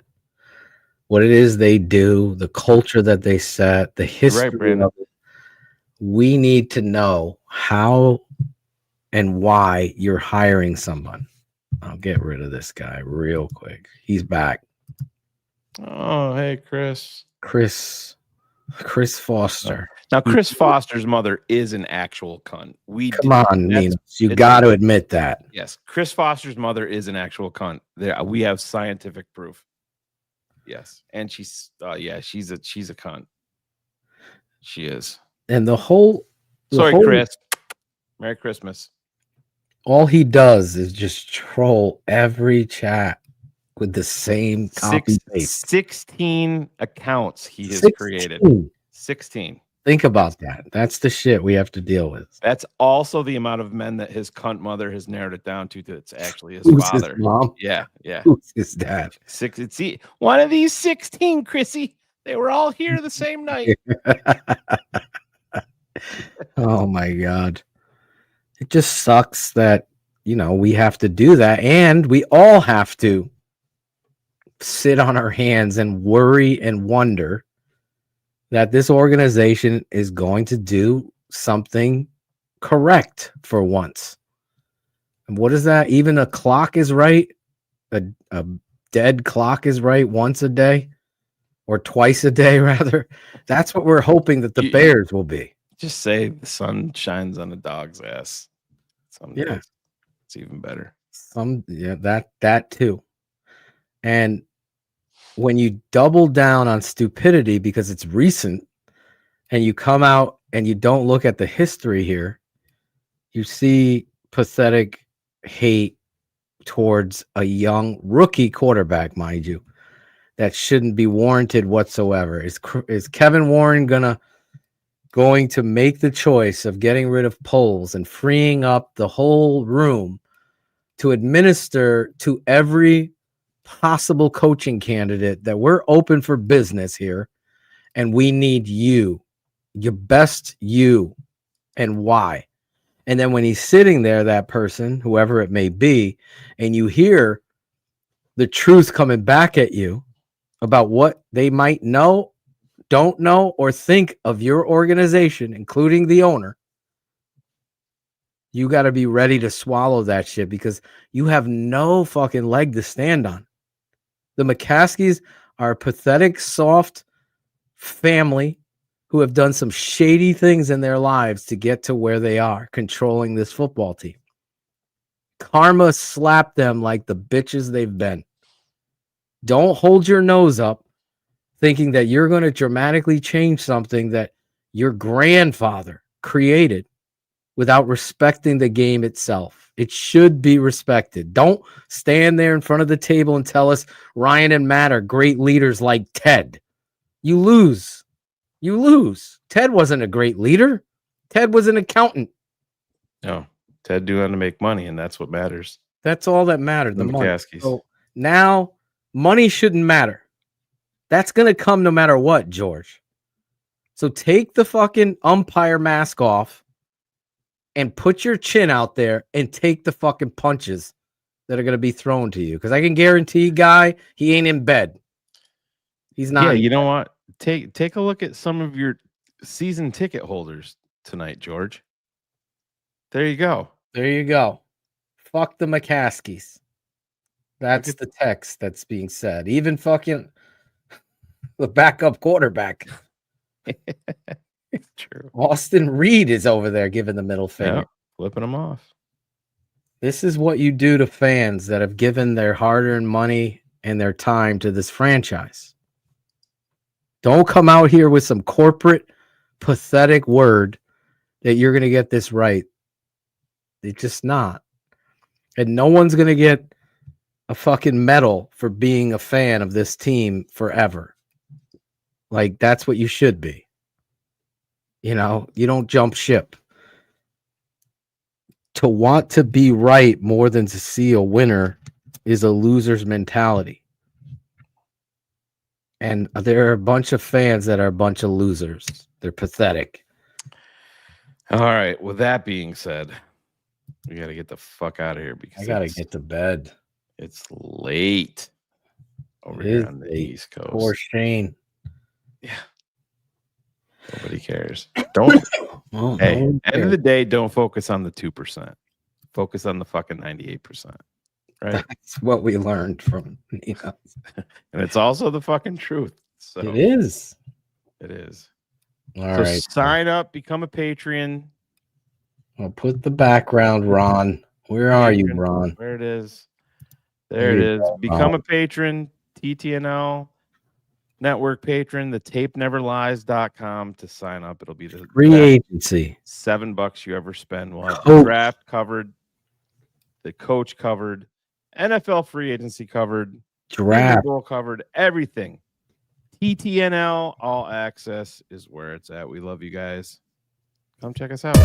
What it is they do, the culture that they set, the history of it. We need to know how and why you're hiring someone. I'll get rid of this guy real quick. He's back. Oh, hey, Chris Foster. Now, Chris Foster's mother is an actual cunt. Come on, Nina. You got to admit that. Yes, Chris Foster's mother is an actual cunt. We have scientific proof. Yes, and she's she's a cunt. She is. And the whole Sorry, Chris. Merry Christmas. All he does is just troll every chat with the same copy paste. 16 accounts he has created. 16. Think about that. That's the shit we have to deal with. That's also the amount of men that his cunt mother has narrowed it down to. That's actually his Who's father. his mom? Yeah, yeah. Who's his dad? One of these 16, Chrissy. They were all here the same night. Oh my God. It just sucks that, we have to do that. And we all have to sit on our hands and worry and wonder that this organization is going to do something correct for once. And what is that? Even a clock is right. A dead clock is right once a day or twice a day, rather. That's what we're hoping that the Bears will be. Just say the sun shines on a dog's ass. Some days it's even better. That too. And when you double down on stupidity because it's recent and you come out and you don't look at the history here, you see pathetic hate towards a young rookie quarterback, mind you, that shouldn't be warranted whatsoever. Is Kevin Warren going to make the choice of getting rid of polls and freeing up the whole room to administer to every possible coaching candidate that we're open for business here and we need your best you, and why? And then when he's sitting there, that person, whoever it may be, and you hear the truth coming back at you about what they might know, don't know, or think of your organization, including the owner, you got to be ready to swallow that shit because you have no fucking leg to stand on. The McCaskies are a pathetic, soft family who have done some shady things in their lives to get to where they are, controlling this football team. Karma slapped them like the bitches they've been. Don't hold your nose up thinking that you're going to dramatically change something that your grandfather created without respecting the game itself. It should be respected. Don't stand there in front of the table and tell us Ryan and Matt are great leaders like Ted. You lose. You lose. Ted wasn't a great leader. Ted was an accountant. No, Ted knew how to make money, and that's what matters. That's all that mattered. The money. McCaskies. So now money shouldn't matter. That's going to come no matter what, George. So take the fucking umpire mask off and put your chin out there and take the fucking punches that are going to be thrown to you. Because I can guarantee, Guy, he ain't in bed. He's not. Yeah, you know what? Take a look at some of your season ticket holders tonight, George. There you go. There you go. Fuck the McCaskies. That's the text that's being said. Even fucking the backup quarterback. True. Austin Reed is over there giving the middle finger. Yeah, flipping them off. This is what you do to fans that have given their hard-earned money and their time to this franchise. Don't come out here with some corporate, pathetic word that you're going to get this right. It's just not. And no one's going to get a fucking medal for being a fan of this team forever. Like, that's what you should be. You know, you don't jump ship. To want to be right more than to see a winner is a loser's mentality. And there are a bunch of fans that are a bunch of losers. They're pathetic. All right. With that being said, we got to get the fuck out of here because I got to get to bed. It's late over here on the East Coast. Poor Shane. Yeah. Nobody cares. Don't. Hey, end of the day, don't focus on the 2%. Focus on the fucking 98%. Right? That's what we learned from. And it's also the fucking truth. So it is. It is. All right. Sign up, become a Patreon. I'll put the background, Ron. Where are you, Ron? There it is. There it is. Become a patron. TTNL Network patron. The tapeneverlies.com to sign up. It'll be the free agency. $7 you ever spend. We'll have the draft covered. the coach covered, NFL free agency covered, Draft Bowl covered, everything. TTNL All Access is where it's at. We love you guys. Come check us out.